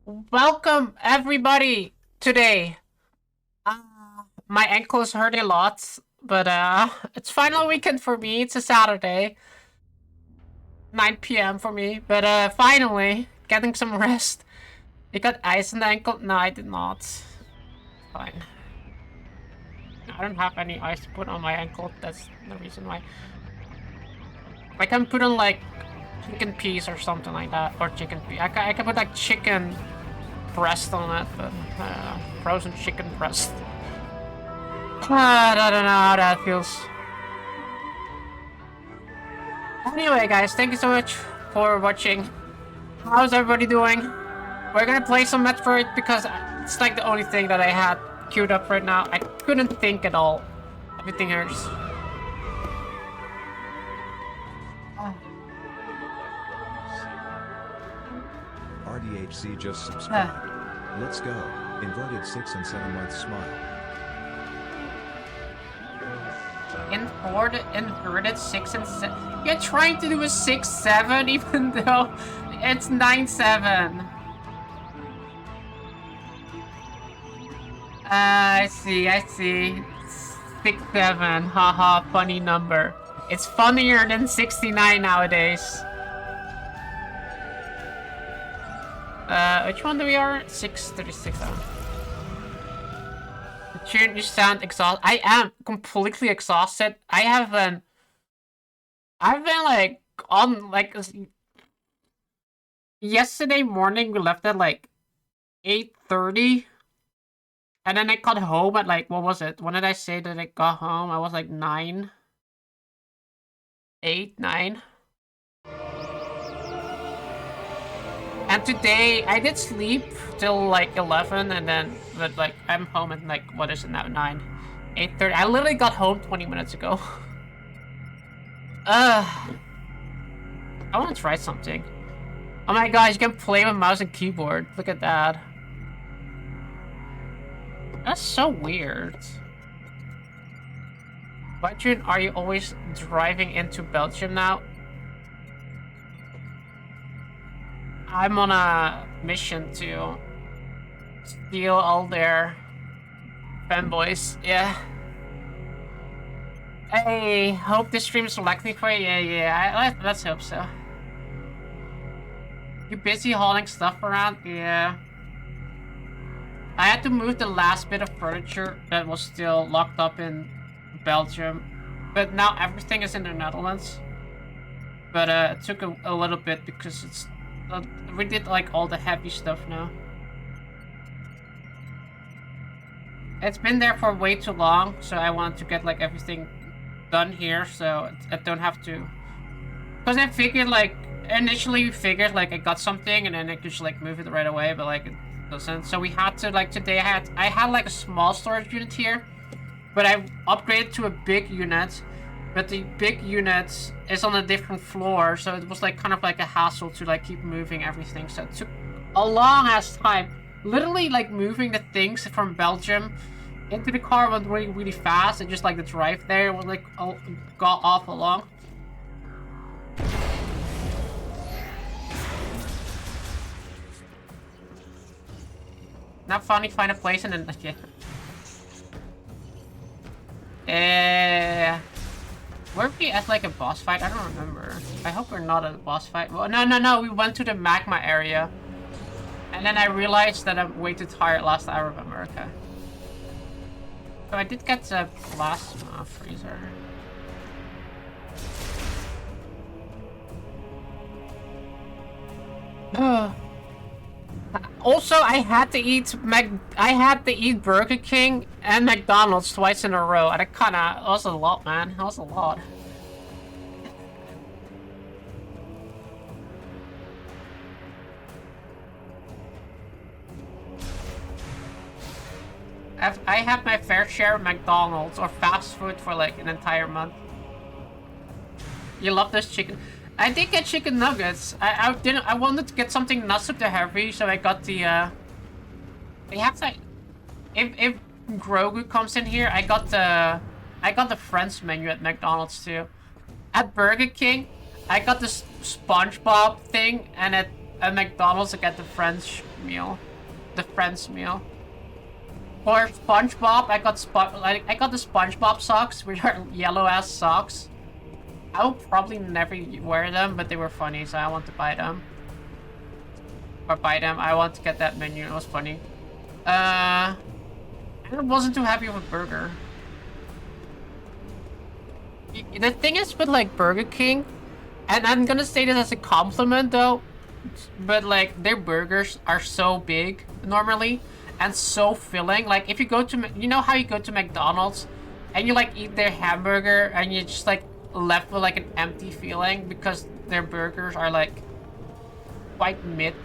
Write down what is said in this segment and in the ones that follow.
Welcome everybody today. My ankle is hurting a lot, but it's final weekend for me. It's a Saturday, 9 p.m. for me. But finally getting some rest. You got ice on the ankle? No, I did not. Fine. I don't have any ice to put on my ankle. That's the reason why. I can put on like chicken peas or something like that, or chicken pea. I can put like chicken breast on it, but I don't know. Frozen chicken breast. I don't know how that feels. Anyway, guys, thank you so much for watching. How's everybody doing? We're gonna play some Metroid because it's like the only thing that I had queued up right now. I couldn't think at all. Everything hurts. RDHC just subscribed. Let's go. Inverted 6 and 7 months smile. Inverted 6 and 7. You're trying to do a 6-7 even though it's 9-7. I see. 6-7. Haha, funny number. It's funnier than 69 nowadays. Which one do we are? 636. You sound exhausted. I am completely exhausted. I've been like on like yesterday morning. We left at like 8:30, and then I got home at like, what was it? When did I say that I got home? I was like 9, 8, 9. And today I did sleep till like 11, and then but like I'm home at like, what is it now, 9, 8:30. I literally got home 20 minutes ago. I want to try something. Oh my gosh, you can play with mouse and keyboard. Look at that. That's so weird. Why, are you always driving into Belgium now? I'm on a mission to steal all their fanboys. Yeah. Hey, hope this stream is selecting for you. Yeah. Let's hope so. You busy hauling stuff around? Yeah. I had to move the last bit of furniture that was still locked up in Belgium, but now everything is in the Netherlands. But it took a little bit because it's we did like all the heavy stuff now. It's been there for way too long, so I want to get like everything done here, so I don't have to. Because I figured like initially we figured like I got something and then I could just like move it right away, but like it doesn't. So we had to like today I had like a small storage unit here, but I upgraded to a big unit. But the big unit is on a different floor, so it was like kind of like a hassle to like keep moving everything. So it took a long ass time. Literally like moving the things from Belgium into the car went really, really fast, and just like the drive there was like got awful long. Not funny, find a place and then yeah. Were we at like a boss fight? I don't remember. I hope we're not at a boss fight. Well, no. We went to the magma area. And then I realized that I'm way too tired last I remember. Okay. So I did get the plasma freezer. Also, I had to eat Burger King and McDonald's twice in a row, and that was a lot, man. That was a lot. I have my fair share of McDonald's or fast food for like an entire month. You love this chicken. I did get chicken nuggets. I wanted to get something not super heavy, so I got the they have like if Grogu comes in here, I got the Friends menu at McDonald's too. At Burger King, I got this SpongeBob thing, and at McDonald's to get the French meal. The French meal. For SpongeBob, I got the SpongeBob socks, which are yellow ass socks. I will probably never wear them, but they were funny, so I want to buy them. Or buy them. I want to get that menu. It was funny. I wasn't too happy with a burger. The thing is with like Burger King, and I'm gonna say this as a compliment though, but like their burgers are so big normally and so filling. Like if you go to, you know how you go to McDonald's and you like eat their hamburger and you just like left with like an empty feeling because their burgers are like quite mid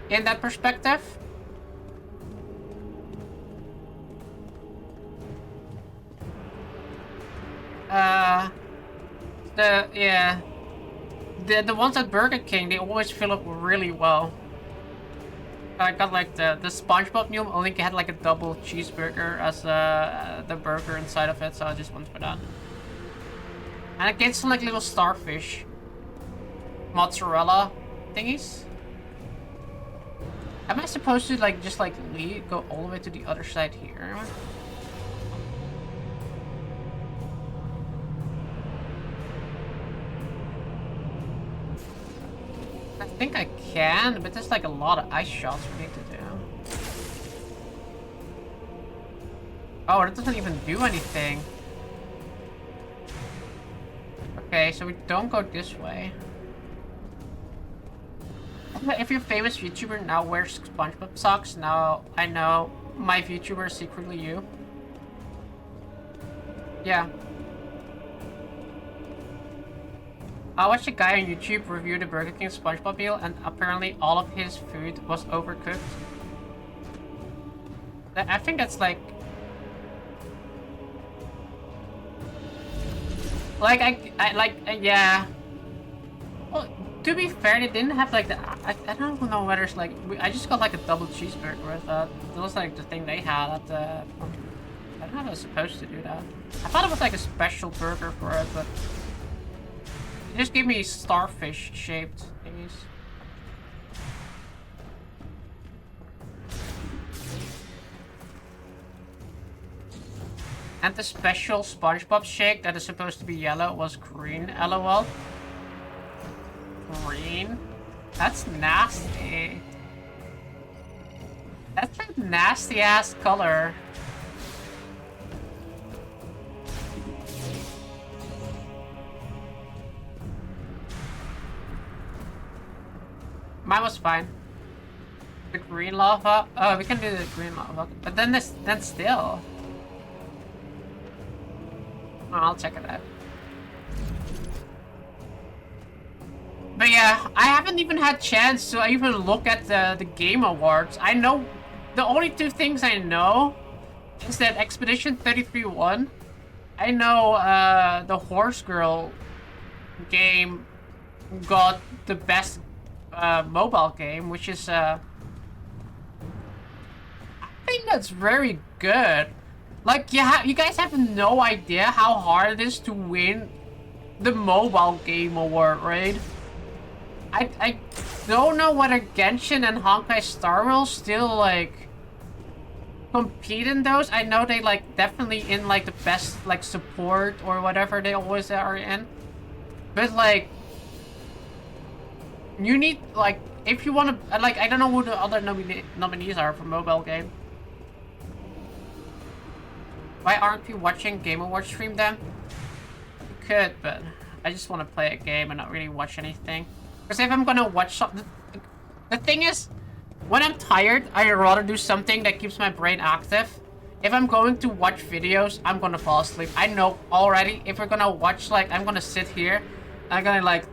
in that perspective. The ones at Burger King, they always fill up really well. I got like the SpongeBob meal only had like a double cheeseburger as the burger inside of it, so I just went for that. And I get some like little starfish mozzarella thingies. Am I supposed to like just like go all the way to the other side here? I think I can, but there's like a lot of ice shots we need to do. Oh, it doesn't even do anything. Okay, so we don't go this way. If your famous YouTuber now wears SpongeBob socks, now I know my VTuber is secretly you. Yeah. I watched a guy on YouTube review the Burger King SpongeBob meal, and apparently all of his food was overcooked. I think that's like... yeah. Well, to be fair, they didn't have like the... I don't know whether it's like... I just got like a double cheeseburger with that. That was like the thing they had at the... I don't know if I was supposed to do that. I thought it was like a special burger for it, but... They just gave me starfish-shaped thingies. And the special SpongeBob shake that is supposed to be yellow was green, lol. Green? That's nasty. That's a nasty-ass color. Mine was fine. The green lava? Oh, we can do the green lava. But then still. Oh, I'll check it out. But yeah, I haven't even had chance to even look at the Game Awards. I know... The only two things I know is that Expedition 33 won. I know the Horse Girl game got the best mobile game, which is I think that's very good. Like, you guys have no idea how hard it is to win the mobile game award, right? I don't know whether Genshin and Honkai Star Rail still like compete in those. I know they like definitely in like the best like support or whatever they always are in, but like you need like if you want to like I don't know who the other nominees are for mobile game. Why aren't you watching Game Awards stream then? You could, but I just want to play a game and not really watch anything. Because if I'm gonna watch something, the thing is, when I'm tired, I'd rather do something that keeps my brain active. If I'm going to watch videos, I'm gonna fall asleep. I know already. If we're gonna watch, like, I'm gonna sit here, I'm gonna like,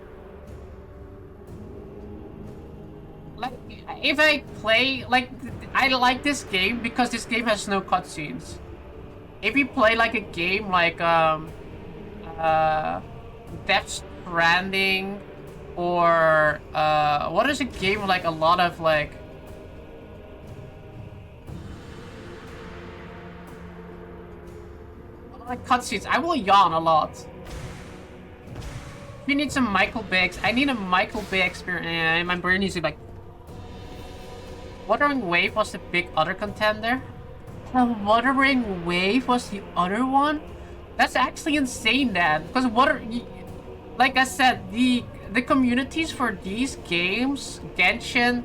if I play, like, I like this game because this game has no cutscenes. If you play like a game like Death Stranding, or what is a game with like a lot of like cutscenes, I will yawn a lot. We need some Michael Bay. I need a Michael Bay experience. And my brain needs to like. Wuthering Wave was the big other contender. Wuthering Wave was the other one. That's actually insane, Dad. Because like I said, the communities for these games, Genshin,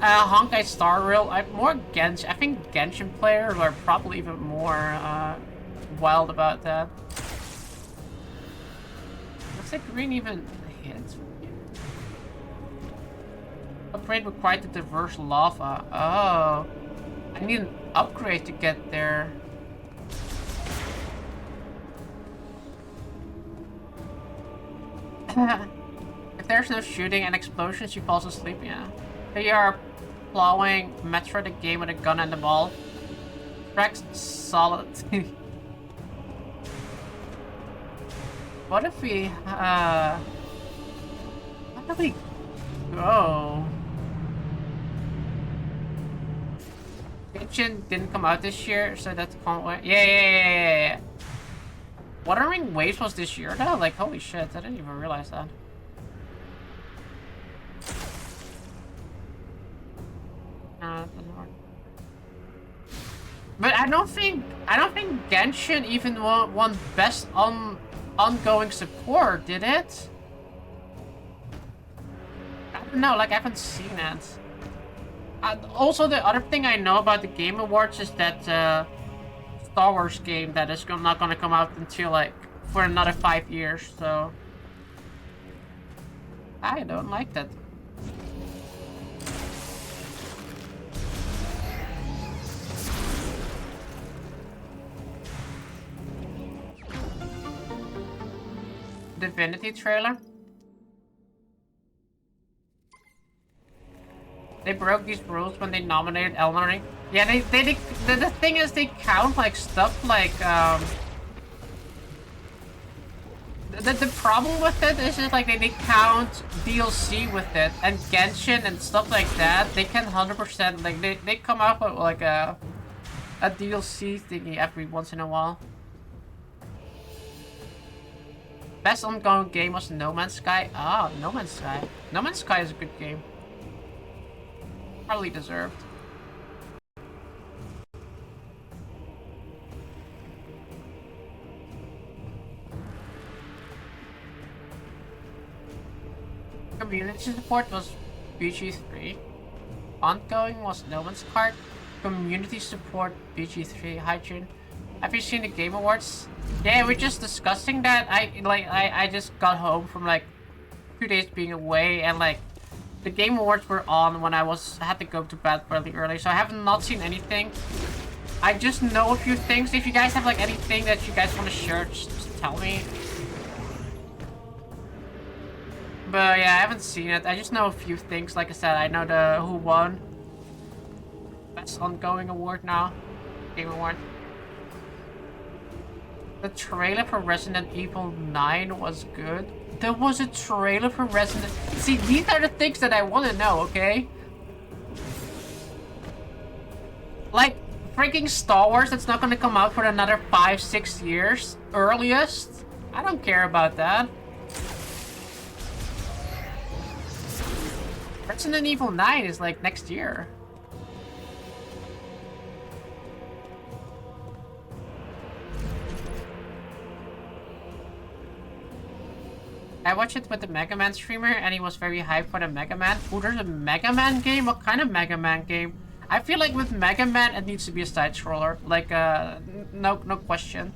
Honkai Star Rail, more Genshin. I think Genshin players are probably even more wild about that. Looks like green even hits. Upgrade required to diverse lava. Oh, I need an upgrade to get there. If there's no shooting and explosions, she falls asleep. Yeah. They are plowing Metroid, the game with a gun and a ball. Track's solid. What if we go? Genshin didn't come out this year, so that's yeah. Wuthering Waves was this year though? Like, holy shit, I didn't even realize that. Doesn't work. But I don't think Genshin even won best ongoing support, did it? I don't know, like I haven't seen it. Also, the other thing I know about the Game Awards is that Star Wars game that is not gonna come out until like for another 5 years, so I don't like that. Divinity trailer. They broke these rules when they nominated Elden Ring. Yeah, the thing is they count like stuff like the problem with it is just like they count DLC with it, and Genshin and stuff like that, they can 100% like they come out with like a DLC thingy every once in a while. Best ongoing game was No Man's Sky. Ah, No Man's Sky. No Man's Sky is a good game. Probably deserved. Community support was BG3. Ongoing was No Man's Sky. Community support BG3. Hi June. Have you seen the Game Awards? Yeah, we're just discussing that. I just got home from like 2 days being away, and like the Game Awards were on when I had to go to bed really early, so I have not seen anything. I just know a few things. If you guys have like anything that you guys want to share, just tell me. But yeah, I haven't seen it. I just know a few things. Like I said, I know who won. Best ongoing award now. Game Award. The trailer for Resident Evil 9 was good. There was a trailer for Resident... See, these are the things that I want to know, okay? Like, freaking Star Wars that's not going to come out for another 5-6 years. Earliest. I don't care about that. Resident Evil 9 is like next year. I watched it with the Mega Man streamer, and he was very hyped for the Mega Man. Oh, there's a Mega Man game? What kind of Mega Man game? I feel like with Mega Man, it needs to be a side scroller. Like, no question.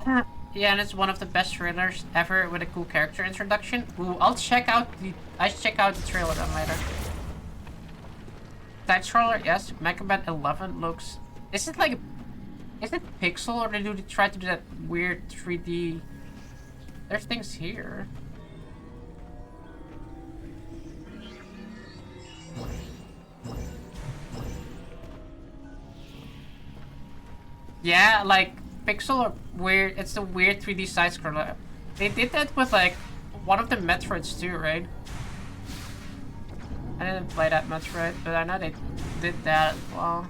Yeah, and it's one of the best trailers ever with a cool character introduction. Ooh, I'll check out the trailer then later. Side scroller, yes. Mega Man 11 looks. Is it like? Is it pixel, or do they try to do that weird 3D? There's things here. Yeah, like pixel or weird. It's a weird 3D side scroller. They did that with like one of the Metroids too, right? I didn't play that Metroid, but I know they did that as well.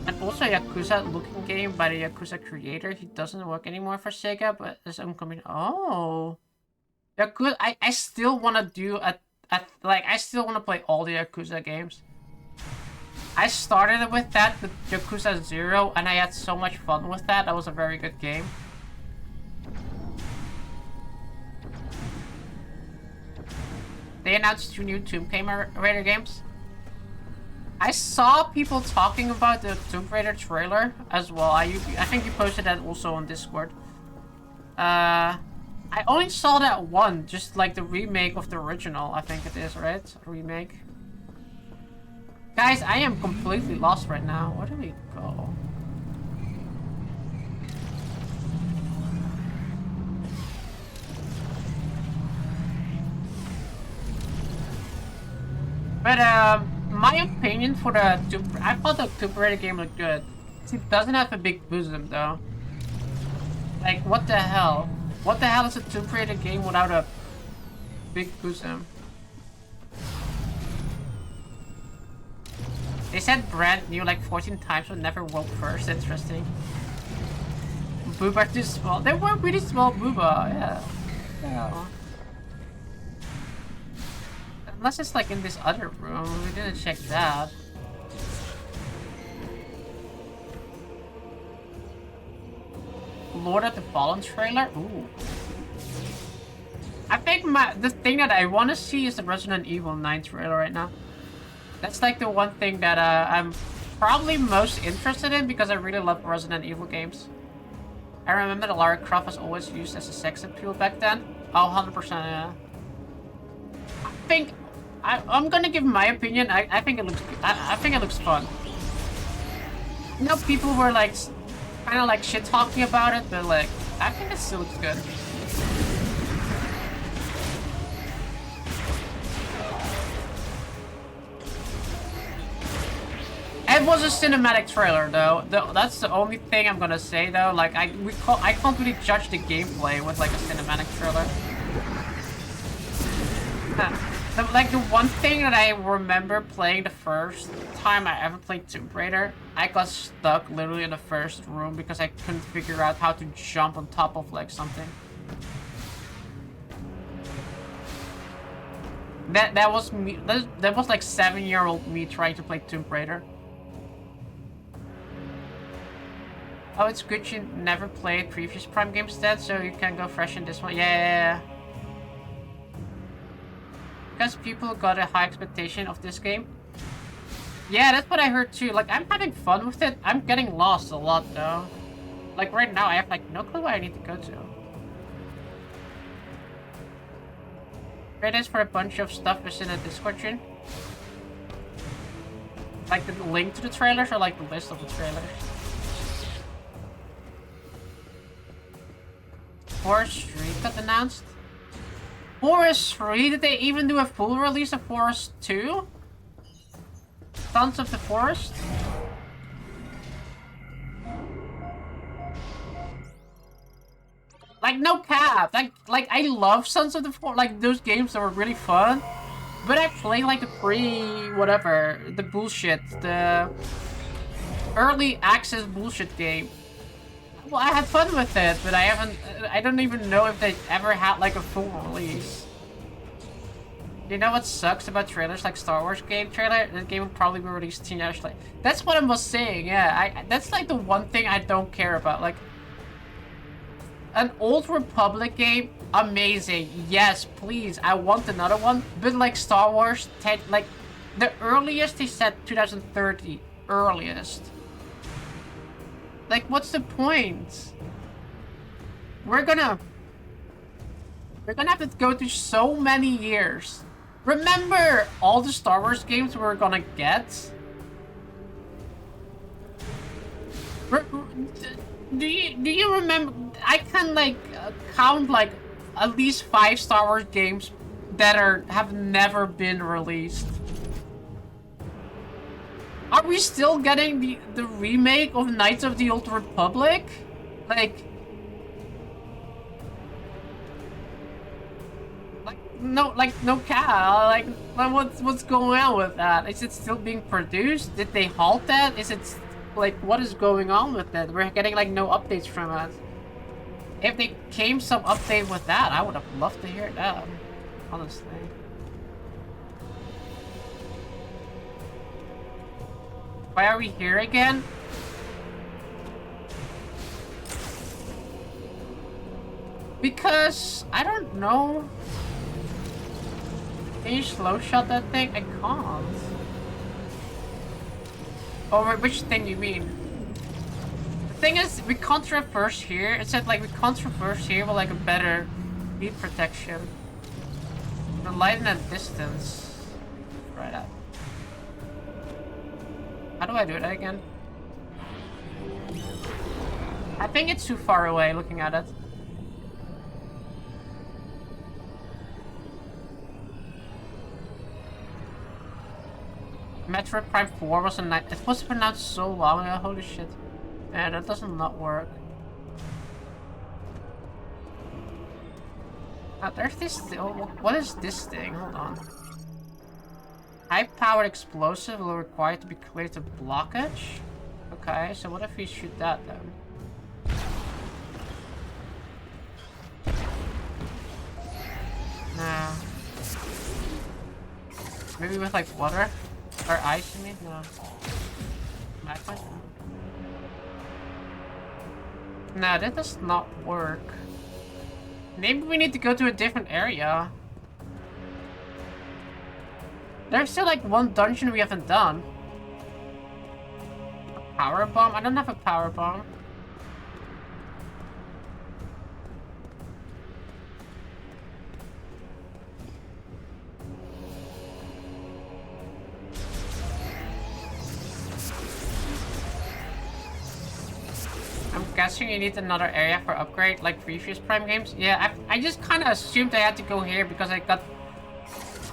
And also Yakuza looking game by the Yakuza creator. He doesn't work anymore for Sega, but there's oncoming. Oh, Yakuza. I still want to do like I still want to play all the Yakuza games. I started with that with Yakuza 0, and I had so much fun with that. That was a very good game. They announced 2 new Tomb Raider games. I saw people talking about the Tomb Raider trailer as well. I think you posted that also on Discord. I only saw that one, just like the remake of the original, I think it is, right? Remake. Guys, I am completely lost right now. Where do we go? But, my opinion for the I thought the Tomb Raider game looked good. It doesn't have a big bosom, though. Like, what the hell? What the hell is a Tomb Raider game without a big bosom? They said brand new like 14 times but never worked first. Interesting. Booba too small. They were really small Booba, yeah. Yeah. Unless it's like in this other room. We didn't check that. Lord of the Fallen trailer? Ooh. I think the thing that I want to see is the Resident Evil 9 trailer right now. That's like the one thing that I'm probably most interested in because I really love Resident Evil games. I remember that Lara Croft was always used as a sex appeal back then. Oh, 100%, yeah. I think I'm gonna give my opinion. I think it looks I think it looks fun. You know, people were like kind of like shit talking about it, but like I think it still looks good. It was a cinematic trailer, though. That's the only thing I'm gonna say, though. Like, I can't really judge the gameplay with like a cinematic trailer. Like the one thing that I remember playing the first time I ever played Tomb Raider, I got stuck literally in the first room because I couldn't figure out how to jump on top of like something. That was me. That was like 7-year-old me trying to play Tomb Raider. Oh, it's good you never played previous Prime games then, so you can go fresh in this one. Yeah. Because people got a high expectation of this game. Yeah, that's what I heard too. Like, I'm having fun with it. I'm getting lost a lot though. Like right now, I have like no clue where I need to go to. It is for a bunch of stuff is in the Discord chain. Like the link to the trailers or like the list of the trailers. Forest 3 got announced. Forest 3? Did they even do a full release of Forest 2? Sons of the Forest? Like, no cap. Like I love Sons of the Forest. Like, those games that were really fun. But I play like the whatever, the bullshit, the early access bullshit game. Well, I had fun with it, but I don't even know if they ever had like a full release. You know what sucks about trailers like Star Wars game trailer? The game will probably be released 10 years later. That's what I was saying, yeah. That's like the one thing I don't care about. Like, an Old Republic game, amazing. Yes, please, I want another one. But like Star Wars, like, the earliest they said 2030, earliest. Like, what's the point? We're gonna have to go through so many years. Remember all the Star Wars games we're gonna get? Do you remember? I can like count like at least 5 Star Wars games that have never been released. Are we still getting the remake of Knights of the Old Republic? Like no cow. Like what's going on with that? Is it still being produced? Did they halt that? Is it Like, what is going on with it? We're getting, like, no updates from it. If they came some update with that, I would have loved to hear that. Honestly. Why are we here again? Because, I don't know. Can you slow shot that thing? I can't. Or which thing do you mean? The thing is, we can't traverse here. It said like we can't traverse here with like a better speed protection. The light in that distance. Right up. How do I do that again? I think it's too far away looking at it. Metroid Prime 4 was a night. It was pronounced so long ago. Holy shit. Man, that doesn't not work. There's this. What is this thing? Hold on. High-powered explosive will require to be cleared to blockage. Okay, so what if we shoot that then? No. Maybe with like water? Or ice, you mean? No. Magma? No, that does not work. Maybe we need to go to a different area. There's still like one dungeon we haven't done. A power bomb? I don't have a power bomb. I'm guessing you need another area for upgrade, like previous Prime games. Yeah, I just kind of assumed I had to go here because I got...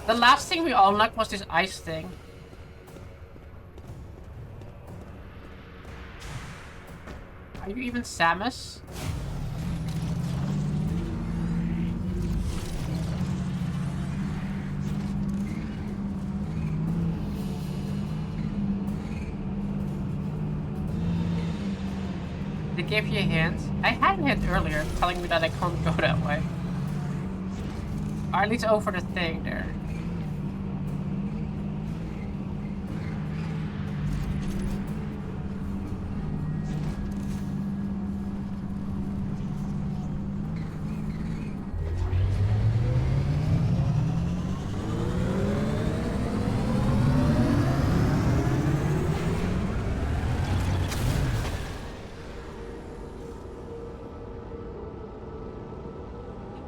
The last thing we unlocked was this ice thing. Are you even Samus? They gave you a hint? I had a hint earlier telling me that I can't go that way. Or at least over the thing there.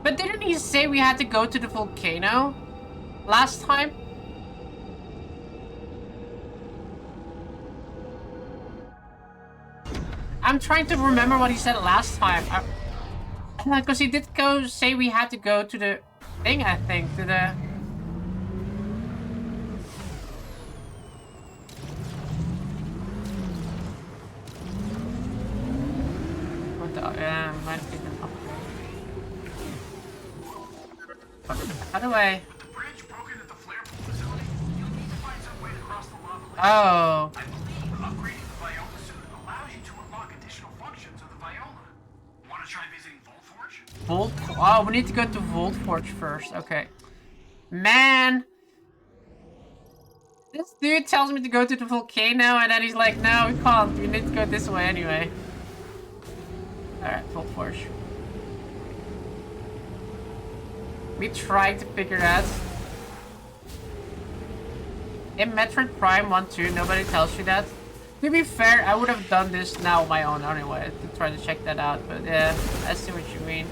But didn't he say we had to go to the volcano last time? I'm trying to remember what he said last time. Because he did go say we had to go to the thing, I think, to the... What the... might be an upgrade. How do I... Oh. I believe upgrading the Viola suit allows you to unlock additional functions of the Viola. Want to try visiting Voltforge? Oh, we need to go to Voltforge first. Okay. Man. This dude tells me to go to the volcano and then he's like, no, we can't. We need to go this way anyway. Alright, Voltforge. We tried to figure that. In Metroid Prime 1 2, nobody tells you that. To be fair, I would have done this now on my own anyway, to try to check that out, but yeah, I see what you mean.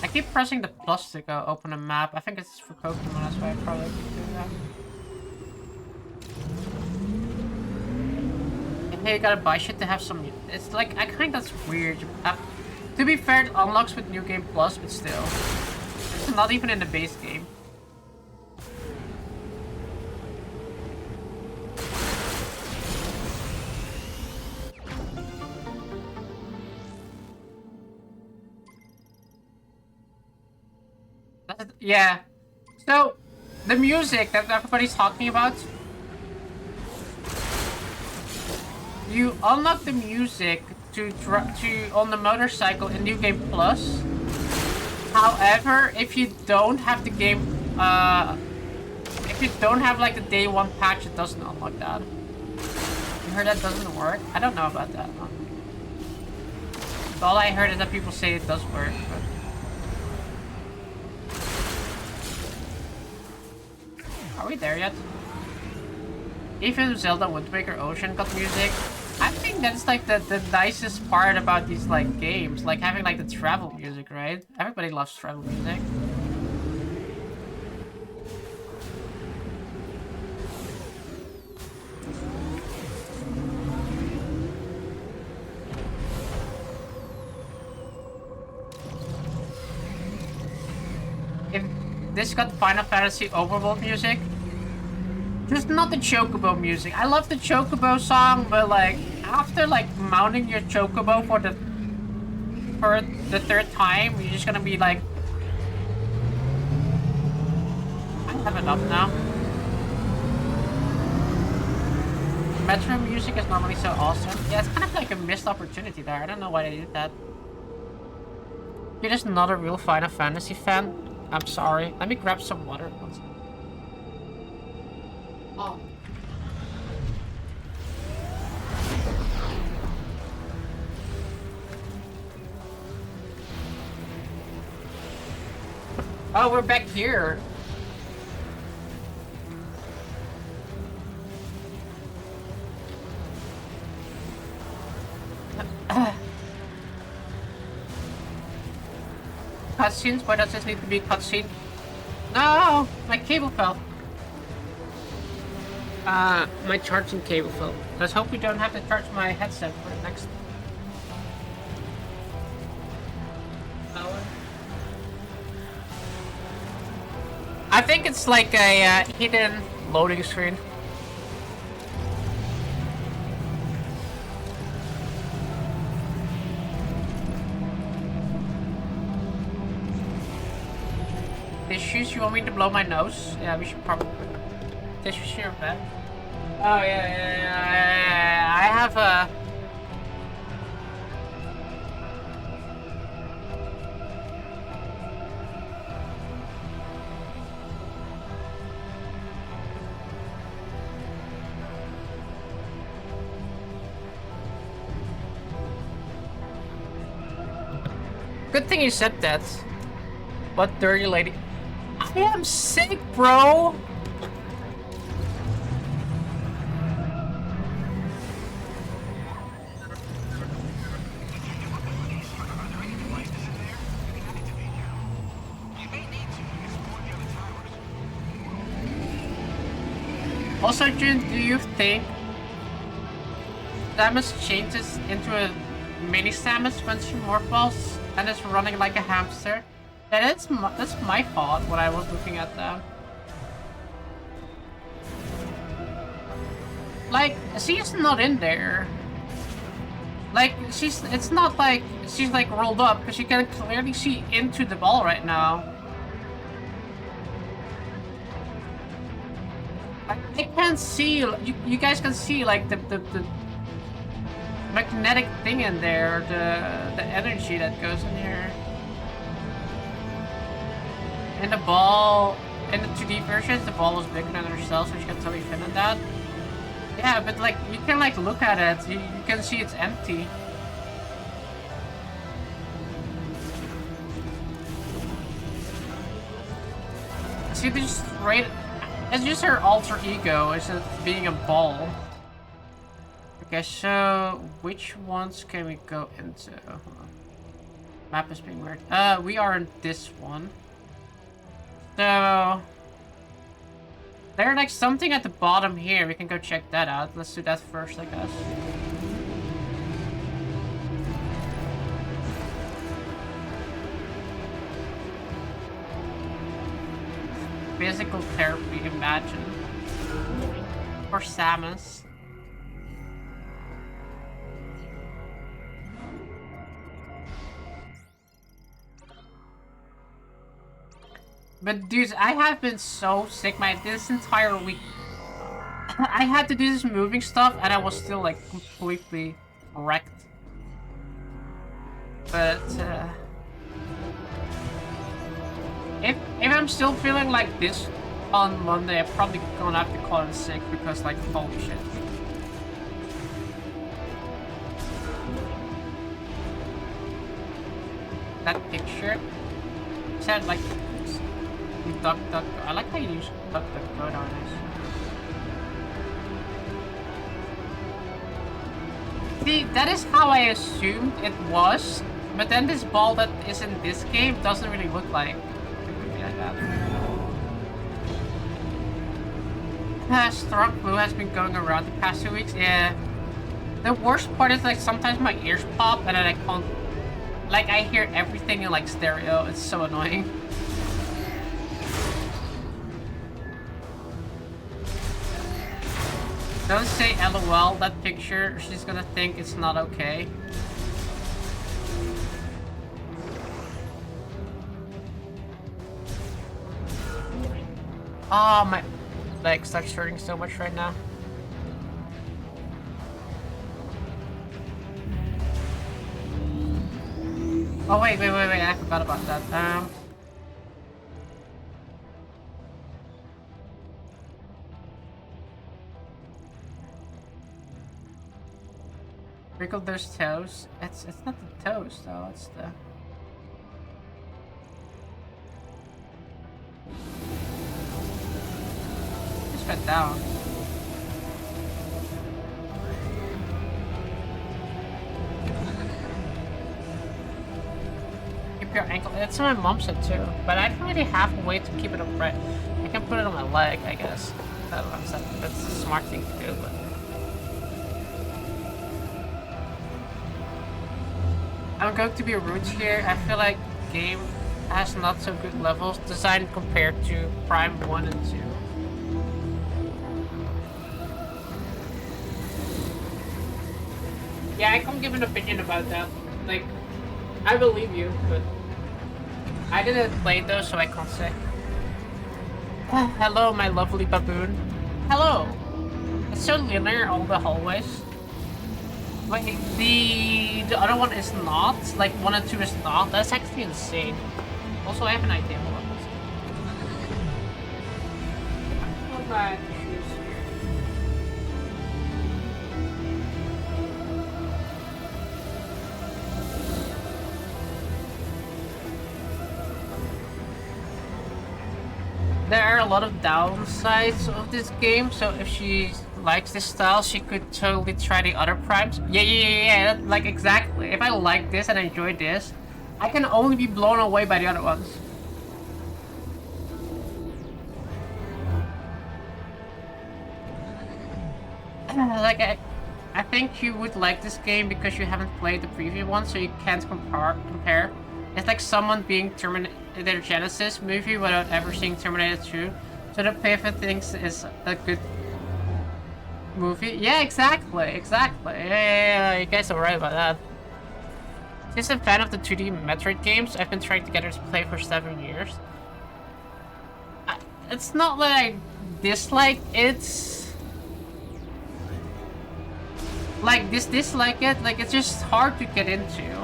I keep pressing the plus to go open a map. I think it's for Pokemon, that's why I probably keep doing that. And hey, you gotta buy shit to have some... It's like, I think that's weird. To be fair, it unlocks with New Game Plus, but still. It's not even in the base game. Yeah. So, the music that everybody's talking about, you unlock the music to on the motorcycle in New Game Plus. However, if you don't have the game, if you don't have like the day one patch, it doesn't unlock that. You heard that doesn't work? I don't know about that. Huh? All I heard is that people say it does work. But... Are we there yet? Even Zelda Wind Waker Ocean got music. I think that's like the nicest part about these like games, like having like the travel music, right? Everybody loves travel music. If this got Final Fantasy Overworld music, just not the Chocobo music. I love the Chocobo song, but like after like mounting your Chocobo for the third time, you're just gonna be like, I have enough now. Metro music is normally so awesome. Yeah, it's kind of like a missed opportunity there. I don't know why they did that. You're just not a real Final Fantasy fan. I'm sorry. Let me grab some water. Oh. Oh, we're back here. Cutscenes? Why does this need to be cutscene? No! My cable fell. My charging cable fell. Let's hope we don't have to charge my headset for the next hour. I think it's like a hidden loading screen. Tissues? You want me to blow my nose? Yeah, we should probably put tissues here, man. Oh yeah. I have a. Good thing you said that. What dirty lady? I am sick, bro. Also, June, do you think Samus changes into a mini Samus when she morphs and is running like a hamster? That's my fault when I was looking at them. Like, she's not in there. Like, it's not like she's like rolled up, because you can clearly see into the ball right now. I can't see, you guys can see like the magnetic thing in there, the energy that goes in here. In the ball, in the 2D versions, the ball is bigger than herself, so she can totally fit in that. Yeah, but like, you can like look at it, you can see it's empty. See, just right, it's just her alter ego, instead of being a ball. Okay, so which ones can we go into? Map is being weird. We are in this one. So there's like something at the bottom here. We can go check that out. Let's do that first, I guess. Physical therapy, imagine. For Samus. But dudes, I have been so sick this entire week. I had to do this moving stuff and I was still like completely wrecked. But if I'm still feeling like this on Monday, I'm probably gonna have to call in sick because like holy shit. That picture said like duck. I like how you use duck nowadays. See, that is how I assumed it was, but then this ball that is in this game doesn't really look like that. Strong flu has been going around the past 2 weeks. Yeah. The worst part is like sometimes my ears pop and then I can't. Like I hear everything in like stereo. It's so annoying. Don't say LOL, that picture, she's gonna think it's not okay. Oh, my leg starts hurting so much right now. Oh, wait, I forgot about that. Wriggle those toes. It's not the toes though, it's the just got down. Keep your ankle. That's what my mom said too. But I don't really have a way to keep it upright. I can put it on my leg, I guess. I don't know, that's a smart thing to do, but I'm going to be rude here. I feel like the game has not so good levels designed compared to Prime 1 and 2. Yeah, I can't give an opinion about that. Like, I believe you, but I didn't play those, so I can't say. Hello, my lovely baboon. Hello. It's so linear, all the hallways. Wait, the other one is not? Like 1 and 2 is not? That's actually insane. Also, I have an idea. Hold on. Put my shoes here. There are a lot of downsides of this game, so if she likes this style, she could totally try the other primes. Yeah, like exactly. If I like this and enjoy this, I can only be blown away by the other ones. Like, I think you would like this game because you haven't played the previous one, so you can't compare. It's like someone being Terminator Genesis movie without ever seeing Terminator 2. So the Payfa thinks is a good movie. Yeah, exactly. Yeah, you guys are right about that. Since I'm a fan of the 2D Metroid games, I've been trying to get her to play for 7 years. It's not that I dislike it. Like, dislike it. Like, it's just hard to get into.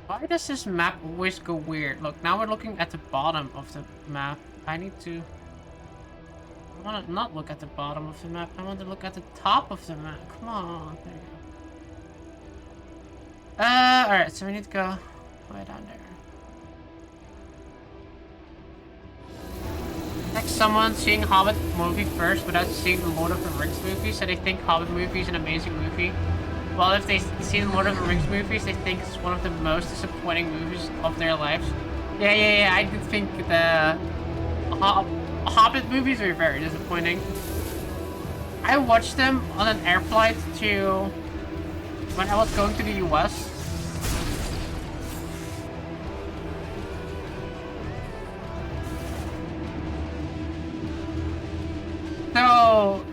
Why does this map always go weird? Look, now we're looking at the bottom of the map. I need to... I want to not look at the bottom of the map. I want to look at the top of the map. Come on. There you go. Alright, so we need to go way down there. Like someone seeing Hobbit movie first without seeing the Lord of the Rings movie, so they think Hobbit movie is an amazing movie. Well, if they see the Lord of the Rings movies, they think it's one of the most disappointing movies of their lives. Yeah, I did think the Hobbit movies were very disappointing. I watched them on an air flight to when I was going to the US. So no!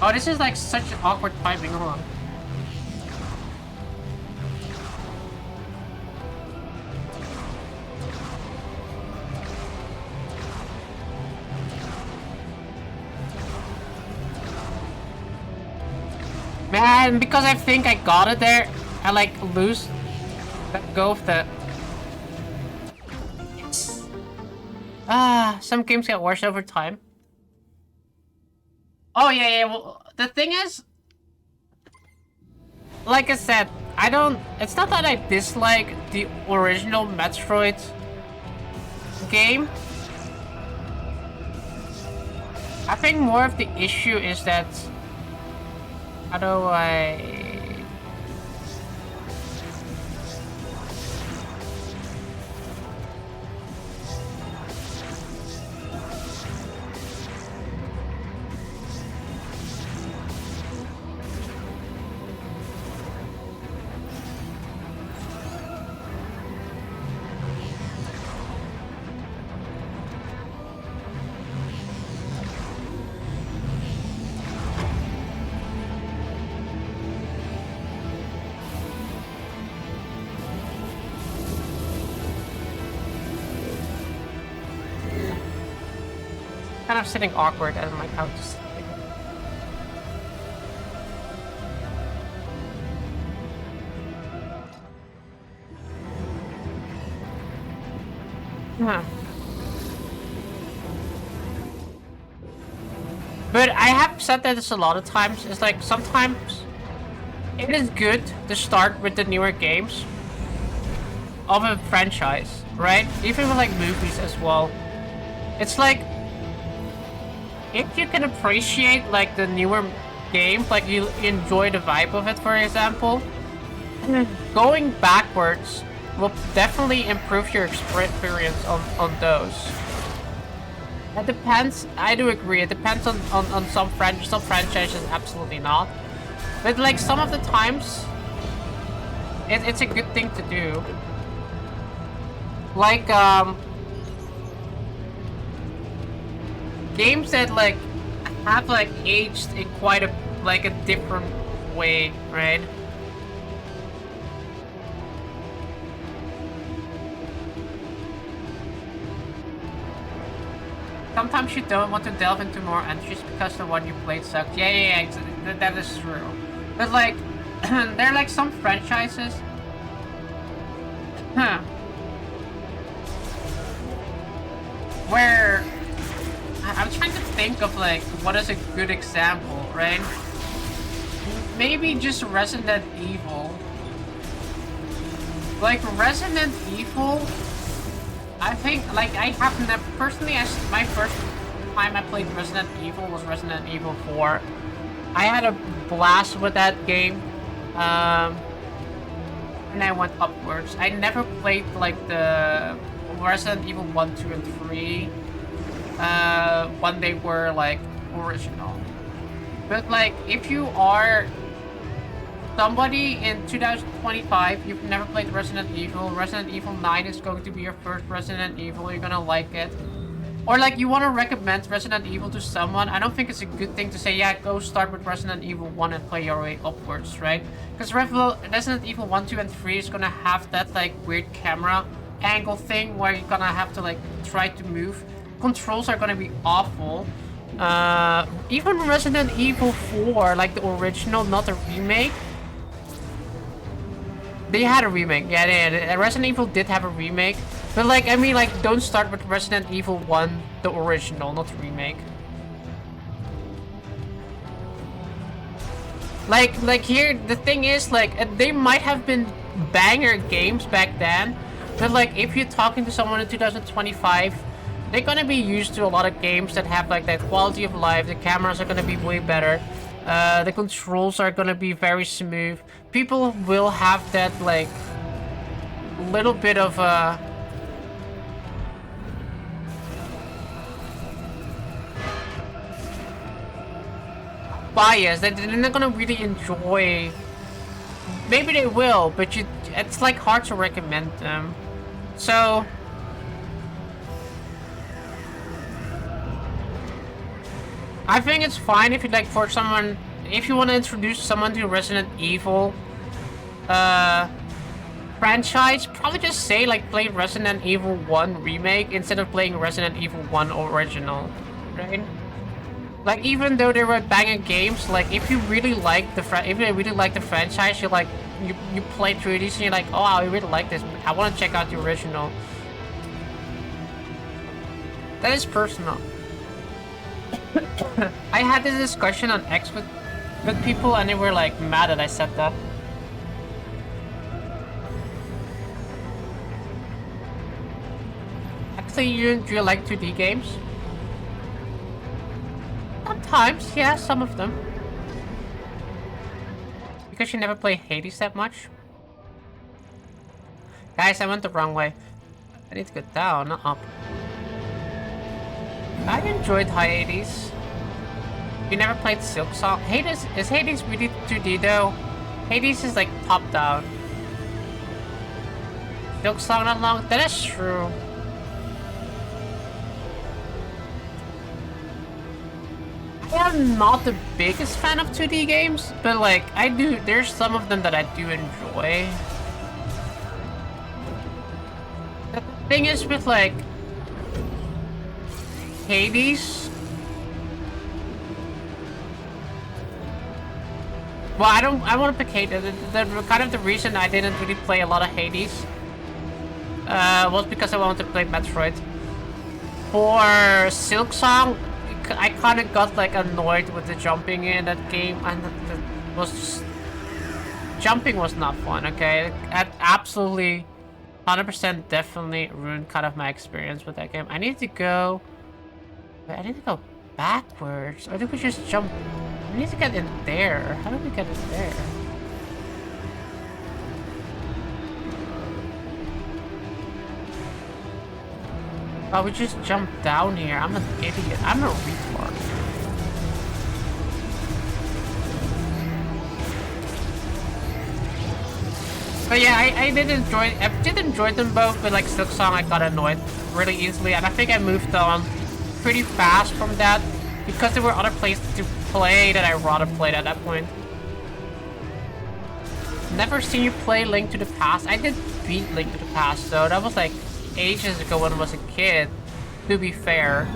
Oh, this is like such awkward timing. Hold on. Man, because I think I got it there, I like lose that go of the... Yes. Ah, some games get worse over time. Oh yeah, well, the thing is, like I said, I don't, it's not that I dislike the original Metroid game. I think more of the issue is that, how do I... kind of sitting awkward as my couch is sitting. Huh. But I have said that this a lot of times. It's like sometimes it is good to start with the newer games of a franchise, right? Even with like movies as well. It's like, if you can appreciate like the newer games, like you enjoy the vibe of it, for example, going backwards will definitely improve your experience on those. It depends. I do agree. It depends on some franchises, absolutely not. But like some of the times, it's a good thing to do. Like games that like have like aged in quite a like a different way, right? Sometimes you don't want to delve into more entries because the one you played sucked. Yeah, that is true. But like, there are like some franchises. Where I'm trying to think of like what is a good example, right? Maybe just Resident Evil. Like Resident Evil, I think like I have never personally. My first time I played Resident Evil was Resident Evil 4. I had a blast with that game, and I went upwards. I never played like the Resident Evil 1, 2, and 3 when they were like original. But like if you are somebody in 2025, you've never played Resident Evil 9 is going to be your first Resident Evil, you're gonna like it. Or like you want to recommend Resident Evil to someone, I don't think it's a good thing to say, yeah, go start with Resident Evil 1 and play your way upwards, right? Because Resident Evil 1, 2, and 3 is gonna have that like weird camera angle thing where you're gonna have to like try to move. Controls are gonna be awful. Even Resident Evil 4, like the original, not the remake. They had a remake, yeah, they had. Resident Evil did have a remake. But like, I mean, like, don't start with Resident Evil 1, the original, not the remake. Like here, the thing is, like, they might have been banger games back then. But like, if you're talking to someone in 2025, they're gonna be used to a lot of games that have like that quality of life. The cameras are gonna be way better. The controls are gonna be very smooth. People will have that like little bit of bias that they're not gonna really enjoy. Maybe they will, but it's like hard to recommend them. So I think it's fine if you like for someone, if you want to introduce someone to Resident Evil franchise, probably just say like play Resident Evil 1 remake instead of playing Resident Evil 1 original, right? Like even though they were banging games, like if you really like the franchise, you like you play through these and you're like, oh, I really like this. I want to check out the original. That is personal. I had this discussion on X with people, and they were like mad that I said that. Actually, do you like 2D games? Sometimes, yeah, some of them. Because you never play Hades that much? Guys, I went the wrong way. I need to go down, not up. I enjoyed Hades. You never played Silksong? Hades, is Hades really 2D though? Hades is like top down. Silksong not long? That is true. I'm not the biggest fan of 2D games, but like there's some of them that I do enjoy. The thing is with like Hades, well, I want to pick Hades. The kind of the reason I didn't really play a lot of Hades was because I wanted to play Metroid. For Silksong, I kind of got like annoyed with the jumping in that game, and that was just, jumping was not fun. Okay, that absolutely 100% definitely ruined kind of my experience with that game. I need to go backwards, or did we just jump? We need to get in there. How do we get in there? Oh, we just jumped down here. I'm an idiot. I'm a retard. But yeah, I did enjoy them both, but like Silksong, I got annoyed really easily, and I think I moved on pretty fast from that because there were other places to play that I rather played at that point. Never seen you play Link to the Past. I did beat Link to the Past, though. That was like ages ago when I was a kid, to be fair.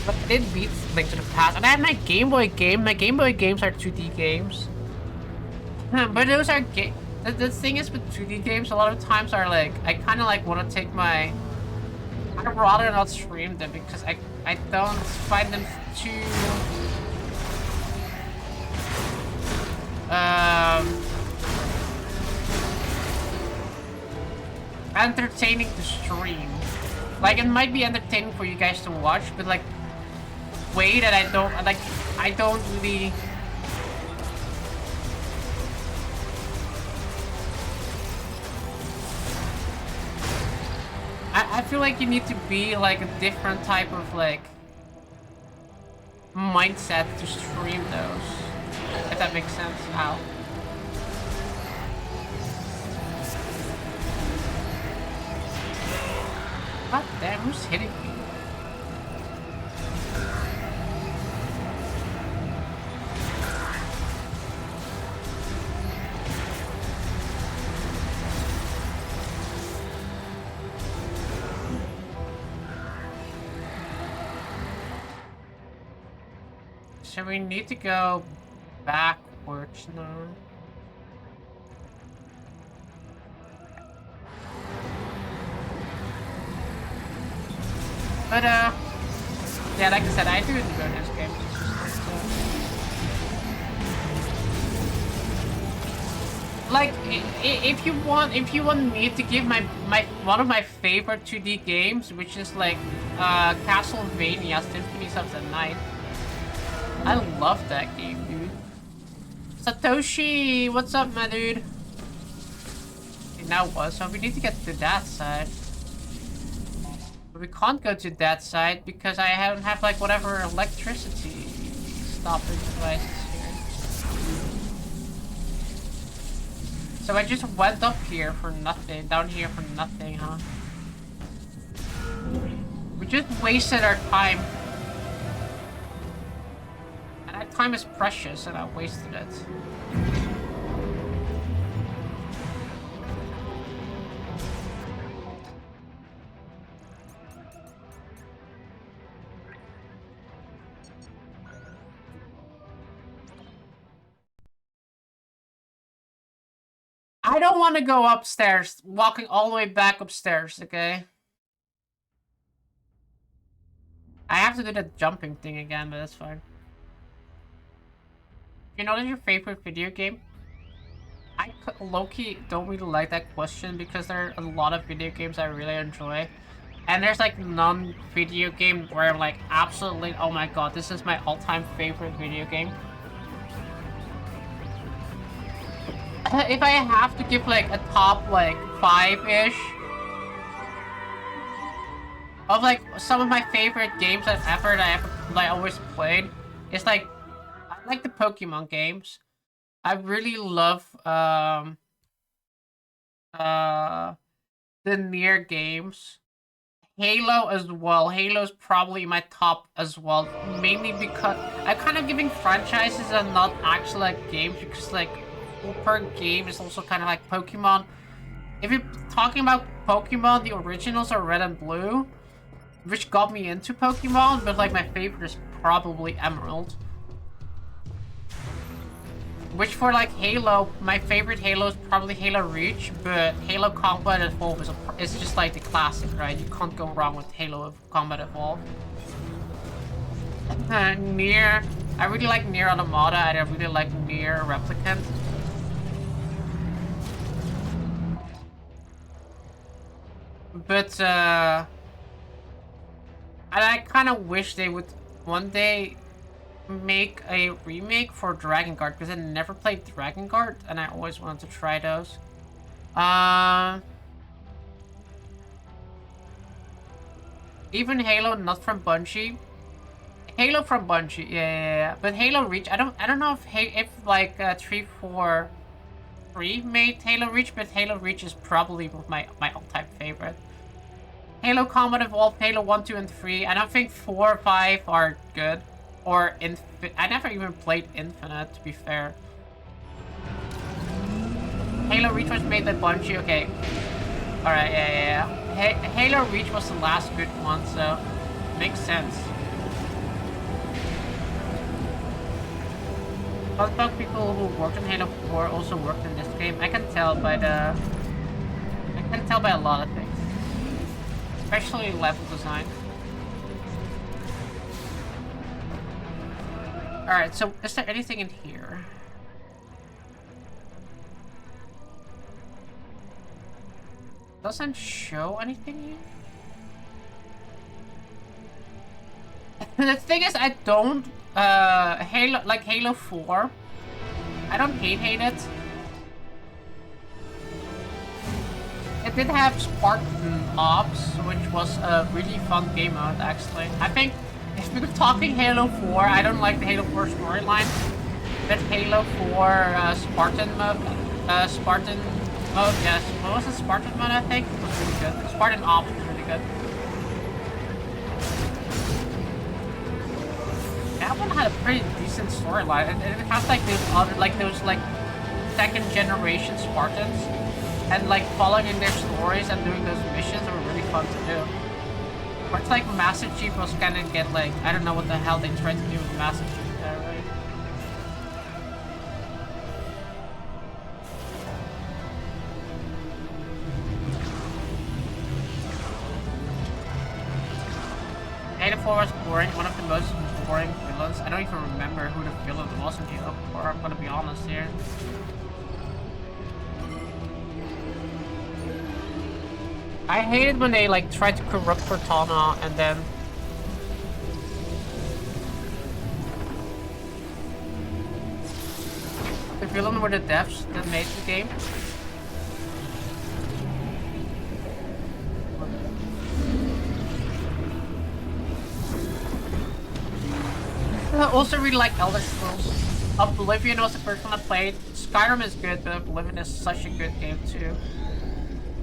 But I did beat Link to the Past, and I had my Game Boy game. My Game Boy games are 2D games. But those are the thing is with 2D games, a lot of times are like, I kind of like want to take my... I'd rather not stream them because I don't find them too... entertaining to stream. Like, it might be entertaining for you guys to watch, but like, way that I don't really... I feel like you need to be like a different type of like mindset to stream those. If that makes sense. Ow. God damn, who's hitting me? So we need to go backwards now. But yeah, like I said, I do enjoy this game. It's just like, if you want me to give my one of my favorite 2D games, which is like Castlevania Symphonies of the Night. I love that game, dude. Satoshi, what's up, my dude? Okay, now what? So we need to get to that side. But we can't go to that side because I don't have like whatever electricity stopping devices here. So I just went up here for nothing, down here for nothing, huh? We just wasted our time. And that time is precious and I wasted it. I don't want to go upstairs, walking all the way back upstairs, okay? I have to do the jumping thing again, but that's fine. You know, that's your favorite video game? I low-key don't really like that question because there are a lot of video games I really enjoy. And there's like non-video game where I'm like, absolutely, oh my god, this is my all-time favorite video game. If I have to give like a top like 5-ish of like some of my favorite games that I always played, it's like I like the Pokemon games. I really love the Nier games. Halo as well. Halo's probably my top as well, mainly because I'm kind of giving franchises and not actually like games because like per game is also kind of like Pokemon. If you're talking about Pokemon, the originals are Red and Blue, which got me into Pokemon, but like my favorite is probably Emerald. Which for like Halo, my favorite Halo is probably Halo Reach, but Halo Combat Evolved is just like the classic, right? You can't go wrong with Halo Combat Evolved. Nier, I really like Nier Automata, and I really like Nier Replicant. But, and I kind of wish they would one day make a remake for Dragon Guard, because I never played Dragon Guard, and I always wanted to try those. Even Halo, not from Bungie. Halo from Bungie, yeah. But Halo Reach, I don't know if like 343 made Halo Reach, but Halo Reach is probably my all-time favorite. Halo Combat Evolved, Halo 1, 2, and 3. I don't think 4 or 5 are good. Or I never even played Infinite, to be fair. Halo Reach was made by Bungie, okay. Alright, yeah. Halo Reach was the last good one, so makes sense. What about people who worked on Halo 4 also worked in this game? I can tell by a lot of things. Especially level design. Alright, so is there anything in here? Doesn't show anything here? The thing is, I don't, Halo 4, I don't hate it. It did have Spartan Ops, which was a really fun game mode, actually. I think, if we're talking Halo 4, I don't like the Halo 4 storyline, but Halo 4 Spartan mode, yes. What was the Spartan mode, I think? It was really good. Spartan Ops was really good. That one had a pretty decent storyline, and it has like those second generation Spartans, and like following in their stories and doing those missions were really fun to do. Or it's like Master Chief was gonna get like, I don't know what the hell they tried to do with Master Chief there, right? Halo 4 was boring, one of the most boring villains. I don't even remember who the villain was in Halo 4, I'm gonna be honest here. I hate it when they like try to corrupt Cortana and then the villain were the devs that made the game. I also really like Elder Scrolls. Oblivion was the first one I played. Skyrim is good, but Oblivion is such a good game too.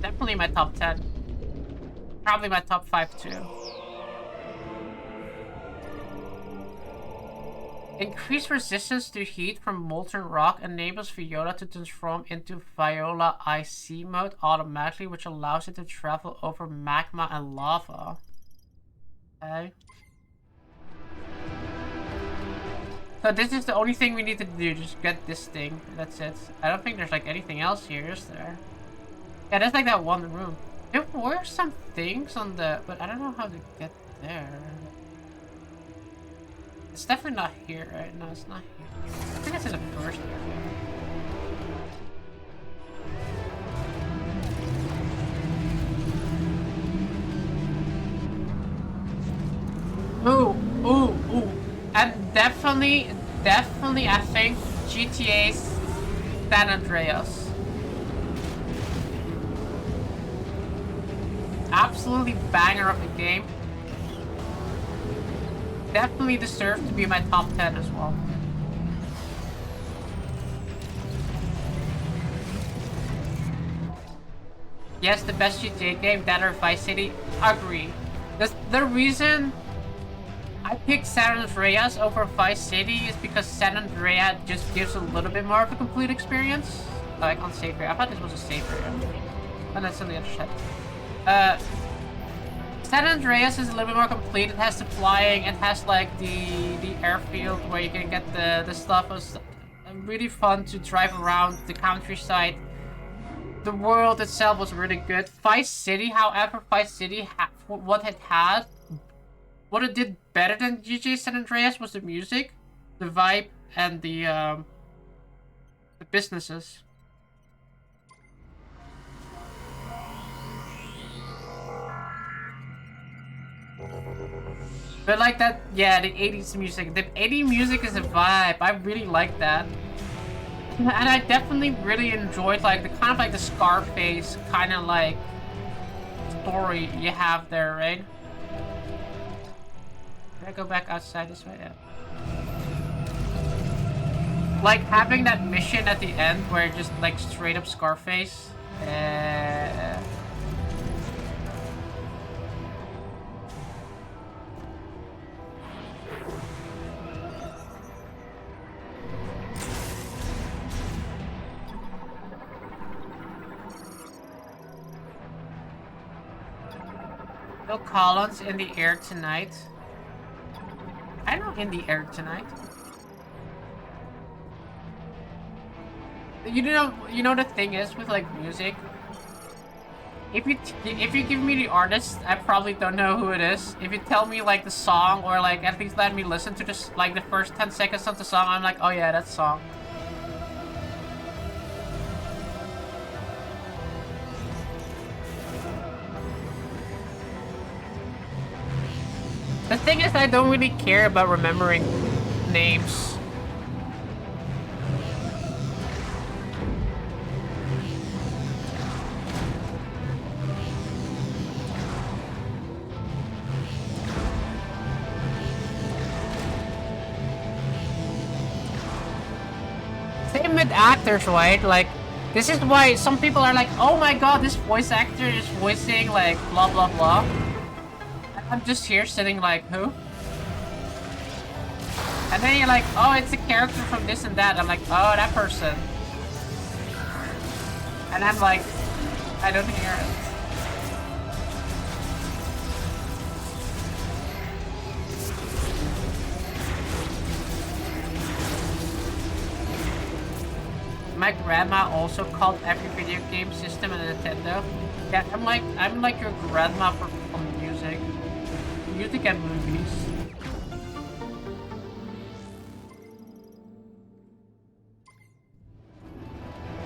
Definitely my top 10. Probably my top 5 too. Increased resistance to heat from molten rock enables Viola to transform into Viola IC mode automatically, which allows it to travel over magma and lava. Okay. So this is the only thing we need to do, just get this thing. That's it. I don't think there's like anything else here, is there? Yeah, there's like that one room. There were some things on the... but I don't know how to get there. It's definitely not here, right? No, it's not here. I think it's in the first area. Ooh, ooh, ooh. And definitely, I think GTA San Andreas. Absolutely banger of the game. Definitely deserves to be my top 10 as well. Yes, the best GTA game, that or Vice City. Agree. The reason I picked San Andreas over Vice City is because San Andreas just gives a little bit more of a complete experience. Like on safe area. I thought this was a safe area. And that's on the other side. San Andreas is a little bit more complete. It has the flying, it has like the airfield where you can get the stuff. It was really fun to drive around the countryside. The world itself was really good. Vice City, however, what it did better than GTA San Andreas was the music, the vibe, and the businesses. But like that, yeah, the 80s music. The 80s music is a vibe. I really like that. And I definitely really enjoyed like the kind of like the Scarface kind of like story you have there, right? Can I go back outside this way? Yeah. Like having that mission at the end where it just like straight up Scarface. Phil Collins, In the Air Tonight. I know In the Air Tonight. You know the thing is with like music. If you give me the artist, I probably don't know who it is. If you tell me like the song or like at least let me listen to this like the first 10 seconds of the song, I'm like, oh yeah, that song. The thing is, I don't really care about remembering names. Same with actors, right? Like, this is why some people are like, oh my god, this voice actor is voicing like blah blah blah. I'm just here sitting like, who? And then you're like, oh, it's a character from this and that. I'm like, oh, that person. And I'm like, I don't hear it. My grandma also called every video game system a Nintendo. Yeah, I'm like your grandma for music. Music and movies.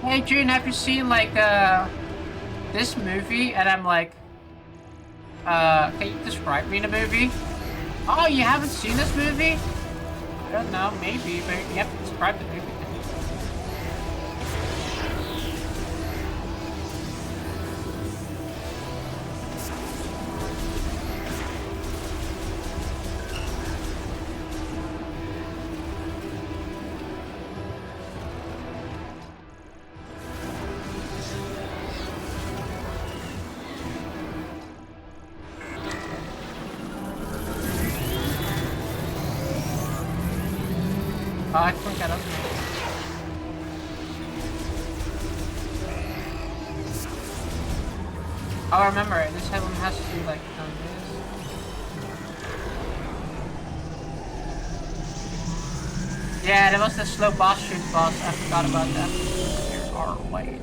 Hey June, have you seen like this movie? And I'm like, Can you describe me the movie? Oh, you haven't seen this movie? I don't know, maybe, but you have to describe the movie. Oh, I think I don't know. Oh, I remember it. This one has to be like done this. Yeah, there was the slow boss shoot boss. I forgot about that. Here are wait.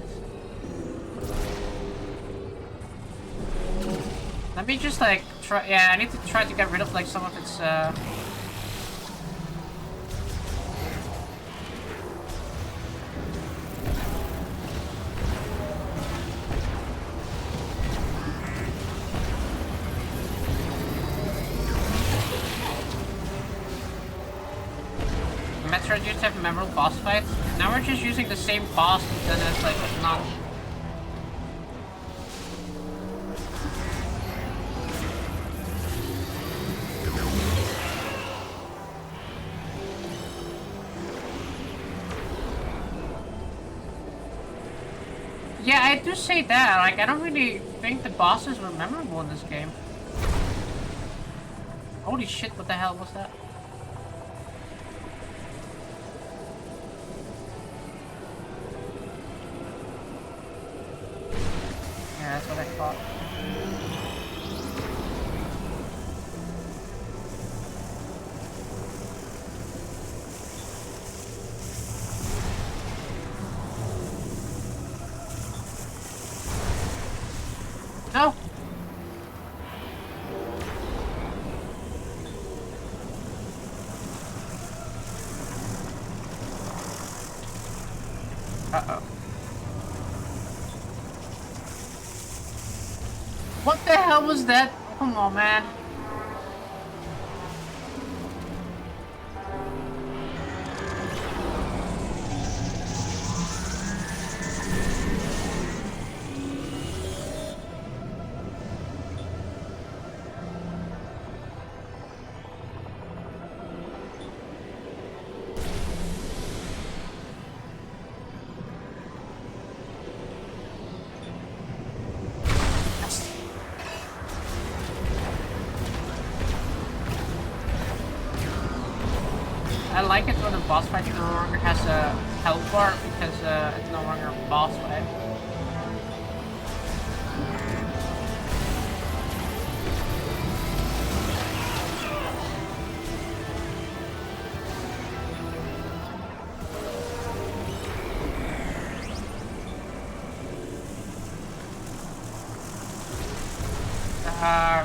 Let me just like try. Yeah, I need to try to get rid of like some of its. Metroid used to have memorable boss fights. Now we're just using the same boss, but then it's like not. Yeah, I do say that. Like, I don't really think the bosses were memorable in this game. Holy shit! What the hell was that? Yeah, that's what I thought. No! Uh-oh. What the hell was that? Come on, man. I like it when the boss fight no longer has a health bar because it's no longer a boss fight.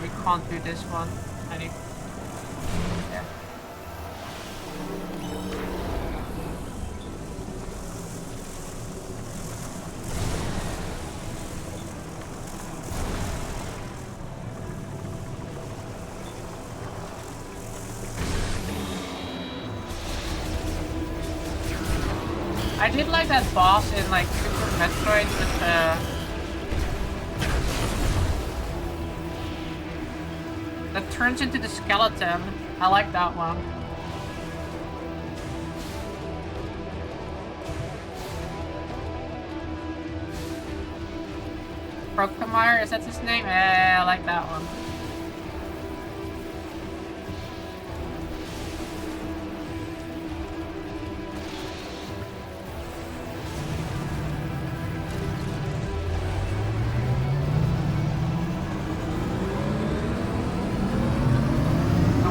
We can't do this one. I need. Yeah. I did like that boss in like Super Metroid with that turns into the skeleton. I like that one. Prokamire, is that his name? I like that one.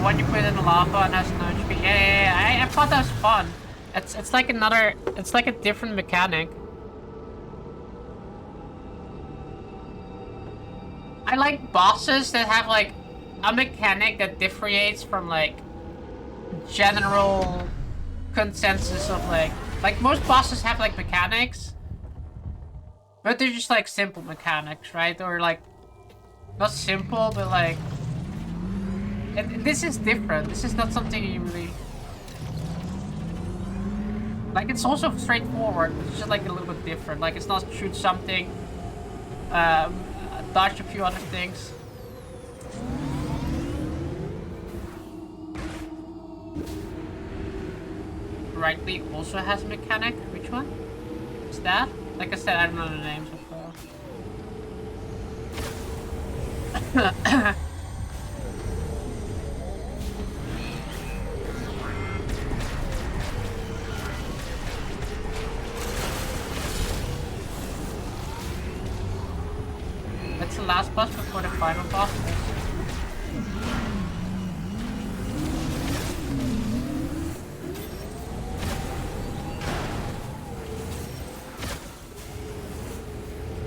When you put it in the lava and has no HP. Yeah. I thought that was fun. It's like another. It's like a different mechanic. I like bosses that have like a mechanic that differentiates from like general consensus of like most bosses have like mechanics, but they're just like simple mechanics, right? Or like not simple, but like this is different. This is not something you really like. It's also straightforward, but it's just like a little bit different. Like it's not shoot something, dodge a few other things. Rightly also has a mechanic. Which one? Is that? Like I said, I don't know the names of That's the last boss before the final boss.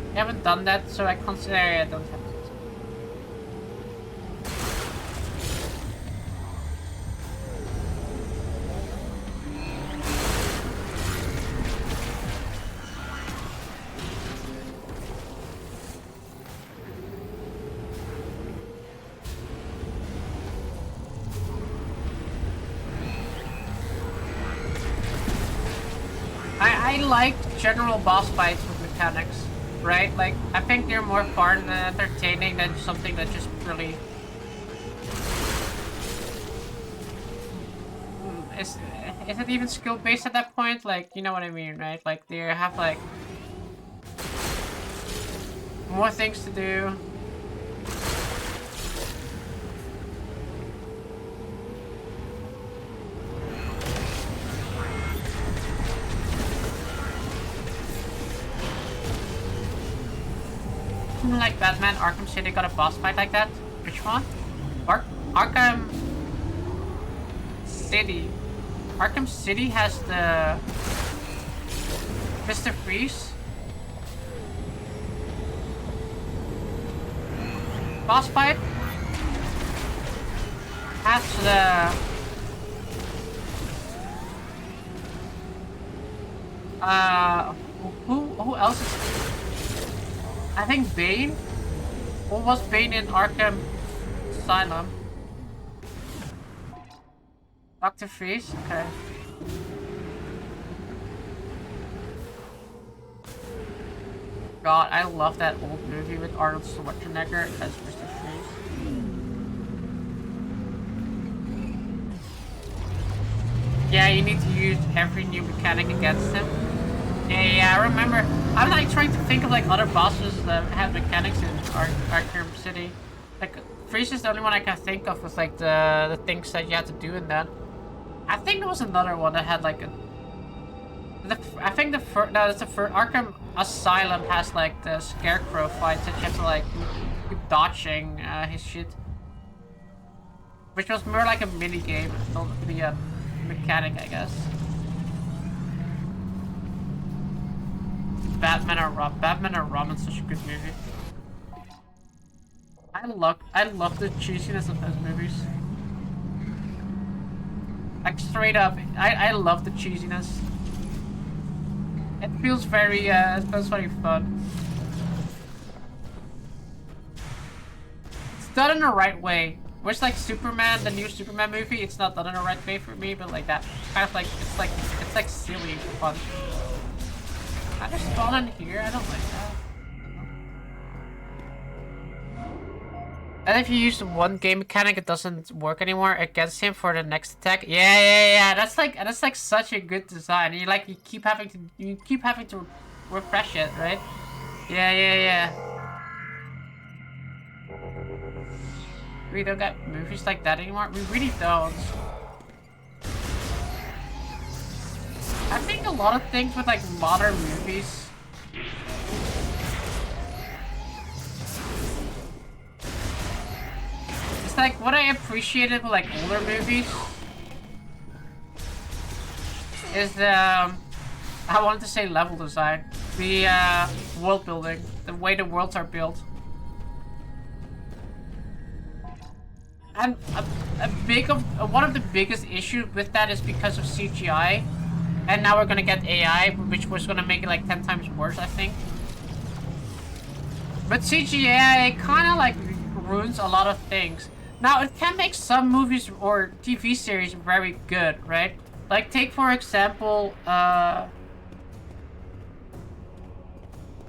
I haven't done that, so I consider I don't have to. I like general boss fights with mechanics. Right? Like, I think they're more fun and entertaining than something that just really... Is it even skill-based at that point? Like, you know what I mean, right? Like, they have, like... more things to do. Like Batman Arkham City got a boss fight like that? Which one? Arkham City. Arkham City has the Mr. Freeze boss fight. Has the who else is? I think Bane? What was Bane in Arkham Asylum? Dr. Freeze? Okay. God, I love that old movie with Arnold Schwarzenegger as Mr. Freeze. Yeah, you need to use every new mechanic against him. Yeah, I remember. I'm like trying to think of like other bosses that have mechanics in Arkham City. Like Freeze is the only one I can think of with like the things that you have to do in that. I think there was another one that had like a. I think the first that's the first Arkham Asylum has like the Scarecrow fights that you have to like keep dodging his shit, which was more like a mini game, not really a mechanic, I guess. Batman or Robin's such a good movie. I love the cheesiness of those movies. Like straight up, I love the cheesiness. It feels very fun. It's done in the right way. Which like Superman, the new Superman movie, it's not done in the right way for me, but like that kind of like it's like silly fun. I just spawn in here. I don't like that. And if you use the one game mechanic, it doesn't work anymore against him for the next attack. Yeah. That's like such a good design. You keep having to refresh it, right? Yeah. We don't got movies like that anymore. We really don't. I think a lot of things with like modern movies. It's like what I appreciated with like older movies is the I wanted to say level design, the world building, the way the worlds are built. And one of the biggest issues with that is because of CGI. And now we're gonna get AI, which was gonna make it like 10 times worse, I think. But CGI kind of like ruins a lot of things. Now, it can make some movies or TV series very good, right? Like, take for example,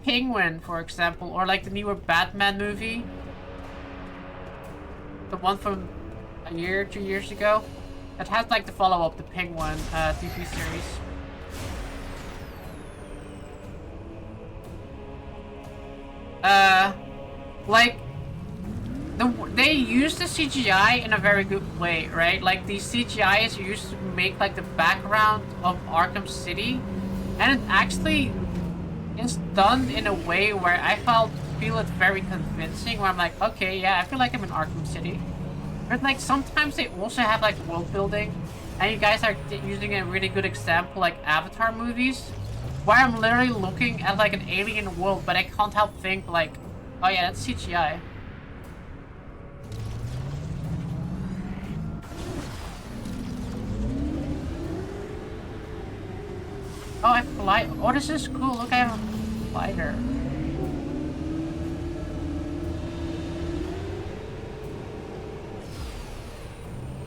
Penguin, for example, or like the newer Batman movie. The one from a year, 2 years ago. It has like the follow-up, the Penguin TV series. Like, they use the CGI in a very good way, right? Like, the CGI is used to make like the background of Arkham City, and it actually is done in a way where I feel it very convincing. Where I'm like, okay, yeah, I feel like I'm in Arkham City. But like sometimes they also have like world building, and you guys are using a really good example, like Avatar movies, where I'm literally looking at like an alien world, but I can't help think like, oh yeah, that's CGI. Oh, I fly. Oh, this is cool. Look, I have a glider.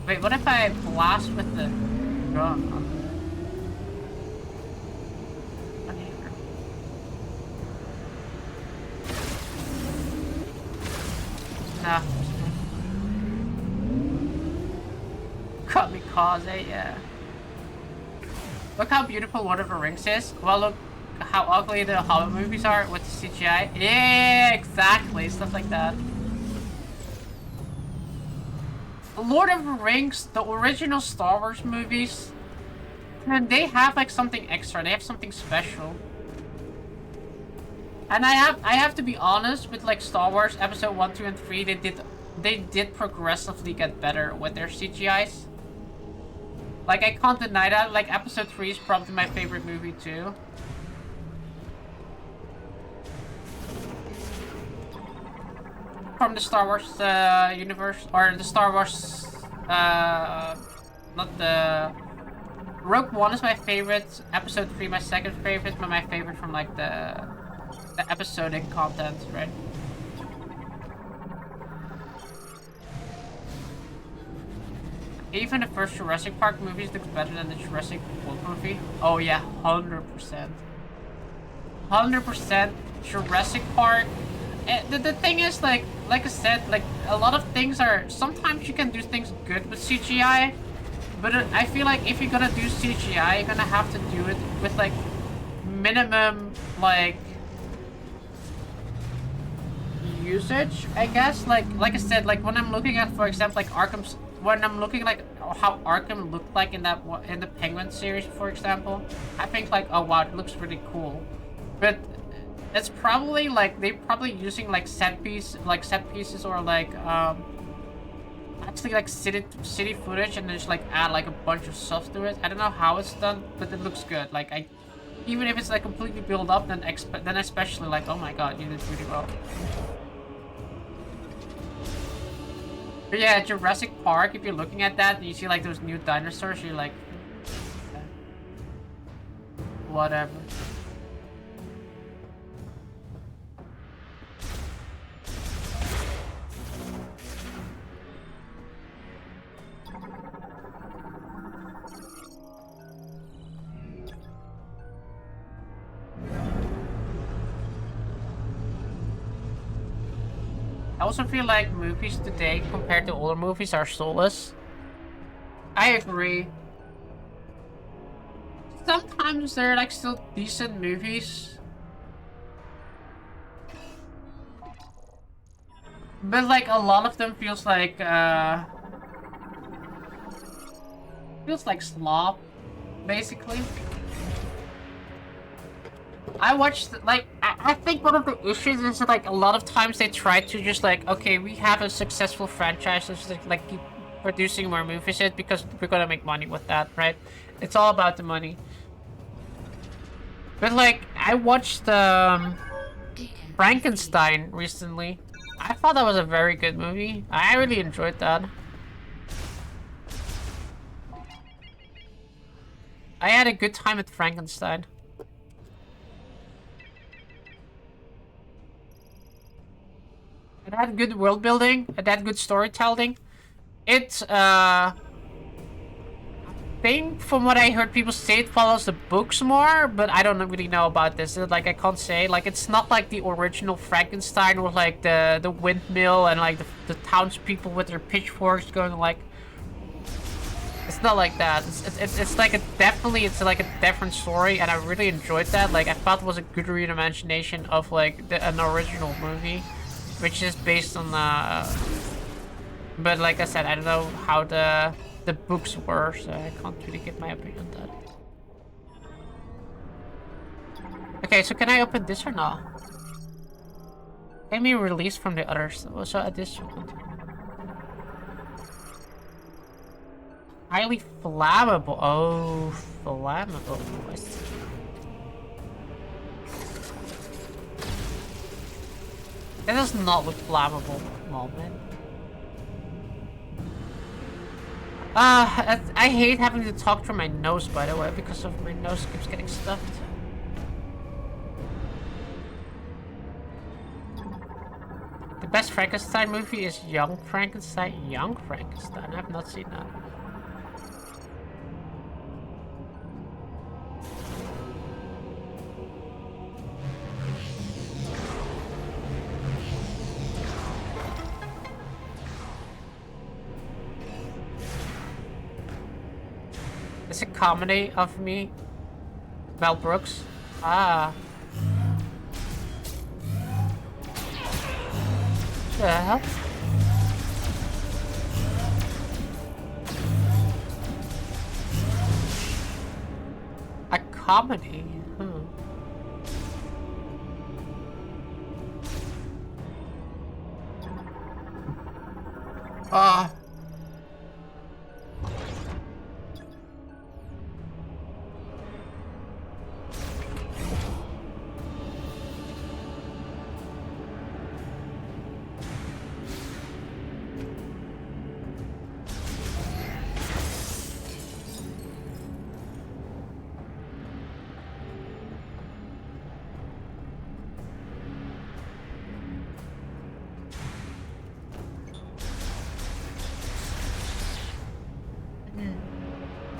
Wait, what if I blast with the gun? Nah. Kamikaze, yeah. Look how beautiful Lord of the Rings is. Well, look how ugly the Hobbit movies are with the CGI. Yeah, exactly. Stuff like that. Lord of the Rings, the original Star Wars movies, and they have like something extra. They have something special. And I have to be honest with like Star Wars Episode 1, 2, and 3. They did progressively get better with their CGIs. Like, I can't deny that. Like, Episode 3 is probably my favorite movie too. From the Star Wars universe, or the Star Wars, not the... Rogue One is my favorite, Episode 3 my second favorite, but my favorite from like the episodic content, right? Even the first Jurassic Park movies looks better than the Jurassic World movie. Oh yeah, 100%. 100% Jurassic Park. The thing is, like I said, like, a lot of things are... Sometimes you can do things good with CGI, but I feel like if you're gonna do CGI, you're gonna have to do it with, like, minimum, like... usage, I guess. Like I said, like, when I'm looking at, for example, like, Arkham's... When I'm looking, like, how Arkham looked like in the Penguin series, for example, I think, like, oh wow, it looks really cool. But it's probably, like, they're probably using, like, set pieces, or, like, actually, like, city footage, and then just, like, add, like, a bunch of stuff to it. I don't know how it's done, but it looks good. Like, even if it's, like, completely built up, then especially, like, oh my god, you did really well. But yeah, Jurassic Park, if you're looking at that, and you see, like, those new dinosaurs, you're like... whatever. I also feel like movies today, compared to older movies, are soulless. I agree. Sometimes they're, like, still decent movies. But, like, a lot of them feels like slop, basically. I watched, like, I think one of the issues is that, like, a lot of times they try to just, like, okay, we have a successful franchise, let's just, like, keep producing more movies because we're gonna make money with that, right? It's all about the money. But, like, I watched, Frankenstein recently. I thought that was a very good movie. I really enjoyed that. I had a good time with Frankenstein. that good world building, that good storytelling. It's think from what I heard people say, it follows the books more, but I don't really know about this. Like, I can't say. Like, it's not like the original Frankenstein with like the windmill and like the townspeople with their pitchforks going like. It's not like that. It's like it's like a different story, and I really enjoyed that. Like, I thought it was a good reimagination of like an original movie, which is based on But like I said, I don't know how the books were, so I can't really give my opinion on that. Okay, so can I open this or not? Can be released from the others. So at this one. Highly flammable. Oh, flammable. I see. That does not look flammable. Moment. I hate having to talk through my nose, by the way, because of my nose keeps getting stuffed. The best Frankenstein movie is Young Frankenstein. Young Frankenstein? I have not seen that. It's a comedy of me. Mel Brooks. Ah. The hell? A comedy?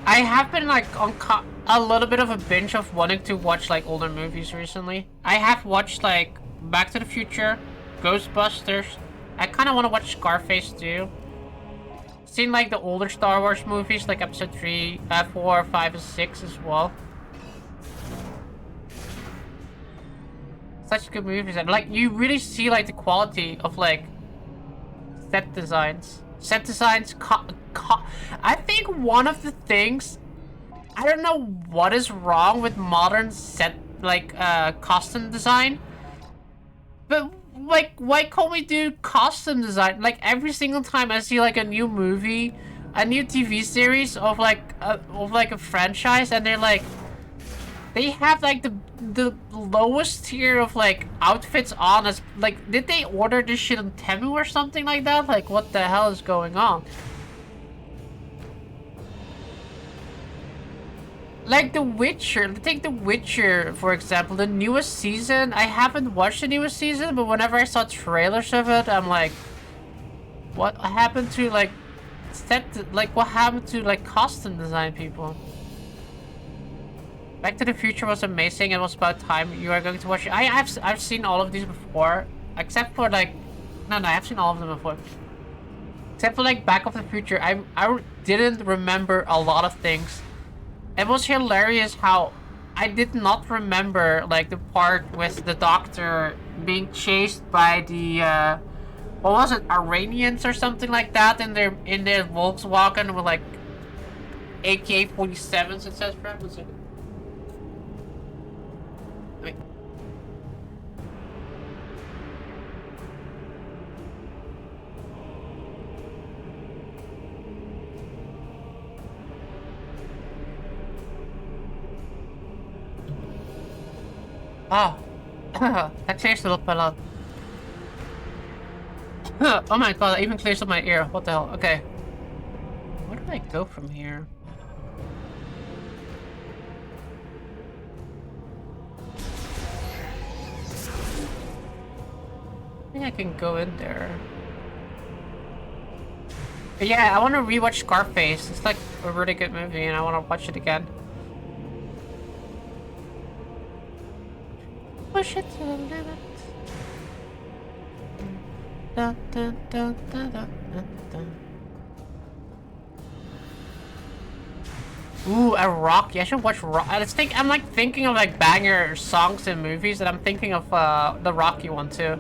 I have been like on a little bit of a binge of wanting to watch like older movies recently. I have watched like Back to the Future, Ghostbusters. I kind of want to watch Scarface too. Seen like the older Star Wars movies, like Episode 3, 4, 5, and 6 as well. Such good movies, and like you really see like the quality of like set designs. Set designs, I think one of the things, I don't know what is wrong with modern set, like, costume design, but, like, why can't we do costume design? Like, every single time I see, like, a new movie, a new TV series of, like, a franchise, and they're, like, they have, like, the lowest tier of, like, outfits on as, like, did they order this shit on Temu or something like that? Like, what the hell is going on? Like The Witcher, take The Witcher, for example, the newest season. I haven't watched the newest season, but whenever I saw trailers of it, I'm like, what happened to, like, what happened to, like, costume design people? Back to the Future was amazing. It was about time you are going to watch it. I've seen all of these before, except for like, no, I've seen all of them before. Except for like Back of the Future, I didn't remember a lot of things. It was hilarious how I did not remember like the part with the doctor being chased by the what was it, Iranians or something like that in their Volkswagen with like AK-47s. It says, Brad. What's it? Wait. Oh, that changed a little bit. Oh my god, that even clears up my ear. What the hell? Okay. Where do I go from here? think I can go in there. But yeah, I want to rewatch Scarface. It's like a really good movie, and I want to watch it again. Push it to the limit. Da, da, da, da, da, da. Ooh, a Rocky. I should watch Rocky. I'm like thinking of like banger songs and movies, and I'm thinking of the Rocky one too.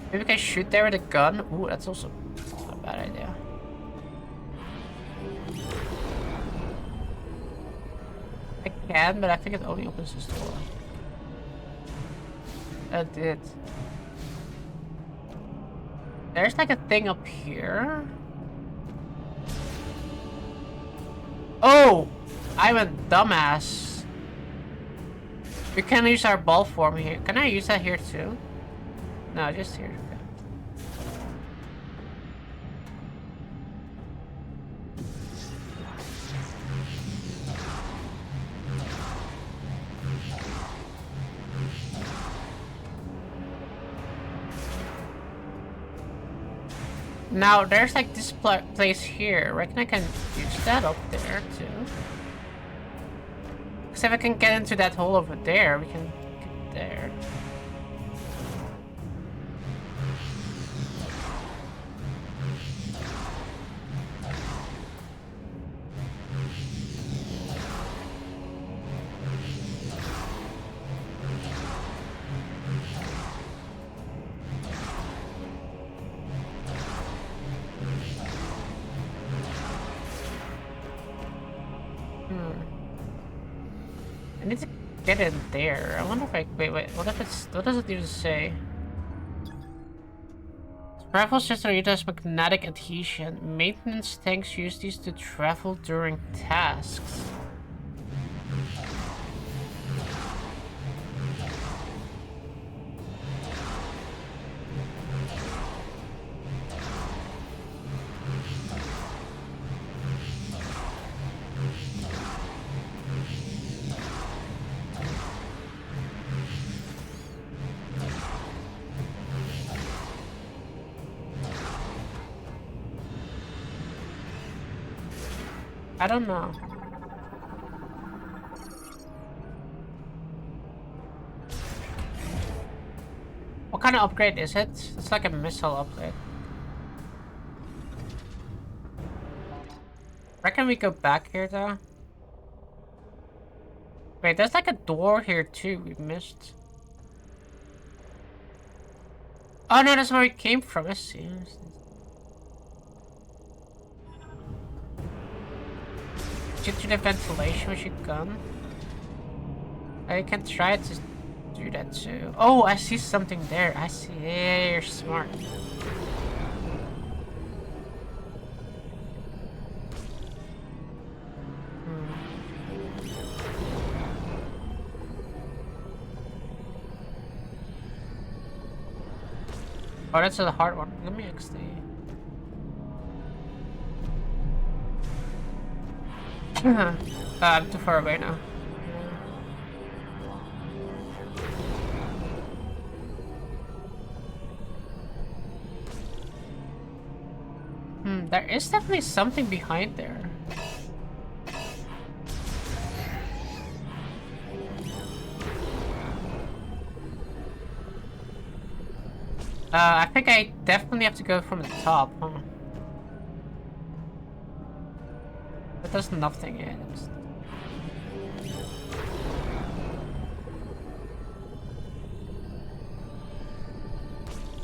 Maybe we can shoot there with a gun. Ooh, that's also not a bad idea. I can, but I think it only opens this door. It did. There's like a thing up here. Oh! I'm a dumbass. We can use our ball form here. Can I use that here too? No, just here. Now, there's like this place here. I reckon I can use that up there too. Because if I can get into that hole over there, we can get there. I need to get in there. I wonder if I... Wait. What if it's... What does it even say? Travel system uses magnetic adhesion. Maintenance tanks use these to travel during tasks. I don't know. What kind of upgrade is it? It's like a missile upgrade. Reckon we go back here though? Wait, there's like a door here too we missed. Oh no, that's where we came from. I see. Shoot through the ventilation with your gun. I can try to do that too. Oh, I see something there. I see. Yeah, you're smart. Oh, that's a hard one. Let me XD. I'm too far away now. There is definitely something behind there. I think I definitely have to go from the top, huh? But there's nothing yet.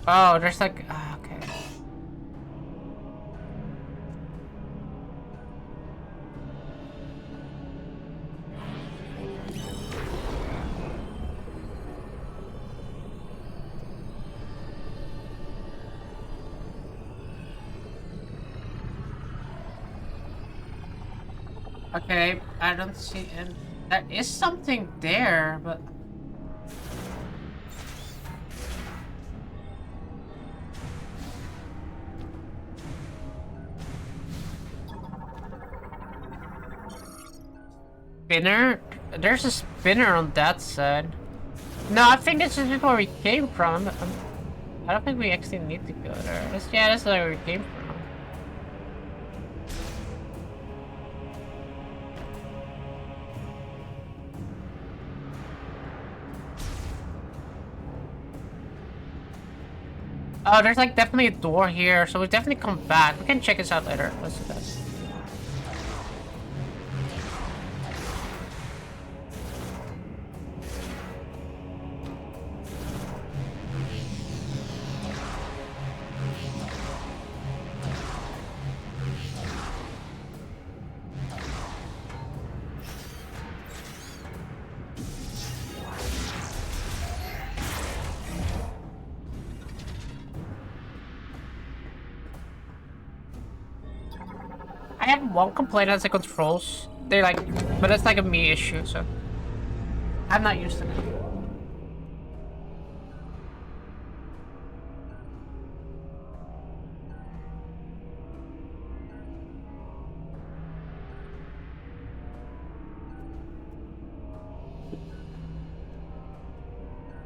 Oh, there's like... okay. Okay, I don't see it. There is something there, but... Spinner? There's a spinner on that side. No, I think this is where we came from. I don't think we actually need to go there. Yeah, that's where we came from. Oh, there's like definitely a door here, so we definitely come back. We can check this out later. Let's do this. I have one complaint as the controls. They're like, but it's like a me issue, so I'm not used to it.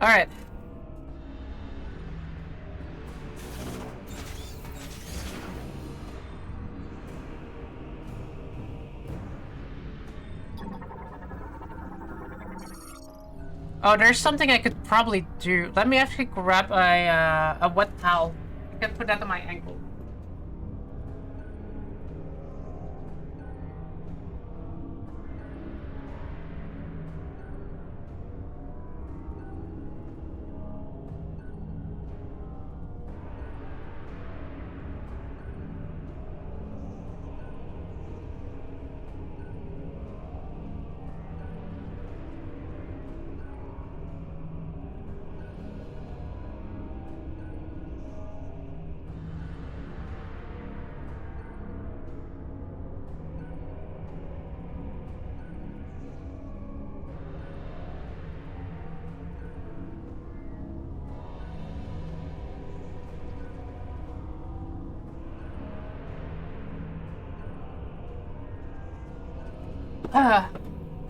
All right. Oh, there's something I could probably do. Let me actually grab a wet towel. I can put that on my ankle.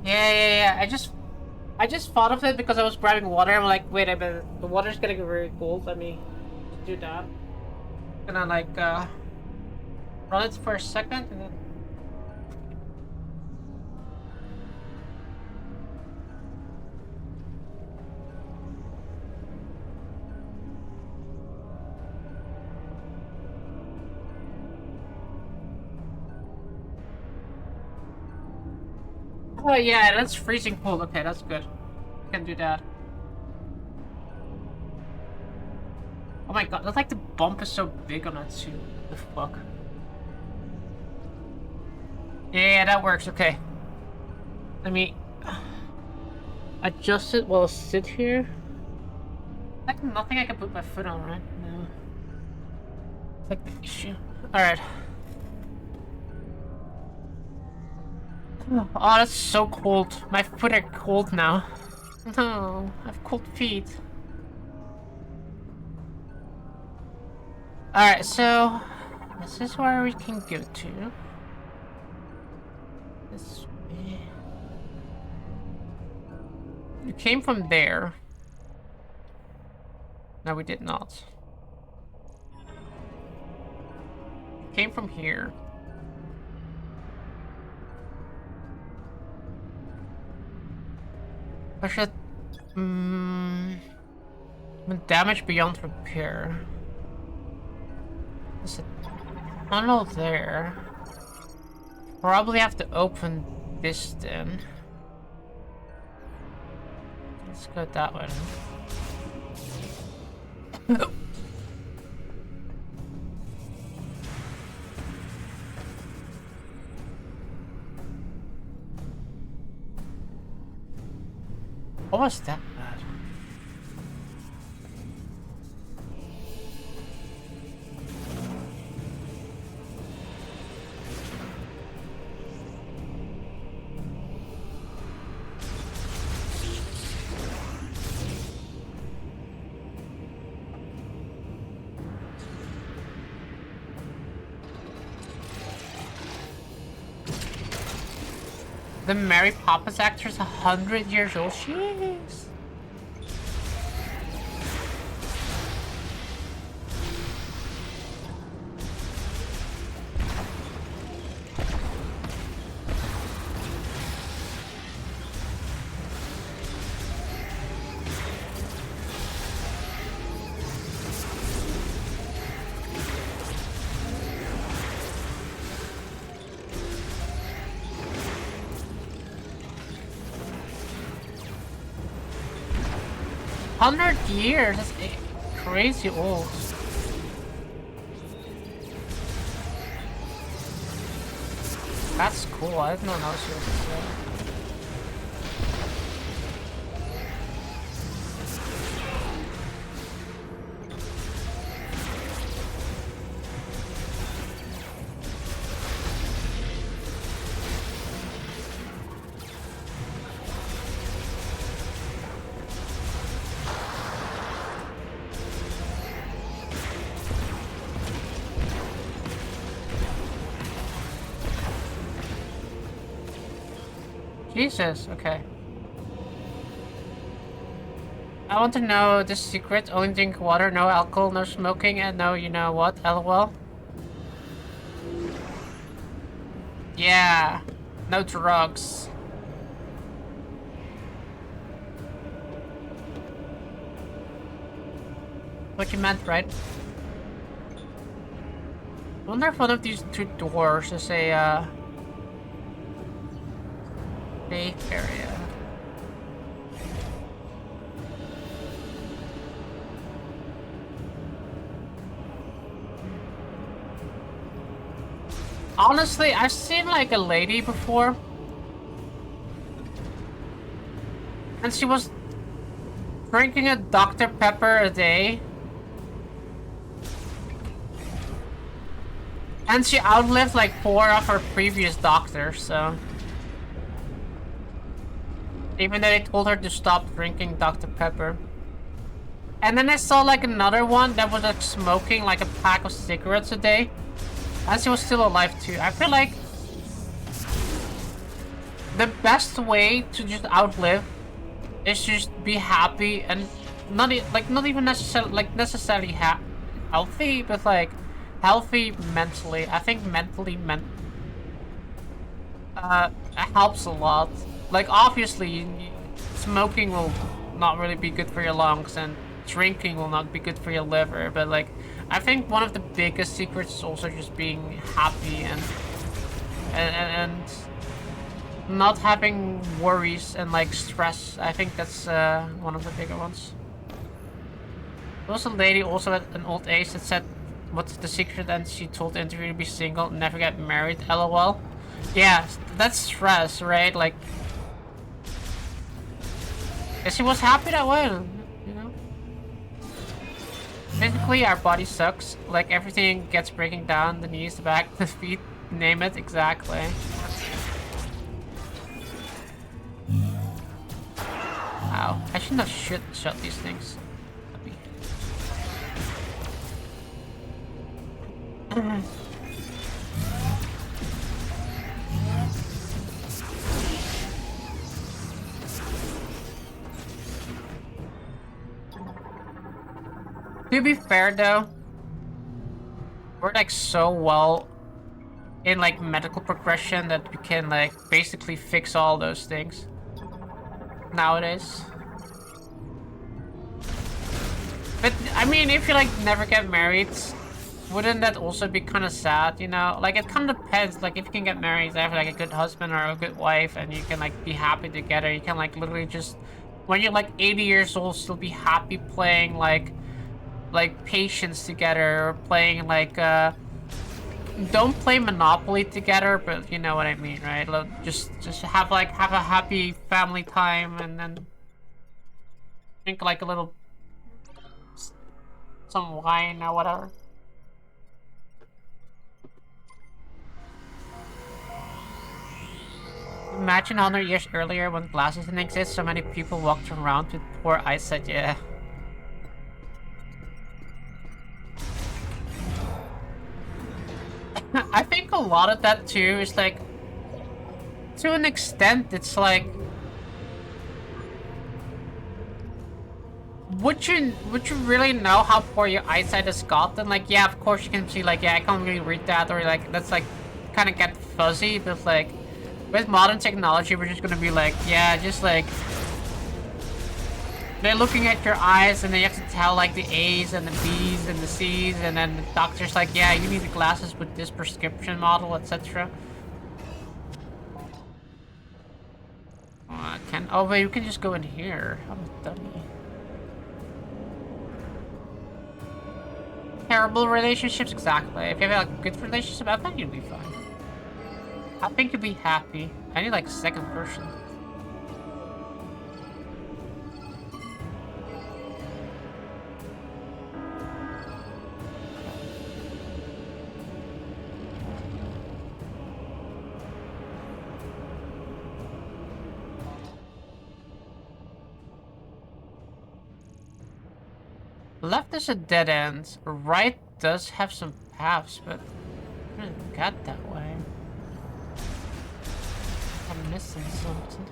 Yeah. I just thought of it because I was grabbing water. I'm like, wait a minute, the water's getting very cold. Let me do that. Gonna like run it for a second and then. Oh yeah, that's freezing cold. Okay, that's good. Can do that. Oh my god, that's like the bump is so big on that suit. What the fuck? Yeah, that works. Okay. Let me adjust it while I sit here. Like nothing I can put my foot on, right? No. It's like the issue. Alright. Oh, that's so cold. My foot are cold now. No, I have cold feet. Alright, so this is where we can go to. This way. You came from there. No, we did not. Came from here. I should... damage beyond repair. There's a tunnel there. Probably have to open this then. Let's go that way. What was that bad? The Mary Poppins actor is 100 years old. Jeez. 100 years. That's crazy old. That's cool. I didn't know that was here. Jesus, okay. I want to know the secret. Only drink water, no alcohol, no smoking, and no you know what, lol. Yeah, no drugs. What you meant, right? I wonder if one of these two doors is a, safe area. Honestly, I've seen like a lady before. And she was drinking a Dr. Pepper a day. And she outlived like 4 of her previous doctors, so... Even though they told her to stop drinking Dr. Pepper. And then I saw like another one that was like smoking like a pack of cigarettes a day. And she was still alive too. I feel like the best way to just outlive is just be happy and not even necessarily healthy, but like healthy mentally. I think mentally helps a lot. Like obviously smoking will not really be good for your lungs and drinking will not be good for your liver, but like I think one of the biggest secrets is also just being happy and not having worries and like stress. I think that's one of the bigger ones. There was a lady also at an old age that said what's the secret, and she told the interviewer to be single, never get married, lol. Yeah, that's stress, right? Like, and she was happy that way, you know? Physically, our body sucks. Like, everything gets breaking down, the knees, the back, the feet, name it, exactly. Wow, I shouldn't have shot these things. To be fair though, we're like so well in like medical progression that we can like basically fix all those things nowadays. But I mean, if you like never get married, wouldn't that also be kind of sad, you know? Like it kind of depends. Like if you can get married, have like a good husband or a good wife, and you can like be happy together. You can like literally just, when you're like 80 years old, still be happy playing like Patience together, or playing like don't play Monopoly together, but you know what I mean, right? Like, just have a happy family time, and then drink like a little some wine or whatever. Imagine 100 years earlier when glasses didn't exist, so many people walked around with poor eyesight. Yeah. I think a lot of that too is like, to an extent, it's like, would you really know how poor your eyesight has gotten? Like, yeah, of course you can see like, yeah, I can't really read that, or like that's like kind of get fuzzy, but like with modern technology, we're just gonna be like, yeah, just like they're looking at your eyes, and then you have to tell like the A's and the B's and the C's, and then the doctor's like, yeah, you need the glasses with this prescription model, etc. Oh, wait, you can just go in here. I'm a dummy. terrible relationships, exactly. If you have like, a good relationship, I think you'll be fine. I think you'll be happy. I need like a second person. Left is a dead end. Right does have some paths, but I didn't get that way. I'm missing something.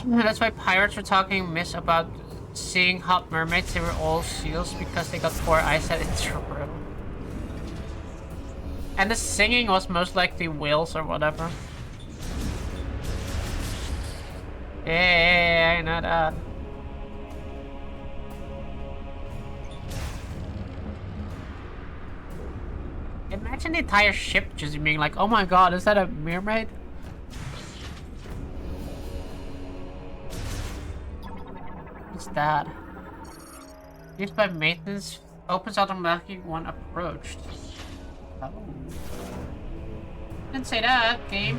That's why pirates were talking miss about seeing hot mermaids. They were all seals because they got poor eyesight in Truro. And the singing was most likely whales or whatever. Yeah, I know that. Imagine the entire ship just being like, oh my god, is that a mermaid? What's that? Used by maintenance, opens automatically when approached. Oh. Didn't say that, game.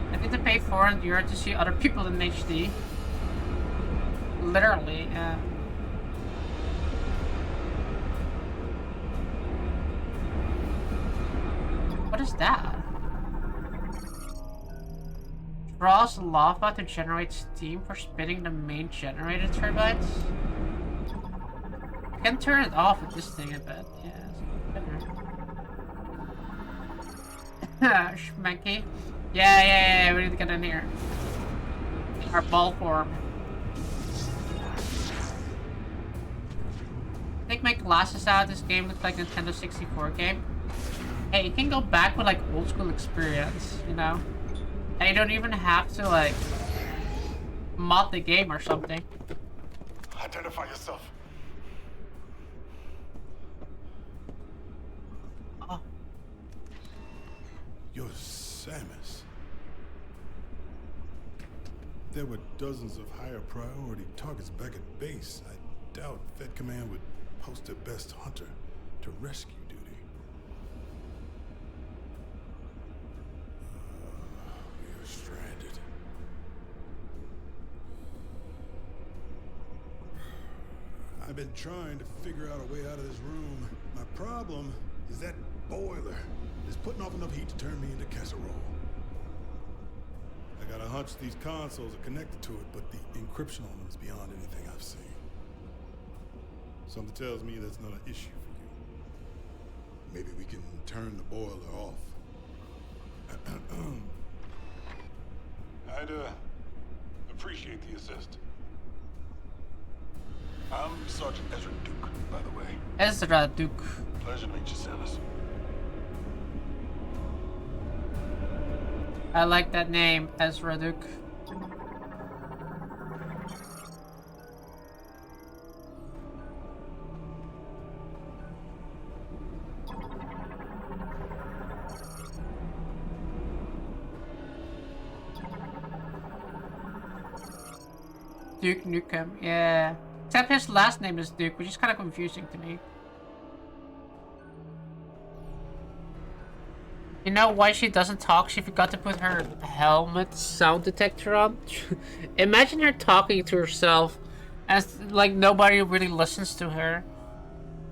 I need to pay €400 to see other people in HD. Literally, yeah. What is that? Draws lava to generate steam for spinning the main generator turbines? I can turn it off with this thing, I bet. Yeah, Schmanky. Yeah, we need to get in here. Our ball form. Take my glasses out, this game looks like a Nintendo 64 game. Hey, you can go back with like old school experience, you know? And you don't even have to like mod the game or something. Identify yourself. Oh. You're Samus. There were dozens of higher priority targets back at base. I doubt Fed Command would post their best hunter to rescue duty. We are stranded. I've been trying to figure out a way out of this room. My problem is that boiler is putting off enough heat to turn me into casserole. I got a hunch these consoles are connected to it, but the encryption on them is beyond anything I've seen. Something tells me that's not an issue for you. Maybe we can turn the boiler off. I'd appreciate the assist. I'm Sergeant Ezra Duke, by the way. Ezra Duke. Pleasure to meet you, Samus. I like that name, Ezra Duke. Duke Nukem, yeah. Except his last name is Duke, which is kind of confusing to me. You know why she doesn't talk? She forgot to put her helmet sound detector on. Imagine her talking to herself as like nobody really listens to her.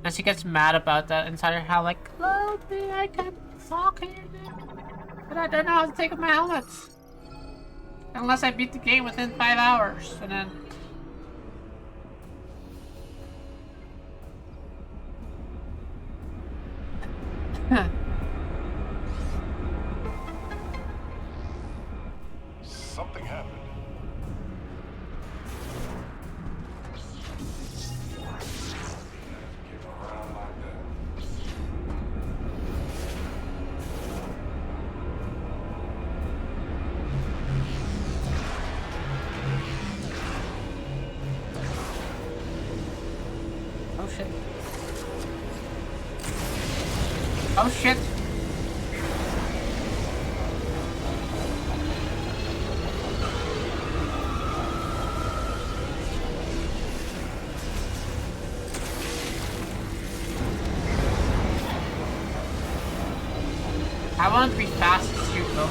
And she gets mad about that entire how like, oh, I can't talk here now. But I don't know how to take off my helmet. Unless I beat the game within 5 hours, and then... Something happened. Get around like that. Oh shit. Oh shit. I want to be fast as you go.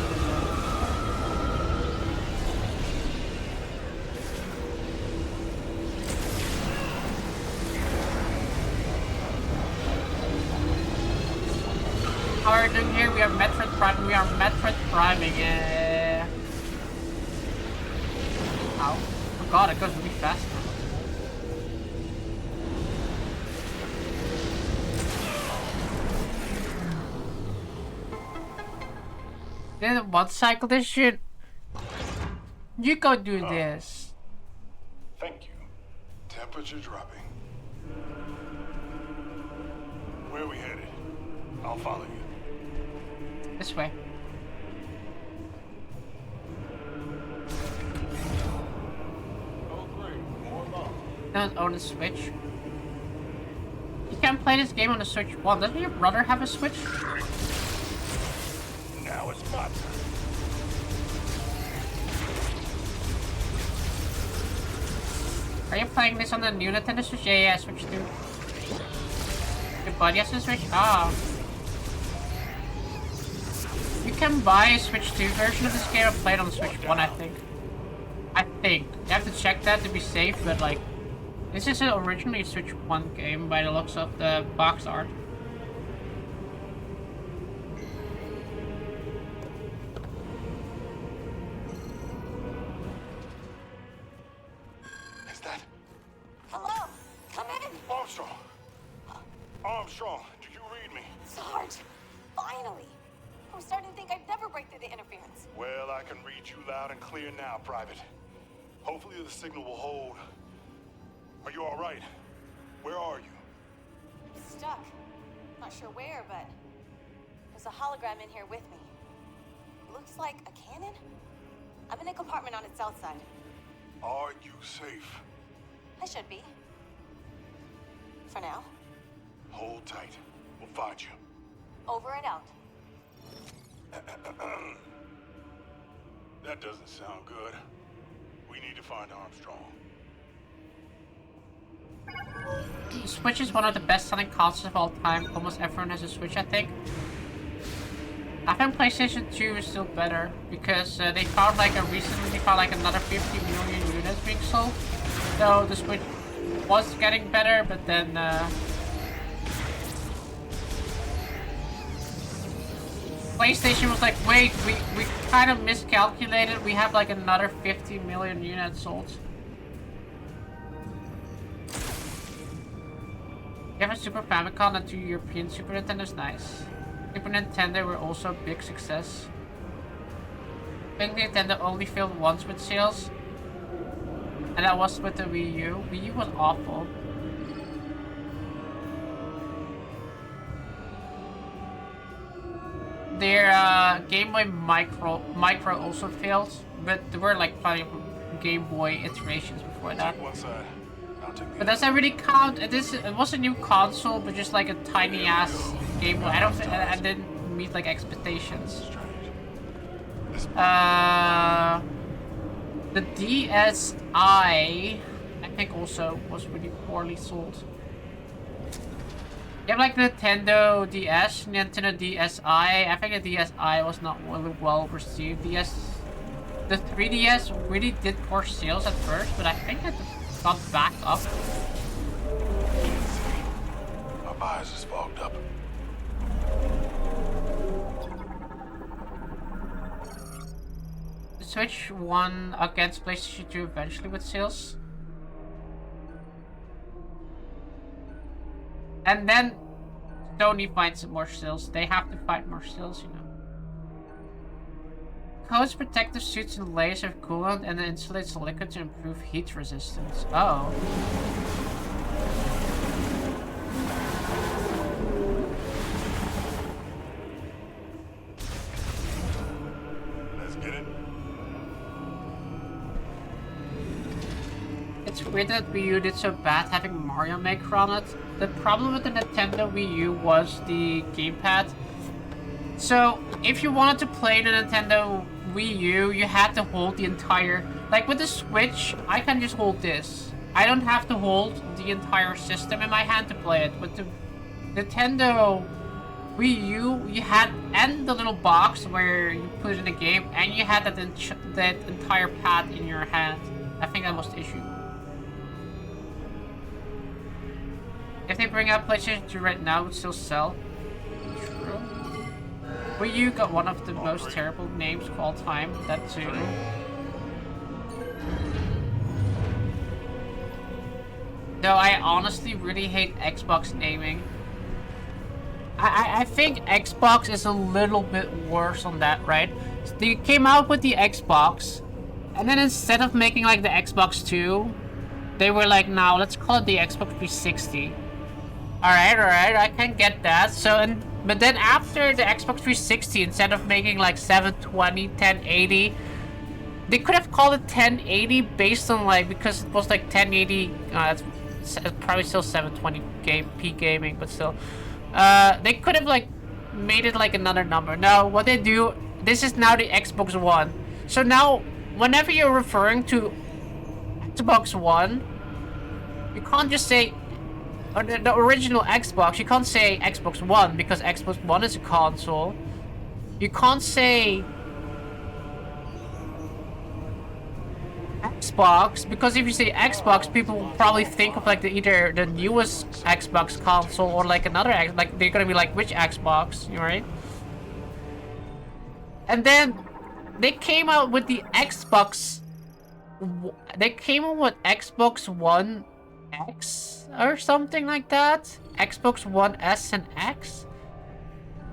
How are we doing here? We are Metroid Prime. We are Metroid Priming. Yeah. Ow. Oh god, it goes really fast now. Didn't one cycle this shit? You go do this. Thank you. Temperature dropping. Where are we headed? I'll follow you. This way. Oh, great. More love. Don't own a Switch. You can't play this game on the Switch 1. Doesn't your brother have a Switch? Now it's my turn. Are you playing this on the new Nintendo Switch? Yeah, Switch 2. Your buddy has a Switch? Ah. You can buy a Switch 2 version of this game and play it on the Switch 1, I think. You have to check that to be safe, but like... This is originally a Switch 1 game by the looks of the box art. Is that Hello? Come in! Armstrong? Armstrong, do you read me? Sarge! Finally! I was starting to think I'd never break through the interference. Well, I can read you loud and clear now, Private. Hopefully the signal will hold. Are you all right? Where are you? I'm stuck. Not sure where, but there's a hologram in here with me. Looks like a cannon? I'm in a compartment on its south side. Are you safe? I should be. For now. Hold tight. We'll find you. Over and out. That doesn't sound good. We need to find Armstrong. The Switch is one of the best-selling consoles of all time. Almost everyone has a Switch, I think. I think PlayStation 2 is still better because they found recently another 50 million units being sold. So the Switch was getting better, but then PlayStation was like, wait, we kind of miscalculated. We have like another 50 million units sold. You have a Super Famicom and 2 European Super Nintendos, nice. Super Nintendo were also a big success. I think Nintendo only failed once with sales. And that was with the Wii U. Wii U was awful. Their Game Boy Micro also failed, but there were like plenty of Game Boy iterations before that. Take one side. I'll take the But does that really count? It was a new console, but just like a tiny ass Game Boy. I didn't meet like expectations. The DSi, I think also was really poorly sold. You have like Nintendo DS, Nintendo DSi. I think the DSi was not really well received. The 3DS really did poor sales at first, but I think it got back up. My eyes is fogged up. The Switch won against PlayStation 2 eventually with sales. And then Sony finds some more sales. They have to find more sales, you know. Coats protective suits and layers of coolant and then insulates liquid to improve heat resistance. Oh. Let's get it. It's weird that Wii U did so bad having Mario Maker on it. The problem with the Nintendo Wii U was the gamepad. So, if you wanted to play the Nintendo Wii U, you had to hold the entire... Like with the Switch, I can just hold this. I don't have to hold the entire system in my hand to play it. With the Nintendo Wii U, you had... And the little box where you put in the game, and you had that entire pad in your hand. I think that was the issue. If they bring out PlayStation 2 right now, it would still sell. True. Wii U got one of the most terrible names of all time. That too. Though I honestly really hate Xbox naming. I think Xbox is a little bit worse on that, right? So they came out with the Xbox, and then instead of making like the Xbox 2, they were like, now let's call it the Xbox 360. Alright, I can get that. So, but then after the Xbox 360, instead of making like 720, 1080, they could have called it 1080 based on like, because it was like 1080, it's probably still 720p gaming, but still. They could have like made it like another number. No, what they do, this is now the Xbox One. So now, whenever you're referring to Xbox One, you can't just say the original Xbox. You can't say Xbox One because Xbox One is a console. You can't say Xbox because if you say Xbox, people will probably think of like either the newest Xbox console or like another like they're gonna be like, which Xbox, you know, right? And then they came out with the Xbox. They came out with Xbox One X or something like that. Xbox One S and X.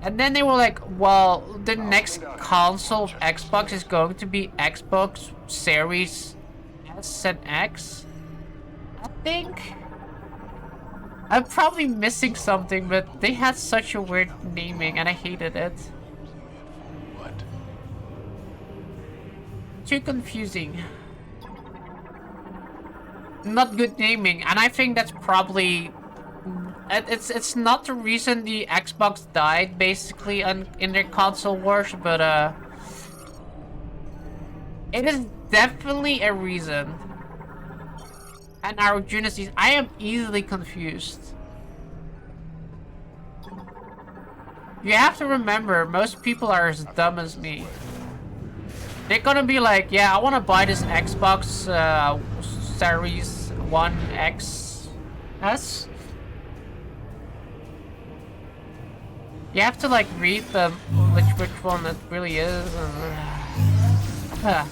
And then they were like, well, the next console of Xbox is going to be Xbox Series S and X. I think I'm probably missing something, but they had such a weird naming and I hated it. What? Too confusing. Not good naming, and I think that's probably it's not the reason the Xbox died basically in their console wars, but it is definitely a reason. And our Genesis, I am easily confused. You have to remember, most people are as dumb as me. They're gonna be like, yeah, I want to buy this Xbox Series 1X. You have to like read them which one it really is. And,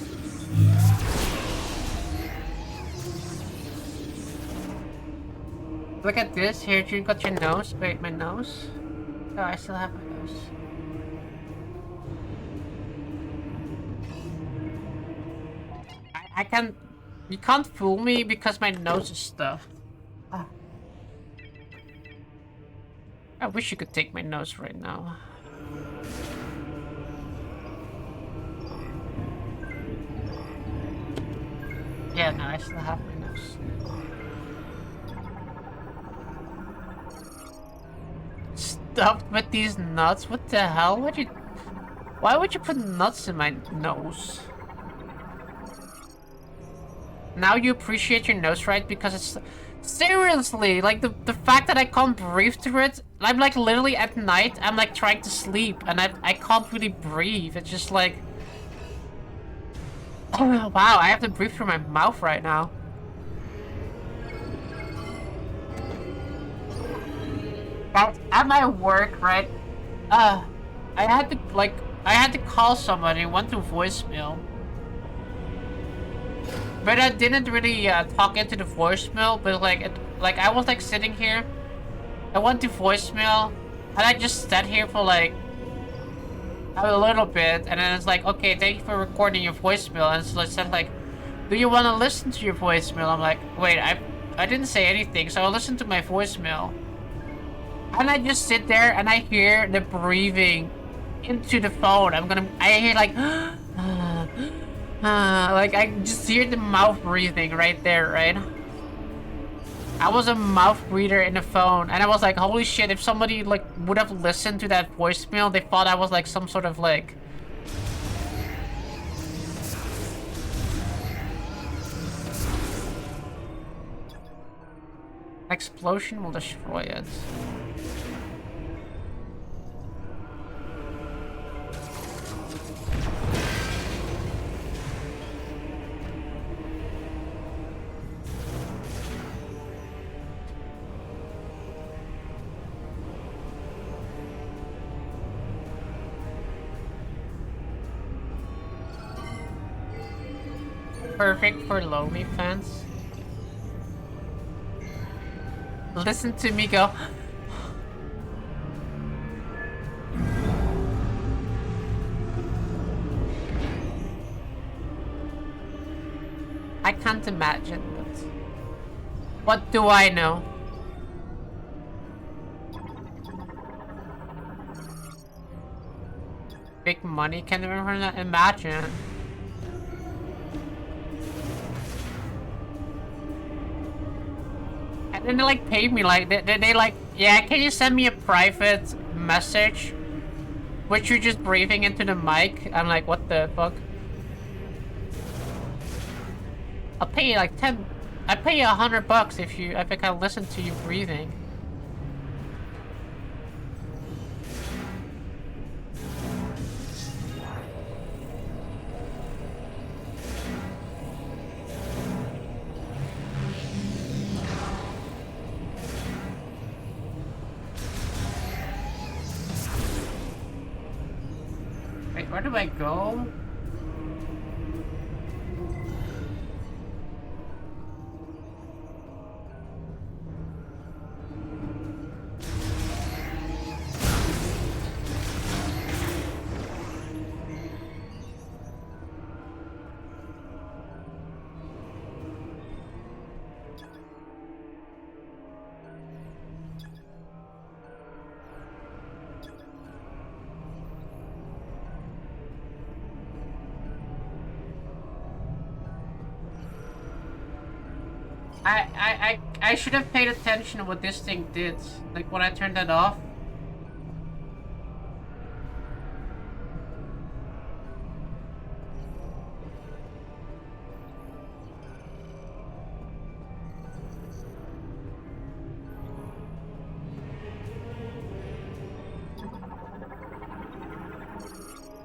Look at this. Here, you got your nose. Wait, my nose? Oh, I still have my nose. I can't... You can't fool me because my nose is stuffed. Ah. I wish you could take my nose right now. Yeah, no, I still have my nose. Stuffed with these nuts? What the hell? Why would you put nuts in my nose? Now you appreciate your nose, right? Because it's... Seriously! Like, the fact that I can't breathe through it... I'm like, literally at night, I'm like trying to sleep. And I can't really breathe. It's just like... Oh, wow, I have to breathe through my mouth right now. At my work, right? I had to call somebody, went to voicemail. But I didn't really talk into the voicemail, but like I was like sitting here. I went to voicemail, and I just sat here for like a little bit, and then it's like, okay, thank you for recording your voicemail. And so I said like, do you want to listen to your voicemail? I'm like, wait, I didn't say anything, so I listened to my voicemail. And I just sit there and I hear the breathing into the phone. I hear like, like I just hear the mouth breathing right there, right? I was a mouth reader in the phone, and I was like, holy shit, if somebody, like, would have listened to that voicemail, they thought I was, like, some sort of, like... Explosion will destroy it. Perfect for lonely fans. Listen to me go. I can't imagine, but what do I know? Big money, can't even imagine. And then they like paid me, like they like, yeah, can you send me a private message which you're just breathing into the mic? I'm like, what the fuck? I'll pay you like I pay you $100 if I can listen to you breathing. Wait, where do I go? I should have paid attention to what this thing did. Like when I turned that off.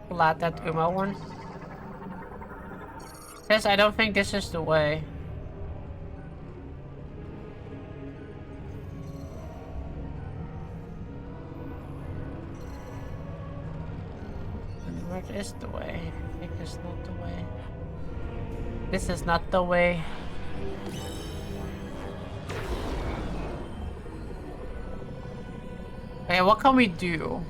Glad that Uma one. Because I don't think this is the way. What is the way? I think it's not the way. This is not the way. Okay, what can we do?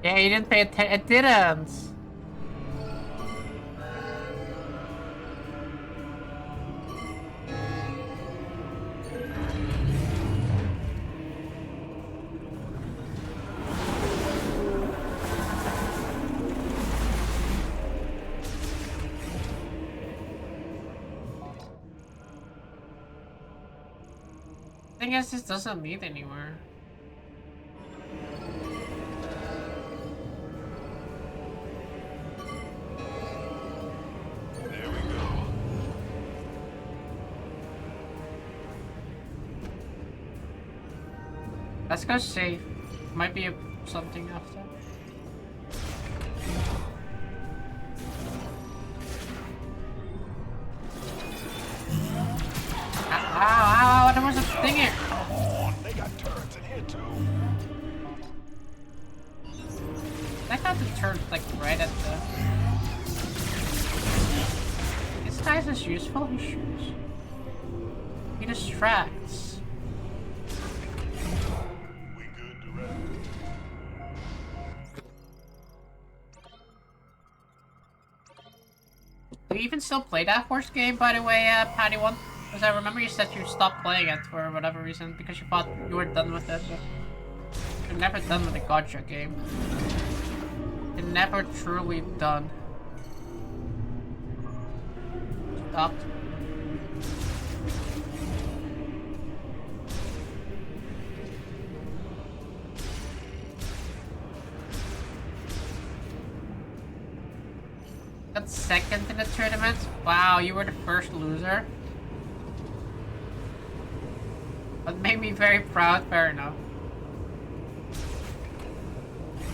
Yeah, you didn't pay attention. It didn't. I guess this doesn't lead anywhere. Let's go safe. Might be something after. Ow, there was a thing here. Come on, they got turrets in here too. I got the turret like right at the... This guy's as useful, he shoots. He distracts. even still play that horse game, by the way, Patty One? Because I remember you said you stopped playing it for whatever reason, because you thought you were done with it, but you're never done with a gacha game. You're never truly done. Stopped. Got second in the tournament? Wow, you were the first loser. That made me very proud, fair enough.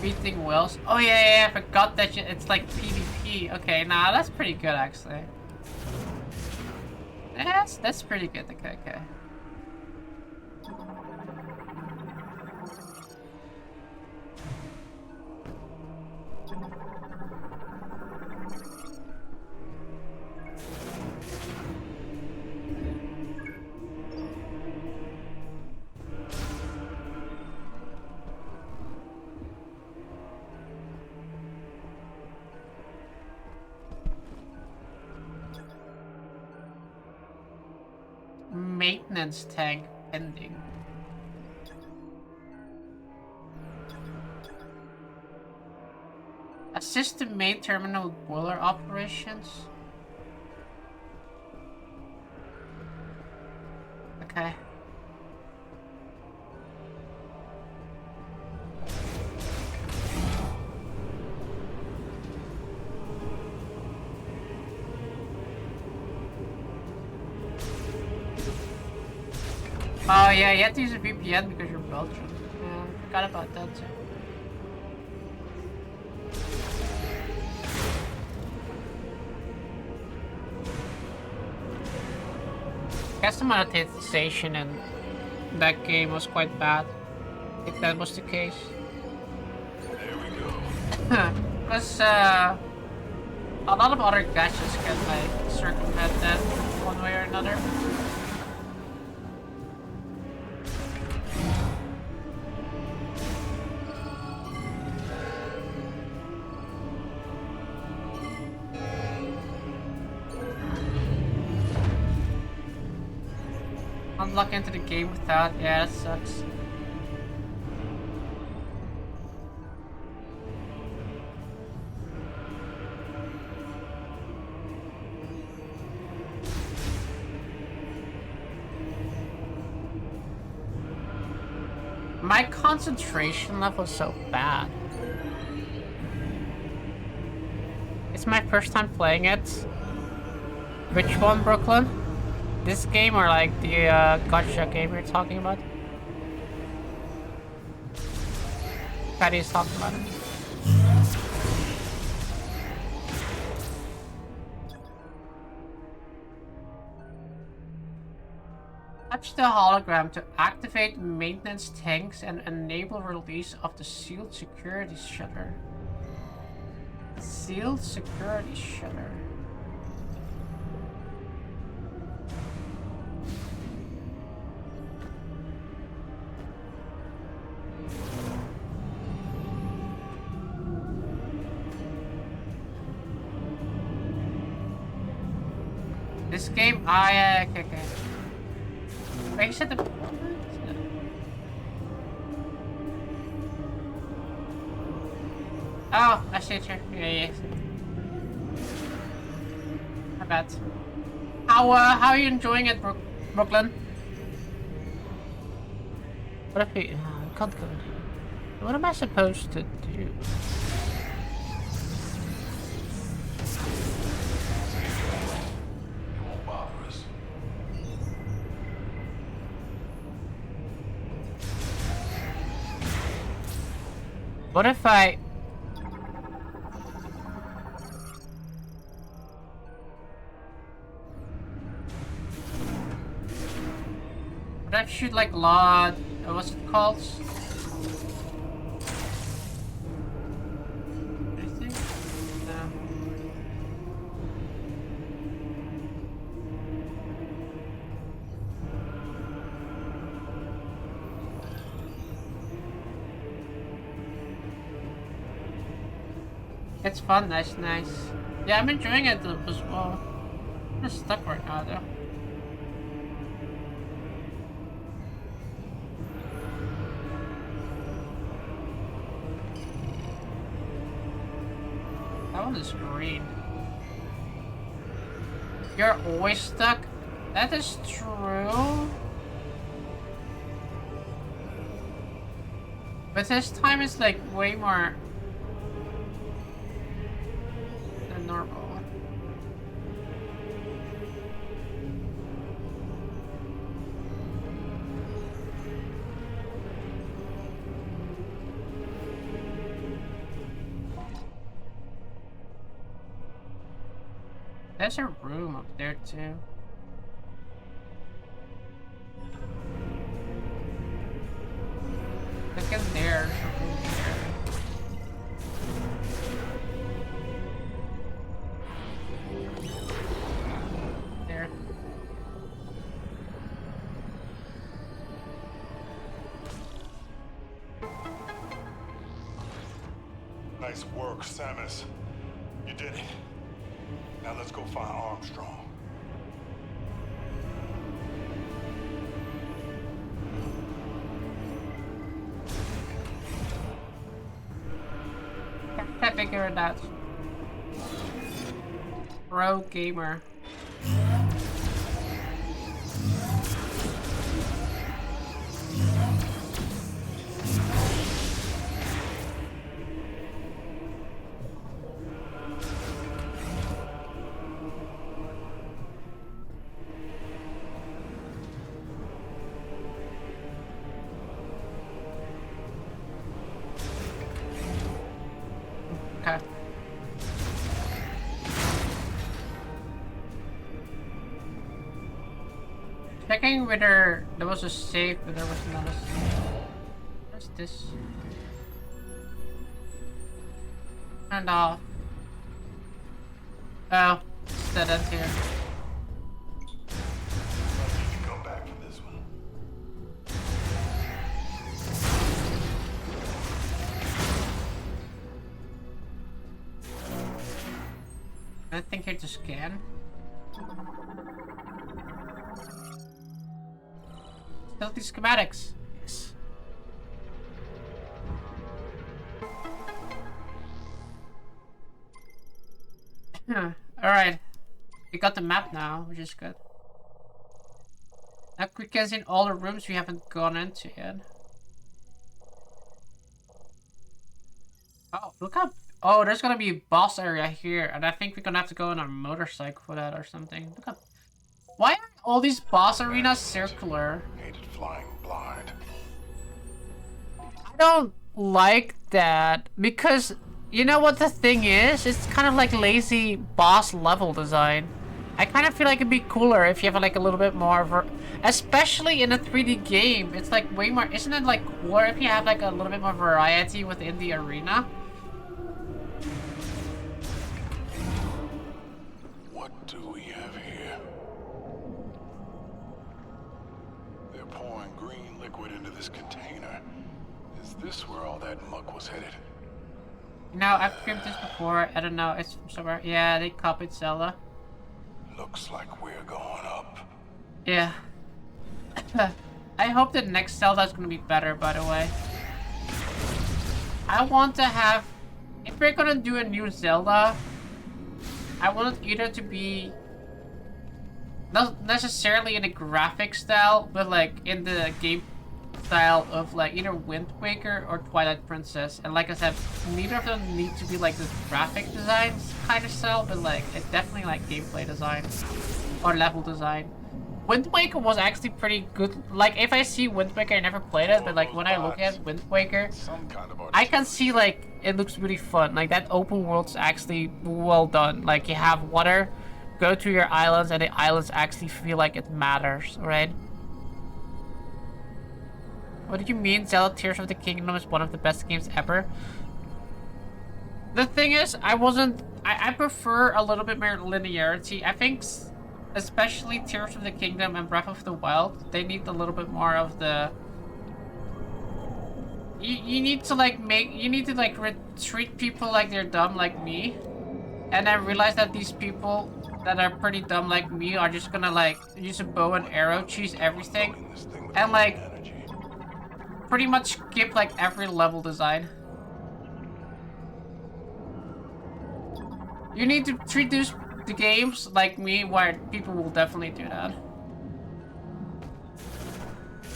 Beating Wills. Oh yeah, I forgot that it's like PvP. Okay, nah, that's pretty good actually. That's pretty good, okay. Maintenance tank pending. Assist the main terminal boiler operations. Okay. Oh yeah, you have to use a VPN because you're Belgian. Yeah, I forgot about that too. I guess the monetization in that game was quite bad. I think that was the case. There we go. Because a lot of other gadgets can like circumvent that one way or another. Unlock into the game without, yeah, that sucks. My concentration level is so bad. It's my first time playing it. Which one, Brooklyn? This game or like the gacha game you're talking about? Patty's talking about it. Touch the hologram to activate maintenance tanks and enable release of the sealed security shutter. Sealed security shutter. This game, okay. Wait, you said the... Oh, I see it here. Yeah. My bad. How are you enjoying it, Brooklyn? What if we... I can't go in here. What am I supposed to do? What if I... What if I shoot like Lord... what's it called? Anything? No. It's fun, that's nice. Yeah, I'm enjoying it as well. I'm just stuck right now, though. That one is green. You're always stuck? That is true. But this time it's like way more than normal. There's a room up there too. Look in there. There's a room there. There. Nice work, Samus. You did it. Now let's go find Armstrong. Can't figure it out. Pro gamer. Okay. Checking whether there was a save, but there was not a save. What's this? Turned off. Oh, it's dead end here. You come back for this one. Anything here to scan? Still these schematics. Yes. Alright. We got the map now, which is good. Now we can see all the rooms we haven't gone into yet. Oh, look up. Oh, there's gonna be a boss area here, and I think we're gonna have to go on a motorcycle for that or something. Look up. Why are all these boss arenas circular? Hated flying blind. I don't like that because you know what the thing is? It's kind of like lazy boss level design. I kind of feel like it'd be cooler if you have like a little bit more especially in a 3D game. It's like way more, isn't it like cooler if you have like a little bit more variety within the arena? What do we have here? They're pouring green liquid into this container. Is this where all that muck was headed? No, I've filmed this before. I don't know. It's somewhere. Yeah, they copied Zelda. Looks like we're going up. Yeah. I hope the next Zelda is gonna be better, by the way. I want to have... If we're gonna do a new Zelda, I want it either to be... Not necessarily in the graphic style, but like in the game style of like either Wind Waker or Twilight Princess. And like I said, neither of them need to be like this graphic design kind of style, but like it's definitely like gameplay design or level design. Wind Waker was actually pretty good. Like if I see Wind Waker, I never played it, but like when I look at Wind Waker, I can see like it looks really fun. Like that open world's actually well done. Like you have water, go to your islands, and the islands actually feel like it matters, right? What do you mean Zelda Tears of the Kingdom is one of the best games ever? The thing is, I prefer a little bit more linearity. I think especially Tears of the Kingdom and Breath of the Wild, they need a little bit more of the... You need to like treat people like they're dumb like me. And I realized that these people that are pretty dumb like me are just gonna like use a bow and arrow, choose everything, and like pretty much skip like every level design. You need to treat the games like me, where people will definitely do that.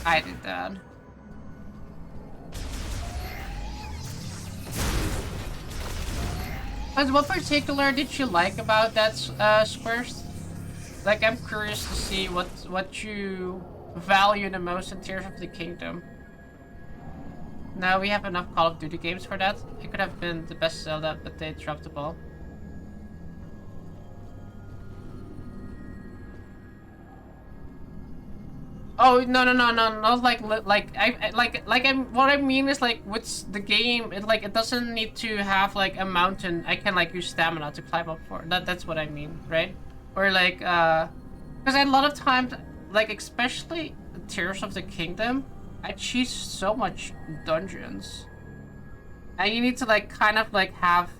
I did that. But what particular did you like about that Squares? Like, I'm curious to see what you value the most in Tears of the Kingdom. No, we have enough Call of Duty games for that. It could have been the best Zelda, but they dropped the ball. Oh no, not like what I mean is like with the game, it doesn't need to have like a mountain. I can like use stamina to climb up for that's what I mean, right? Or like because a lot of times, like especially Tears of the Kingdom, I cheese so much dungeons, and you need to like kind of like have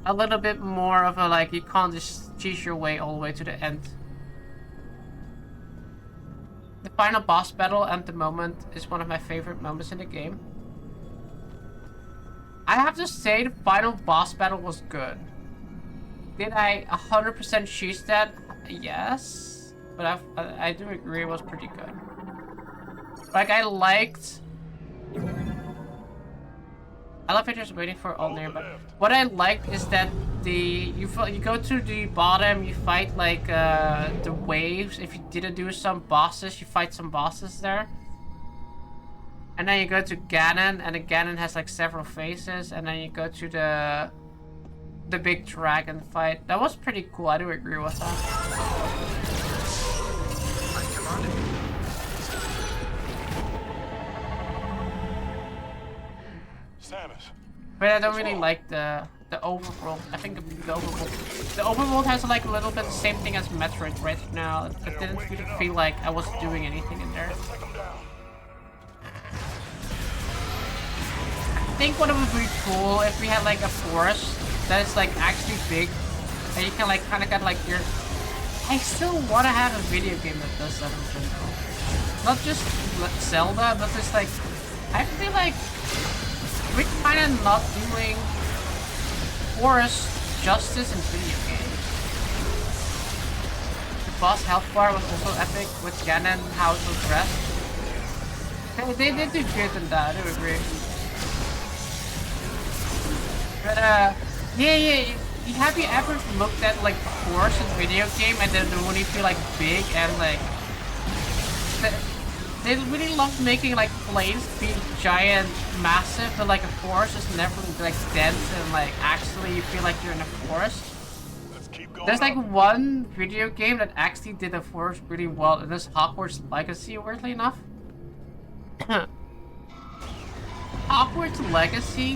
a little bit more of a like, you can't just cheese your way all the way to the end. The final boss battle at the moment is one of my favorite moments in the game. I have to say the final boss battle was good. Did I 100% cheese that? Yes. But I do agree it was pretty good. Like, I liked... Elevator's waiting for all nearby. What I liked is that you go to the bottom, you fight like the waves. If you didn't do some bosses, you fight some bosses there. And then you go to Ganon, and the Ganon has like several phases, and then you go to the big dragon fight. That was pretty cool. I do agree with that. Samus. But I don't really like the overworld. I think the overworld has like a little bit the same thing as Metroid right now. It didn't really feel like I was doing anything in there. I think what would be cool if we had like a forest that is like actually big, and you can like kind of get like your... I still want to have a video game that does that in general. Not just Zelda, but just like... I feel like we're kind of not doing forest justice in video games. The boss health bar was also epic with Ganon, how it was dressed. They did do good in that, I do agree. But yeah. Have you ever looked at like forest in video game and then when you feel like big and like they really love making like planes be giant, massive, but like a forest is never like dense and like actually you feel like you're in a forest. There's like one video game that actually did a forest really well, and this Hogwarts Legacy, weirdly enough. Hogwarts Legacy,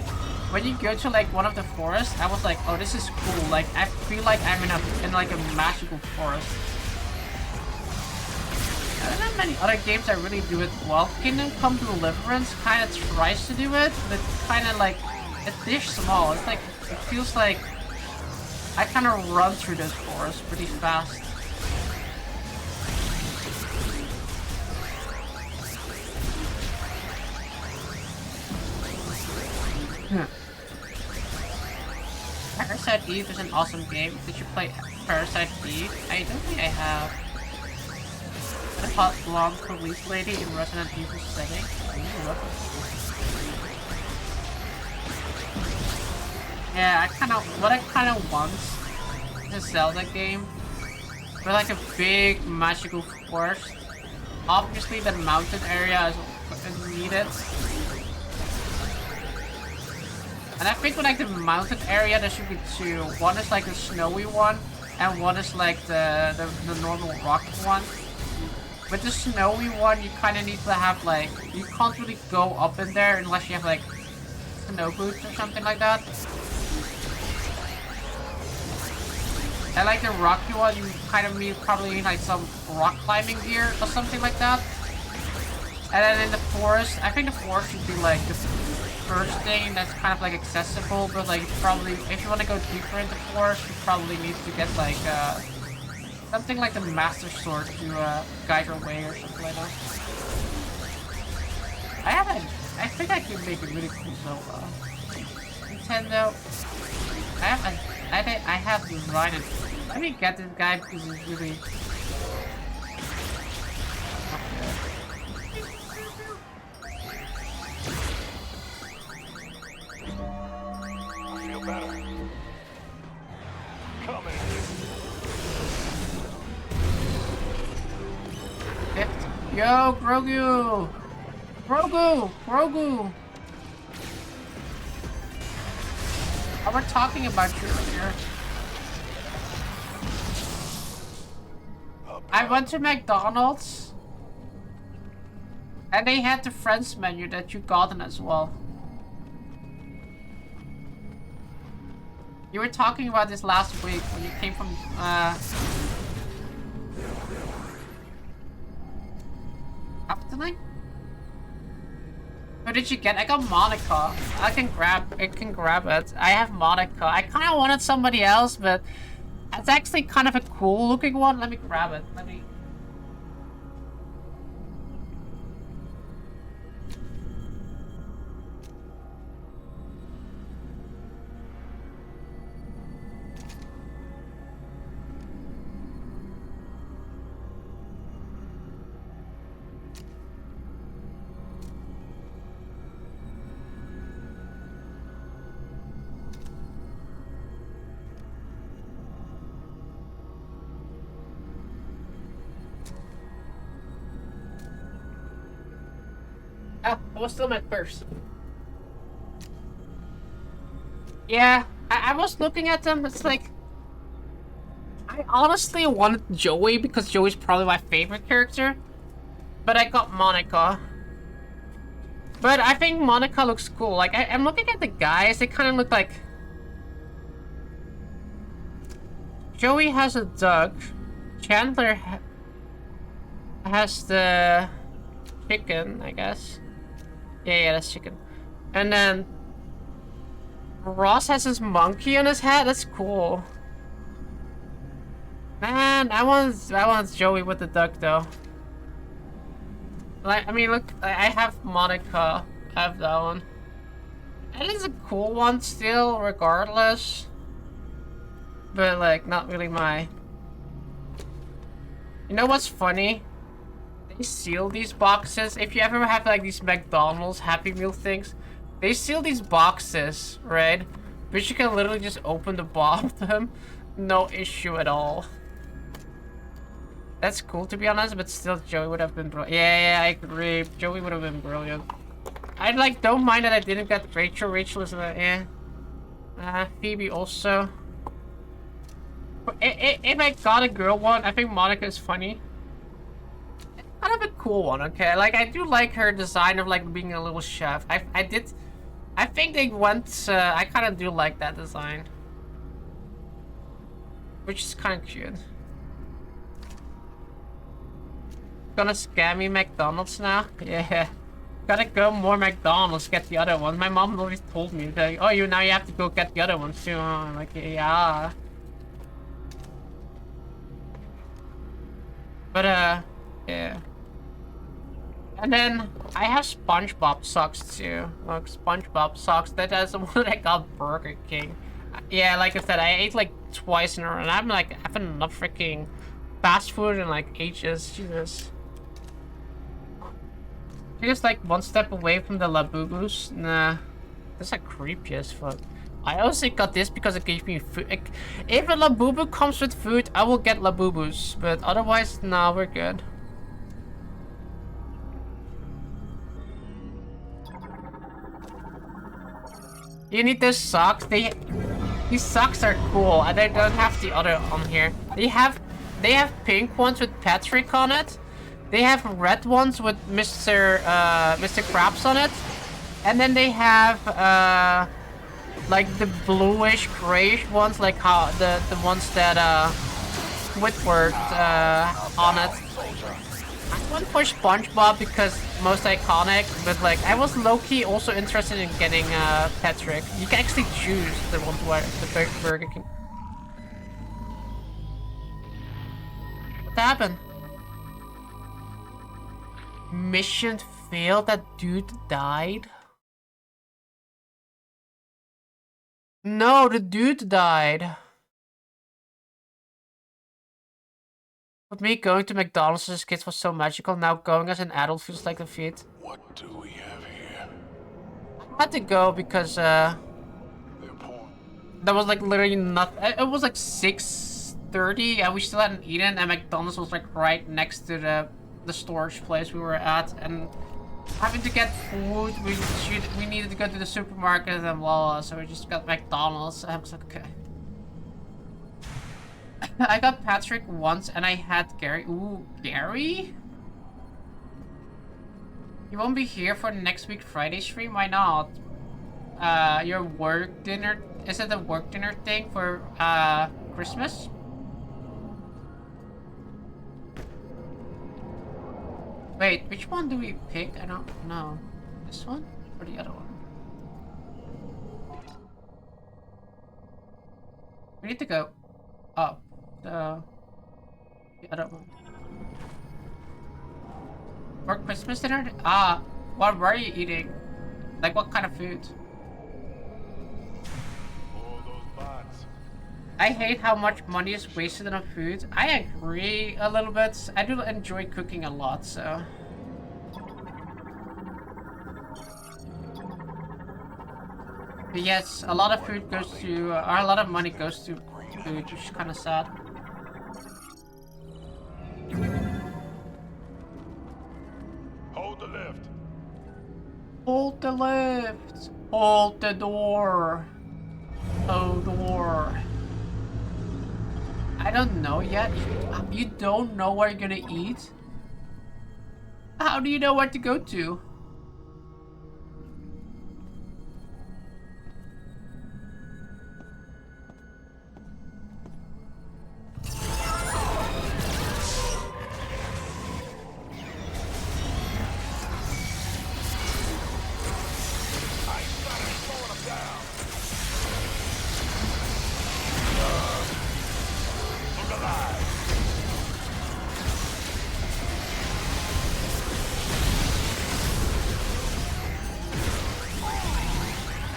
when you go to like one of the forests, I was like, oh, this is cool. Like I feel like I'm in like a magical forest. I don't have many other games that really do it well. Kingdom Come Deliverance kind of tries to do it, but kind of like it's small. It's like it feels like I kind of run through this forest pretty fast. Parasite Eve is an awesome game. Did you play Parasite Eve? I don't think I have. A hot blonde police lady in Resident Evil setting. Yeah, what I kind of want is a Zelda game with like a big magical forest. Obviously, the mountain area is needed. And I think with like the mountain area, there should be two. One is like the snowy one, and one is like the normal rock one. With the snowy one, you kind of need to have like, you can't really go up in there unless you have like snow boots or something like that. And like the rocky one, you kind of probably need like some rock climbing gear or something like that. And then in the forest, I think the forest should be like the first thing that's kind of like accessible, but like probably if you want to go deeper into forest, you probably need to get like something like the Master Sword to guide your way or something like that. I think I could make a really cool Zelda. Nintendo, I have designed it. Let me get this guy because he's really. I feel better. Come in. Yo, Grogu! Grogu! Oh, we're talking about you here. I went to McDonald's and they had the friends menu that you gotten as well. You were talking about this last week when you came from Afternoon? What did you get? I got Monica. I can grab it. I have Monica. I kinda wanted somebody else, but it's actually kind of a cool looking one. Let me grab it. Let me. Oh, I was still my first. Yeah, I was looking at them. It's like I honestly wanted Joey because Joey's probably my favorite character, but I got Monica. But I think Monica looks cool. Like I'm looking at the guys; they kind of look like Joey has a duck. Chandler has the chicken, I guess. Yeah, that's chicken. And then Ross has his monkey on his head. That's cool. Man, I want Joey with the duck though. Like, I mean, look, I have Monica. I have that one. It is a cool one still, regardless. But like, not really my. You know what's funny? They seal these boxes. If you ever have like these McDonald's Happy Meal things, they seal these boxes, right? But you can literally just open the bottom, no issue at all. That's cool to be honest, but still Joey would have been brilliant. Yeah, I agree. Joey would have been brilliant. I like don't mind that I didn't get Rachel. Rachel is Phoebe also. If I got a girl one, I think Monica is funny. Kind of a cool one, okay? Like, I do like her design of, like, being a little chef. I think they went, I kind of do like that design. Which is kind of cute. Gonna scam me McDonald's now? Yeah. Gotta go more McDonald's, get the other one. My mom always told me, like, oh, now you have to go get the other ones too. I'm like, yeah. But, yeah. And then I have SpongeBob socks too. Look, SpongeBob socks. That's the one that I got Burger King. Yeah, like I said, I ate like twice in a row, and I'm like having enough freaking fast food in like ages. Jesus. You're just like one step away from the Labubus. Nah, that's like creepy as fuck. I also got this because it gave me food. Like, if a Labubu comes with food, I will get Labubus. But otherwise, nah, we're good. You need those socks. These socks are cool. And they don't have the other on here. They have pink ones with Patrick on it. They have red ones with Mr. Krabs on it. And then they have like the bluish grayish ones, like how the ones that Squidward on it. I went for SpongeBob because most iconic, but like I was low-key also interested in getting Patrick. You can actually choose the one the Burger King. What happened? Mission failed. That dude died. No, the dude died. With me going to McDonald's as a kid was so magical, now going as an adult feels like a feat. What do we have here? I had to go because They're pouring. that was like literally not. It was like 6:30 and we still hadn't eaten, and McDonald's was like right next to the storage place we were at, and having to get food, we needed to go to the supermarket and blah, so we just got McDonald's. I was like, okay. I got Patrick once and I had Gary. Ooh, Gary? You won't be here for next week Friday stream? Why not? Your work dinner? Is it a work dinner thing for Christmas? Wait, which one do we pick? I don't know. This one or the other one? We need to go up. The other one. For Christmas dinner? Ah, what were you eating? Like what kind of food? Oh, those bots. I hate how much money is wasted on food. I agree a little bit. I do enjoy cooking a lot, so. But yes, a lot of food goes to, or a lot of money goes to food, which is kind of sad. Hold the lift. Hold the lift. Hold the door. Oh, door. I don't know yet. You don't know where you're gonna eat? How do you know where to go to?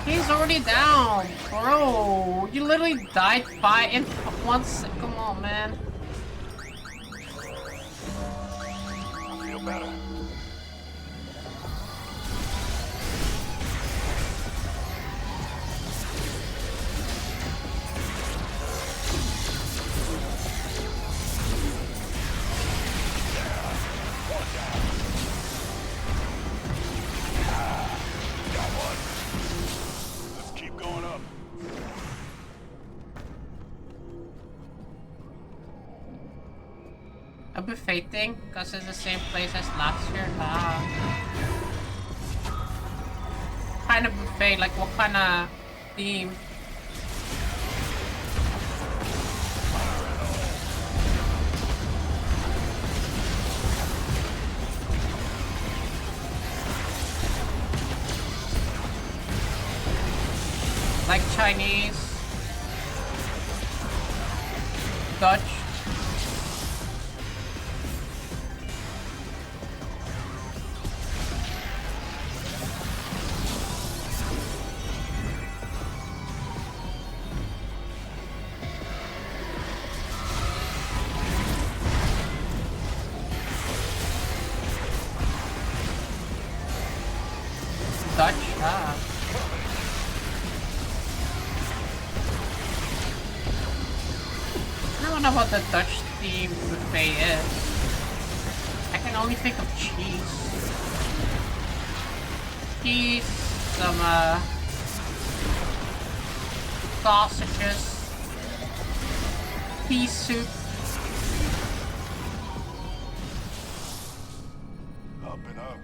He's already down, bro. You literally died in 1 second. Come on, man. I feel better. A buffet thing? Because it's the same place as last year? Kind of buffet, like what kind of theme? Like Chinese? Dutch? Dutch? Ah. I don't know what the Dutch theme buffet is. I can only think of cheese. Cheese, some sausages, pea soup. Up and up.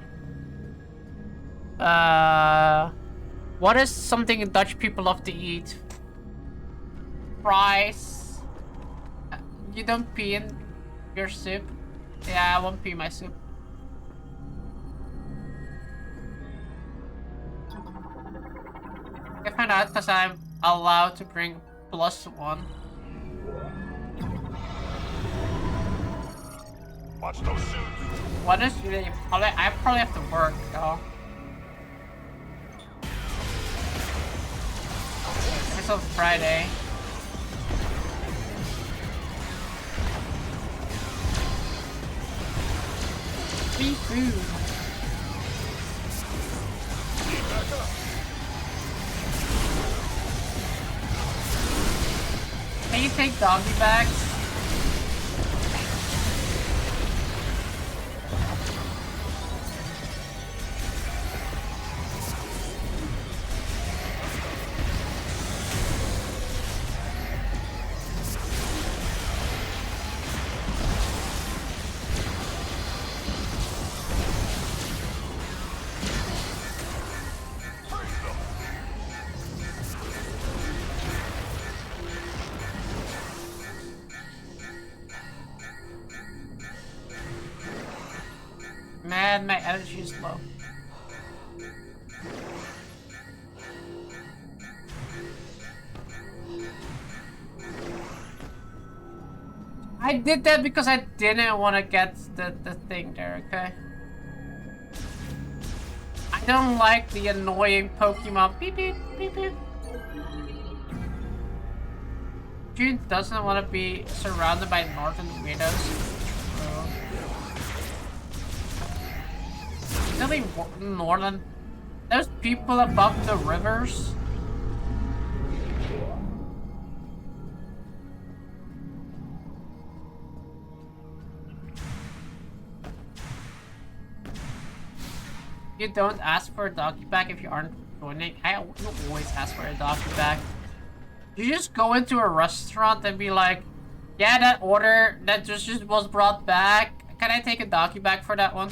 What is something Dutch people love to eat? Fries. You don't pee in your soup? Yeah, I won't pee in my soup. not, because I'm allowed to bring +1. Watch those shoes. What is really I probably have to work though. It's on Friday. Free food. Back up. Can you take doggy bags? Man, my energy is low. I did that because I didn't want to get the thing there, okay? I don't like the annoying Pokemon beep beep beep beep. June doesn't want to be surrounded by northern weirdos. Really northern? There's people above the rivers? You don't ask for a doggy bag if you aren't joining. I don't always ask for a doggy bag. You just go into a restaurant and be like, yeah, that order that just was brought back. Can I take a doggy bag for that one?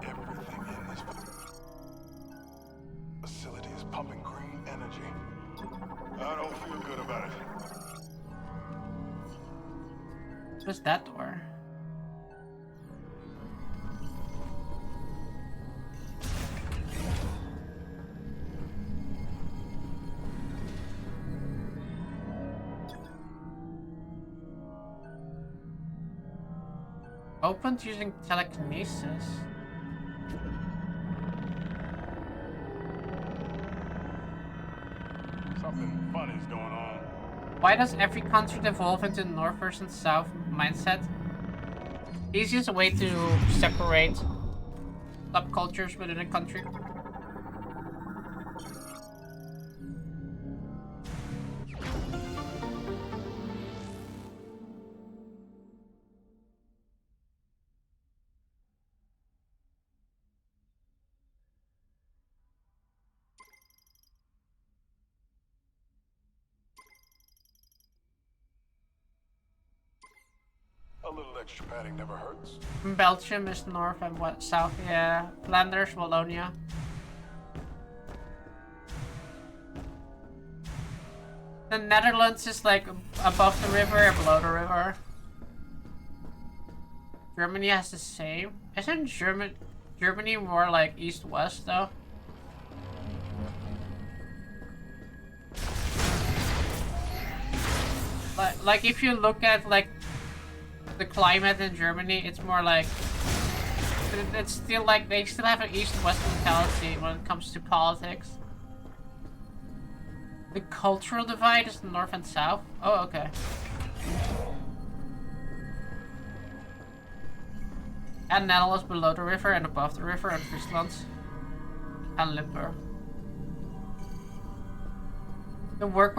Everything in this facility is pumping green energy. I don't feel good about it. What's that door? Opened using telekinesis. Something funny's going on. Why does every country devolve into North versus South mindset? Easiest way to separate subcultures within a country. A little extra padding never hurts. Belgium is north and what south, yeah. Flanders, Wallonia. The Netherlands is like above the river or below the river. Germany has the same. Isn't Germany more like east-west though? Like if you look at like the climate in Germany, it's more like it's still like they still have an east-west mentality when it comes to politics. The cultural divide is north and south. Oh, okay. And Netherlands below the river and above the river and Friesland and Limburg. The work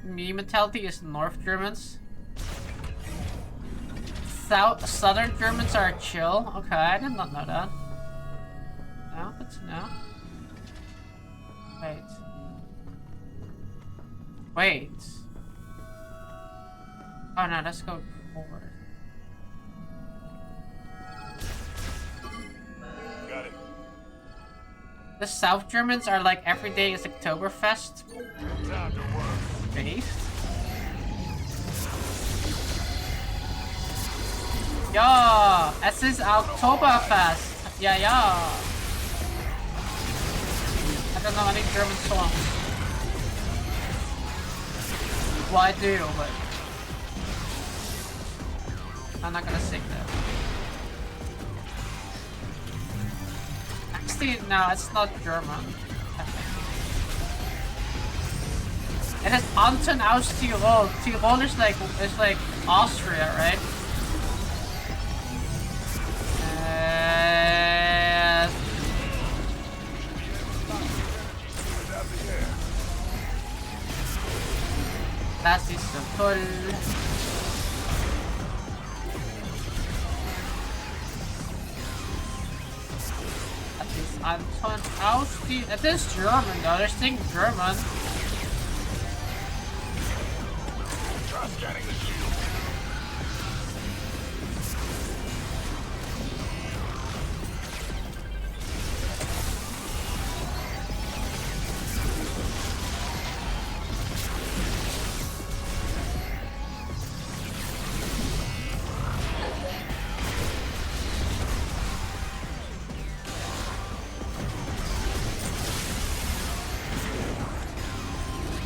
me mentality is North Germans. Southern Germans are chill. Okay, I did not know that. No, good to know. Wait. Oh no, let's go forward. Got it. The South Germans are like every day is Oktoberfest Time to work. based. Ja, es ist Oktoberfest. Ja, ja. I don't know any German songs. Well, I do, but I'm not gonna sing them. Actually, no, it's not German. It is Anton aus Tirol. Tirol is like Austria, right? Das ist so toll. Das ist Anton aus Tirol. It is German though. They're saying German. Scanning the shield.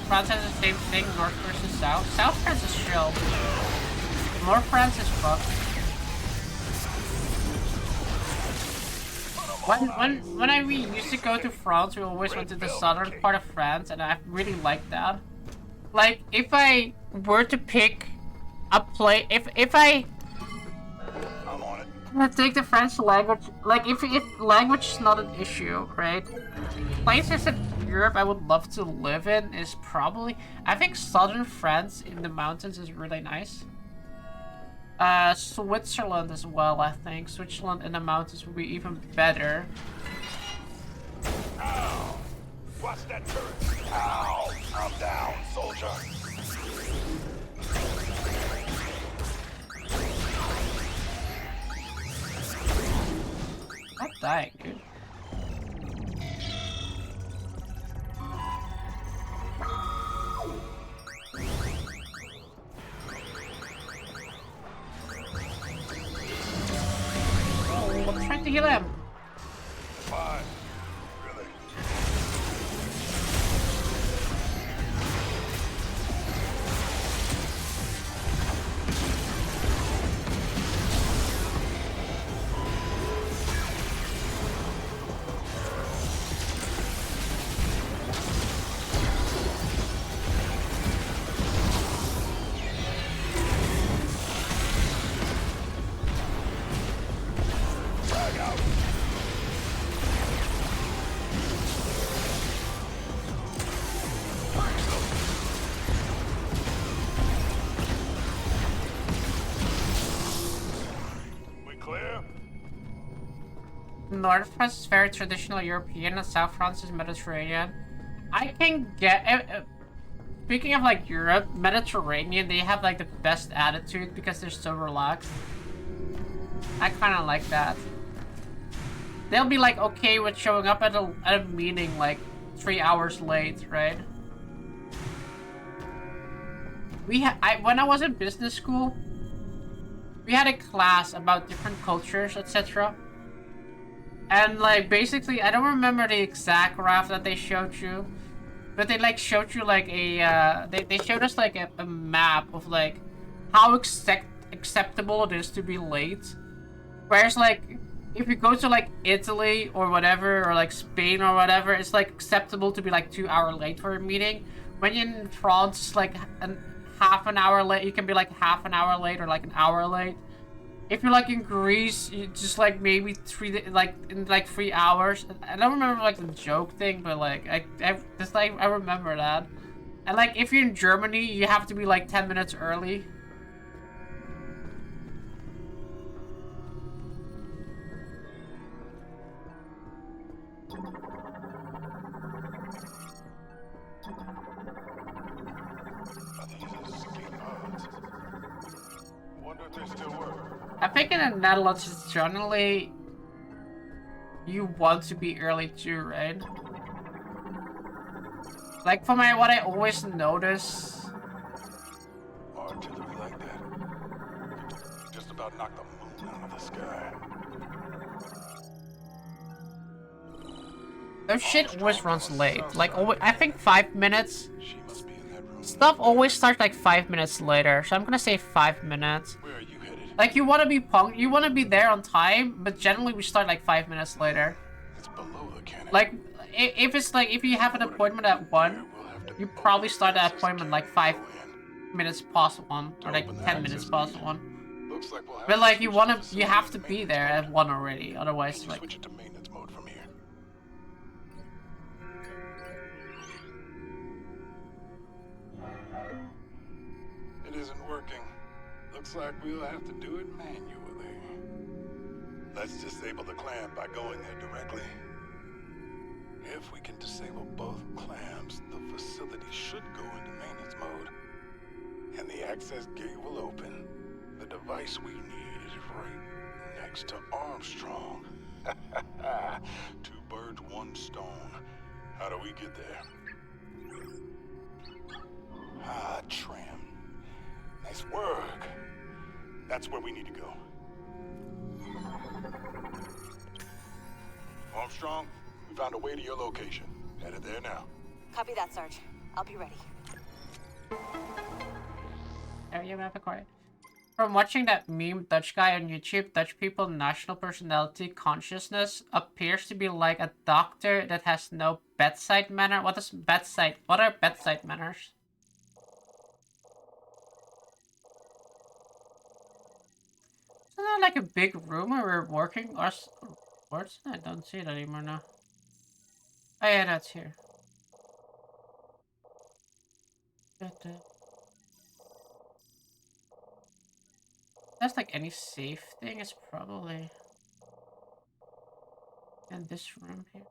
France has the same thing, North versus South. South France is chill. North France is fucked. When I used to go to France, we always went to the southern part of France, and I really liked that. Like, if I were to pick a play, if I I'm on it. take the French language, like if language is not an issue, right? Places in Europe I would love to live in is probably, I think southern France in the mountains is really nice. Switzerland as well, I think. Switzerland in the mountains would be even better. Ow! Watch that turret. Ow! I'm down, soldier. I'm dying, dude. I'm trying to heal him. Fine. Really? Frag out. We clear? North France is very traditional European and South France is Mediterranean. I can get... speaking of like Europe, Mediterranean, they have like the best attitude because they're so relaxed. I kind of like that. They'll be like okay with showing up at a meeting like 3 hours late, right? When I was in business school, we had a class about different cultures, etc. And like basically, I don't remember the exact graph that they showed you, but they like showed you like a they showed us like a map of like how acceptable it is to be late. Whereas like if you go to like Italy or whatever, or like Spain or whatever, it's like acceptable to be like 2 hours late for a meeting. When you're in France, it's like half an hour late. You can be like half an hour late or like an hour late. If you're like in Greece, you just like maybe in 3 hours. I don't remember like the joke thing, but like I remember that. And like if you're in Germany, you have to be like 10 minutes early. Wonder if they still work. I think in the Netherlands, it's generally you want to be early too, right? Like for what I always notice. Artillery like that. Just about knocked the moon dropping out of the sky. Their shit always runs late. Like, I think 5 minutes. She must be in that room. Stuff always starts like 5 minutes later, so I'm gonna say 5 minutes. Where are you headed? Like, you wanna be you wanna be there on time, but generally we start like 5 minutes later. It's below the cannon. Like, if it's like, if you have an appointment at 1, you probably start that appointment like 5 minutes past 1, or like 10 minutes past 1. Looks like we'll have But to like, switch you have to facility be to there maintenance at 1 already, mode. otherwise Can you like... switch it to maintenance mode from here? It isn't working. Looks like we'll have to do it manually. Let's disable the clamp by going there directly. If we can disable both clamps, the facility should go into maintenance mode. And the access gate will open. The device we need is right next to Armstrong. 2 birds, 1 stone. How do we get there? Ah, trim. Nice work. That's where we need to go. Armstrong, we found a way to your location. Headed there now. Copy that, Sarge. I'll be ready. Area map acquired. From watching that meme Dutch guy on YouTube, Dutch people national personality consciousness appears to be like a doctor that has no bedside manner. What are bedside manners? Isn't that like a big room where we're working? Where's I don't see it anymore now. Oh yeah, that's here. That's like any safe thing is probably in this room here.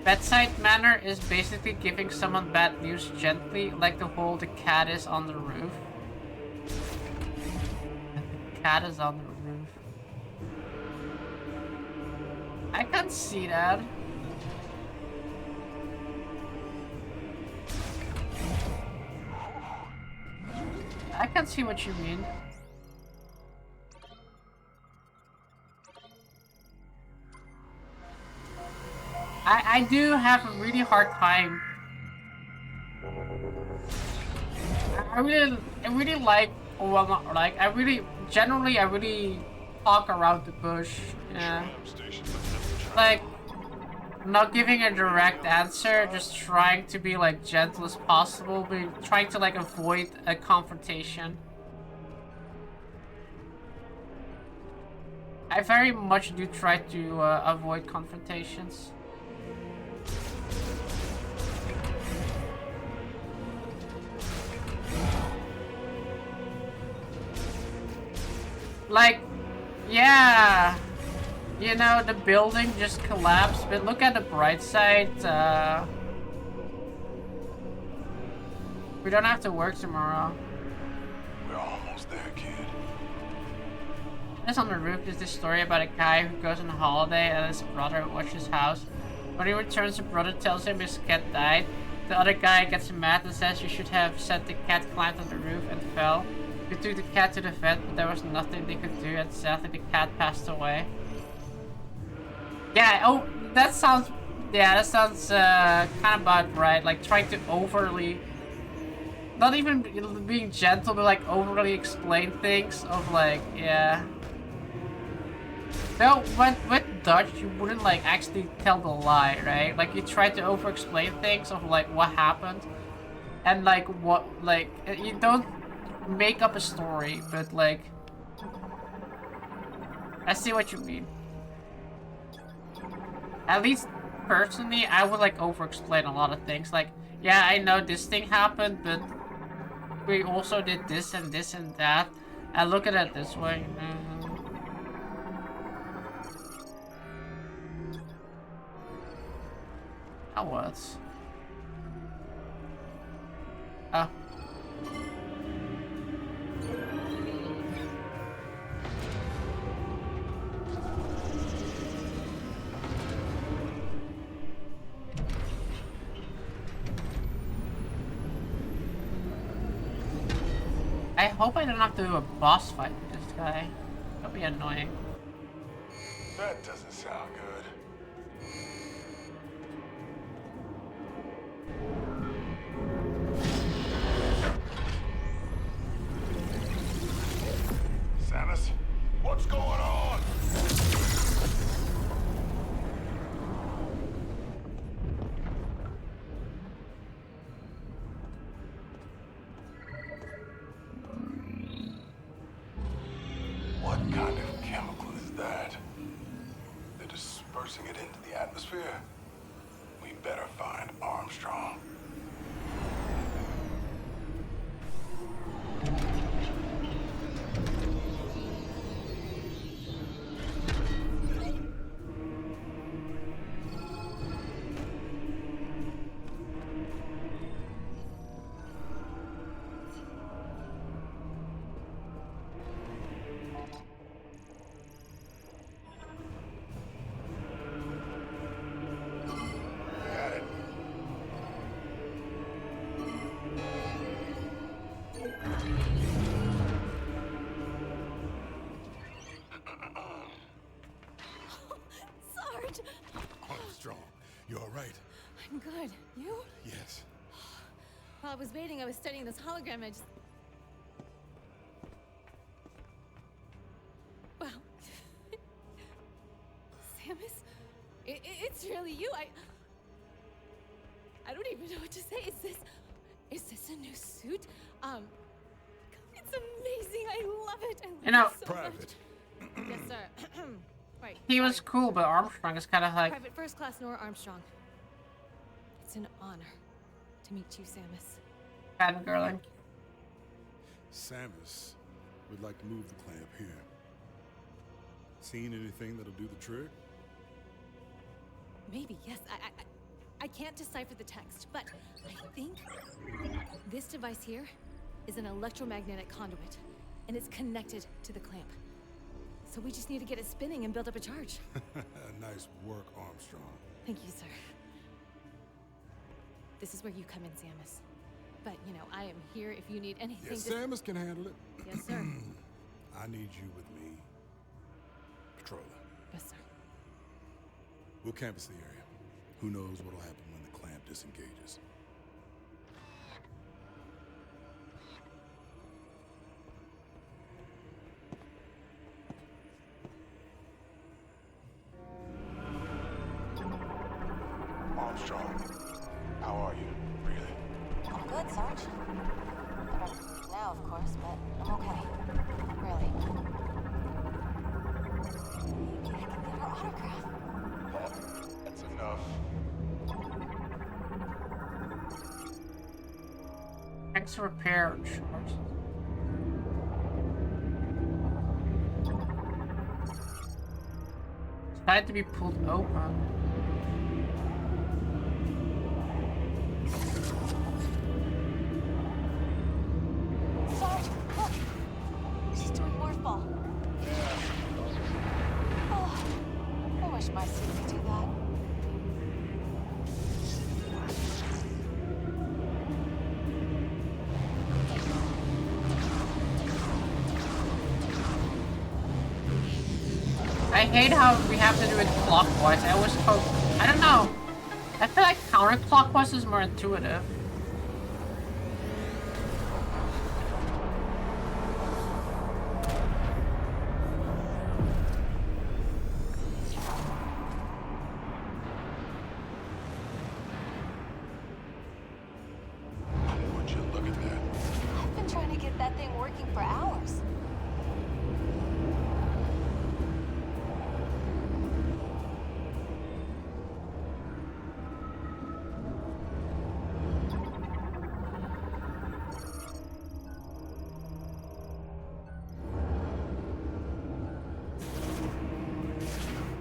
Bedside manner is basically giving someone bad news gently, like the whole the cat is on the roof. The cat is on the roof. I can't see that. I can see what you mean. I do have a really hard time. I really like, well, not like, generally I really talk around the bush. Yeah. Like, not giving a direct answer, just trying to be like gentle as possible, but trying to like avoid a confrontation. I very much do try to avoid confrontations. Like, yeah, you know, the building just collapsed, but look at the bright side, we don't have to work tomorrow. We're almost there, kid. Just on the roof is this story about a guy who goes on a holiday and his brother watches his house. When he returns, the brother tells him his cat died. The other guy gets mad and says you should have said the cat climbed on the roof and fell. They took the cat to the vet, but there was nothing they could do, and sadly the cat passed away. Yeah, oh, that sounds kind of about right. Like, trying to overly, not even being gentle, but like overly explain things of like, yeah. No, with Dutch, you wouldn't like actually tell the lie, right? Like, you try to over-explain things of like what happened, and like what, like, you don't make up a story, but like, I see what you mean. At least personally, I would like over-explain a lot of things. Like, yeah, I know this thing happened, but we also did this and this and that. I look at it this way. How was? Oh. I hope I don't have to do a boss fight with this guy. That'd be annoying. That doesn't sound good. Samus, what's going on? What kind of chemical is that? They're dispersing it into the atmosphere? We better find Armstrong. Got it. Sarge! Armstrong, you all right? I'm good. You? Yes. While I was waiting, I was studying this hologram. I just. Wow. Samus? It's really you. I don't even know what to say. Is this a new suit? It's amazing. I love it. I love You know, it so Private. much. Yes, sir. Right. He was sorry. cool, but Armstrong is kind of like, Private First Class Nora Armstrong. It's an honor to meet you, Samus. fangirling. Samus would like to move the clamp here. Seen anything that'll do the trick? Maybe, yes. I can't decipher the text, but I think this device here is an electromagnetic conduit, and it's connected to the clamp. So we just need to get it spinning and build up a charge. Nice work, Armstrong. Thank you, sir. This is where you come in, Samus. But, you know, I am here if you need anything. Yes, Samus can handle it. Yes, sir. I need you with me. Patroller. Yes, sir. We'll canvass the area. Who knows what'll happen when the clamp disengages. Armstrong, how are you? Really? I'm good, Sarge. Better now, of course, but I'm okay. Really. I can get her autograph. That's enough. Thanks for repair charges. Decided to be pulled open. Sarge, look! She's doing morph ball. Oh, I wish my suit could do that. I hate how we have to do it clockwise. I always hope, I don't know. I feel like counterclockwise is more intuitive. Would you look at that? I've been trying to get that thing working for hours.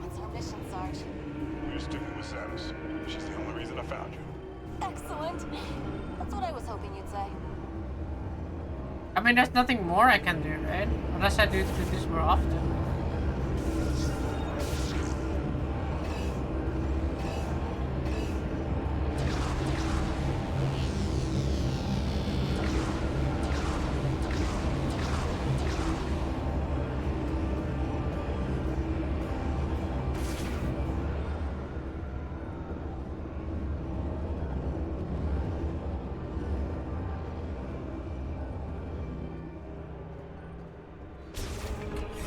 What's our mission, Sarge? We're sticking with Samus. She's the only reason I found you. Excellent. That's what I was hoping you'd say. I mean, there's nothing more I can do, right? Unless I do this more often.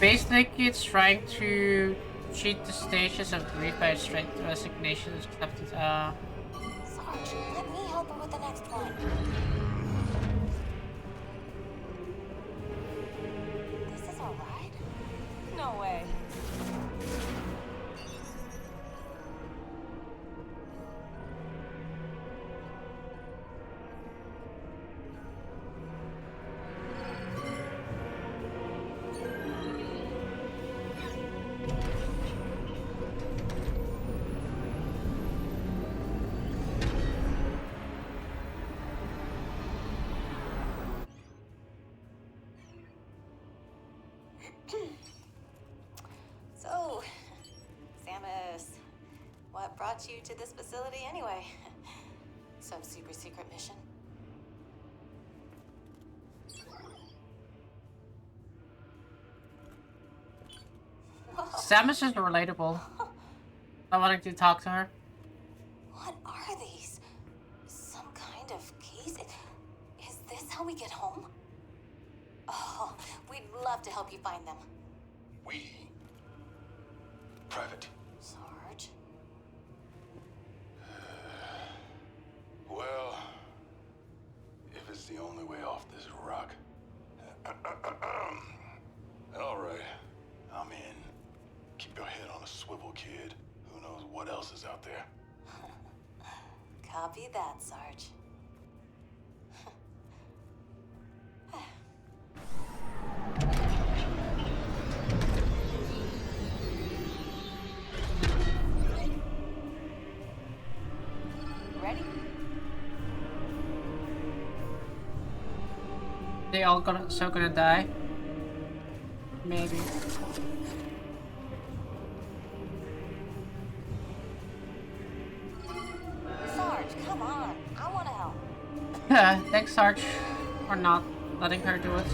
Basically, it's trying to cheat the stages of grief by straight resignation acceptance. Sarge, let me help her with the next one. This is all right? No way. So, Samus, what brought you to this facility anyway? Some super secret mission? Samus is relatable. I wanted to talk to her. What are these? Some kind of keys? Is this how we get home? Oh, we'd love to help you find them. We. Private. Sarge? Well, if it's the only way off this rock. All right, I'm in. Keep your head on a swivel, kid. Who knows what else is out there? Copy that, Sarge. Ready? They all gonna die. Maybe. Sarge, come on. I want to help. Thanks, Sarge, for not letting her do it.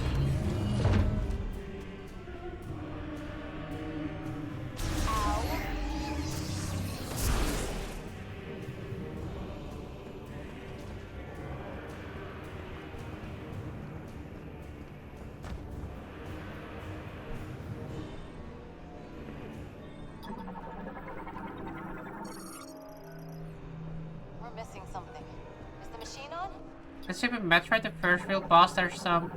Ow. We're missing something. Is the machine on? Let's see if in Metroid, the first real boss, there's some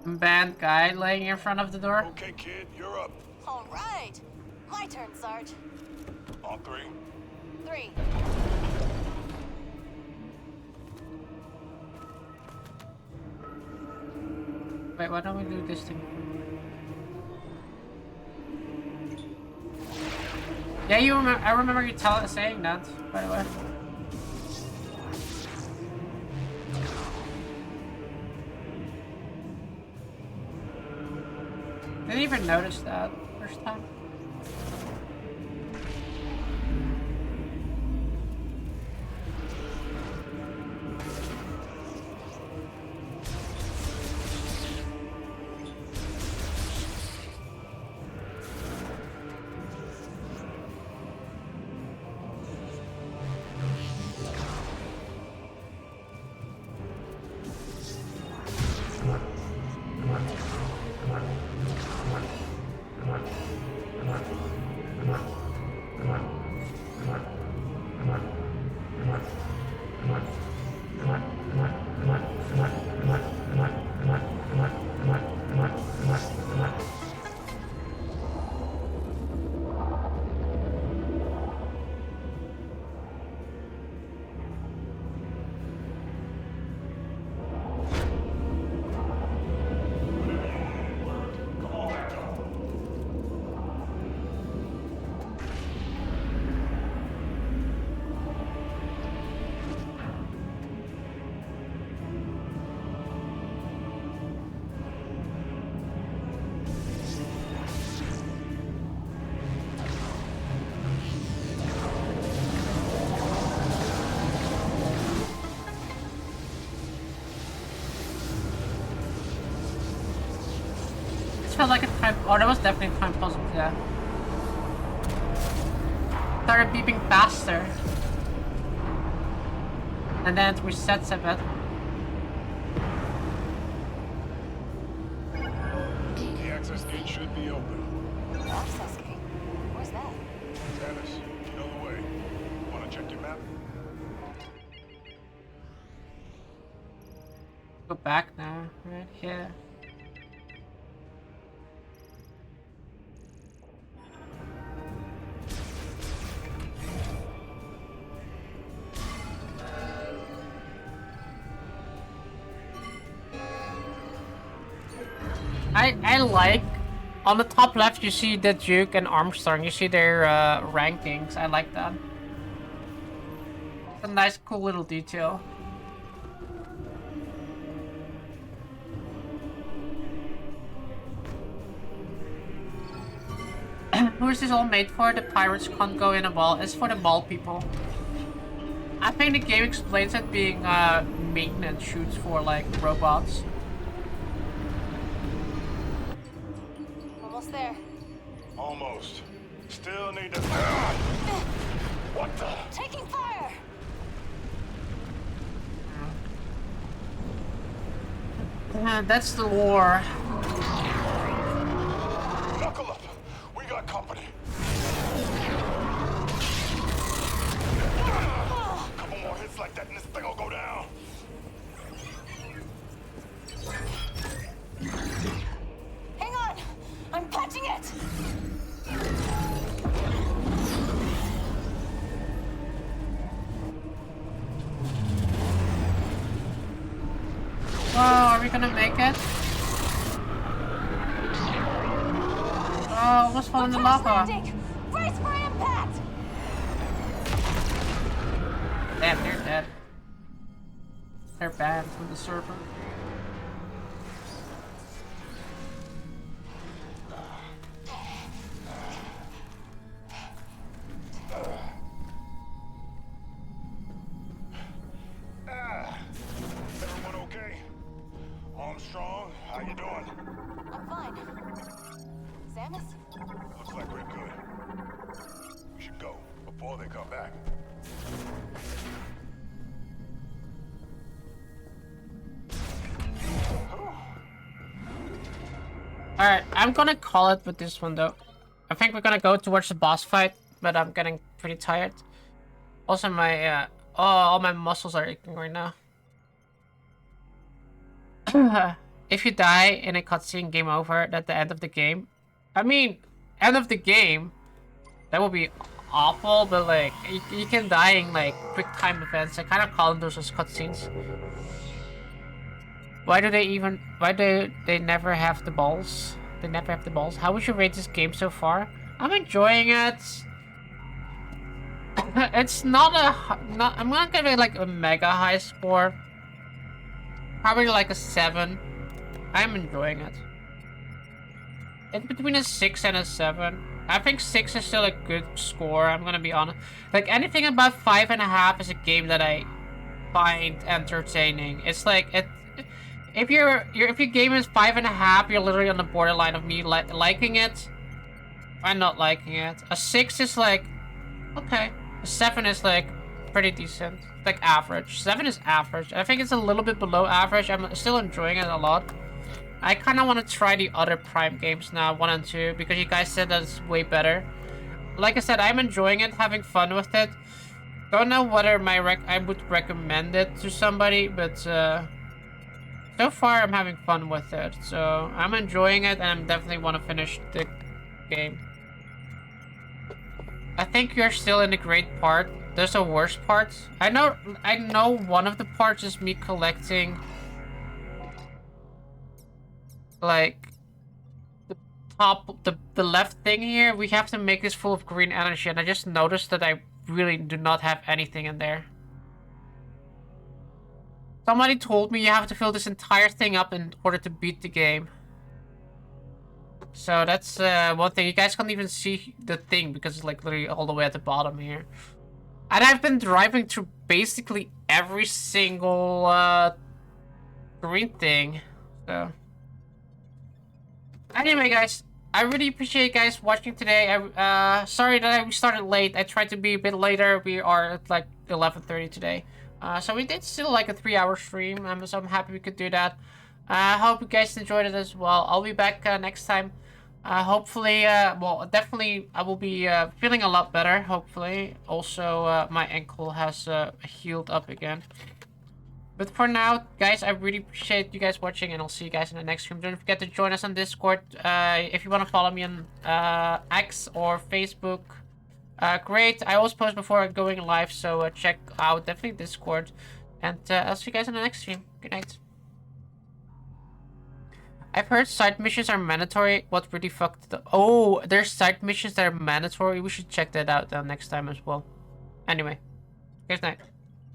band guy laying in front of the door. Okay, kid, you're up. All right. My turn, Sarge. On three. 3. Wait, why don't we do this thing? Yeah, I remember you saying that, by the way. Didn't even notice that first time. Felt like a time. Oh, that was definitely a time puzzle. Yeah. Started beeping faster, and then it resets a bit. Key access should be open. Access gate? Where's that? Dennis, you know the way. Wanna check your map? Go back now, right here. I like, on the top left you see the Duke and Armstrong, you see their rankings. I like that. It's a nice cool little detail. Who is this all made for? The pirates can't go in a ball. It's for the ball people. I think the game explains it being maintenance shoots for like robots. Almost there. Almost. Still need to... What the? Taking fire! That's the war. Knuckle up! We got company. Couple more hits like that and this thing will go down. Hang on! I'm punching it! Whoa, are we gonna make it? Oh, almost fall in the Crash lava. landing! Brace for impact! Damn, they're dead. They're banned from the server. Everyone okay? Armstrong, how you doing? I'm fine. Samus? Looks like we're good. We should go before they come back. Alright, I'm gonna call it with this one though. I think we're gonna go towards the boss fight, but I'm getting pretty tired. Also my, all my muscles are aching right now. If you die in a cutscene, game over, at the end of the game. I mean, end of the game, that would be awful, but like, you can die in like quick time events. I kind of call those as cutscenes. Why do they never have the balls? They never have the balls. How would you rate this game so far? I'm enjoying it. It's not I'm not gonna give it like a mega high score. Probably like a 7. I'm enjoying it. It's between a 6 and a 7. I think 6 is still a good score, I'm gonna be honest. Like anything above 5.5 is a game that I find entertaining. It's like if your game is 5.5, you're literally on the borderline of me liking it and not liking it. A 6 is like okay. A 7 is like pretty decent, like average. 7 is average. I think it's a little bit below average. I'm still enjoying it a lot. I kind of want to try the other Prime games now, 1 and 2, because you guys said that it's way better. Like I said, I'm enjoying it, having fun with it. Don't know whether I would recommend it to somebody, but so far I'm having fun with it. So I'm enjoying it, and I definitely want to finish the game. I think you're still in the great part. There's a worse part. I know one of the parts is me collecting like the left thing here. We have to make this full of green energy, and I just noticed that I really do not have anything in there. Somebody told me you have to fill this entire thing up in order to beat the game. So that's one thing. You guys can't even see the thing because it's like literally all the way at the bottom here. And I've been driving through basically every single green thing. So anyway, guys, I really appreciate you guys watching today. Sorry that we started late. I tried to be a bit later. We are at like 11:30 today. So we did still like a 3-hour stream. So I'm happy we could do that. I hope you guys enjoyed it as well. I'll be back next time. Hopefully, well, definitely, I will be feeling a lot better. Hopefully, also, my ankle has healed up again. But for now, guys, I really appreciate you guys watching, and I'll see you guys in the next stream. Don't forget to join us on Discord. If you want to follow me on X or Facebook, great. I always post before going live, so check out definitely Discord. And I'll see you guys in the next stream. Good night. I've heard side missions are mandatory. What really fucked the... Oh, there's side missions that are mandatory. We should check that out next time as well. Anyway, good night.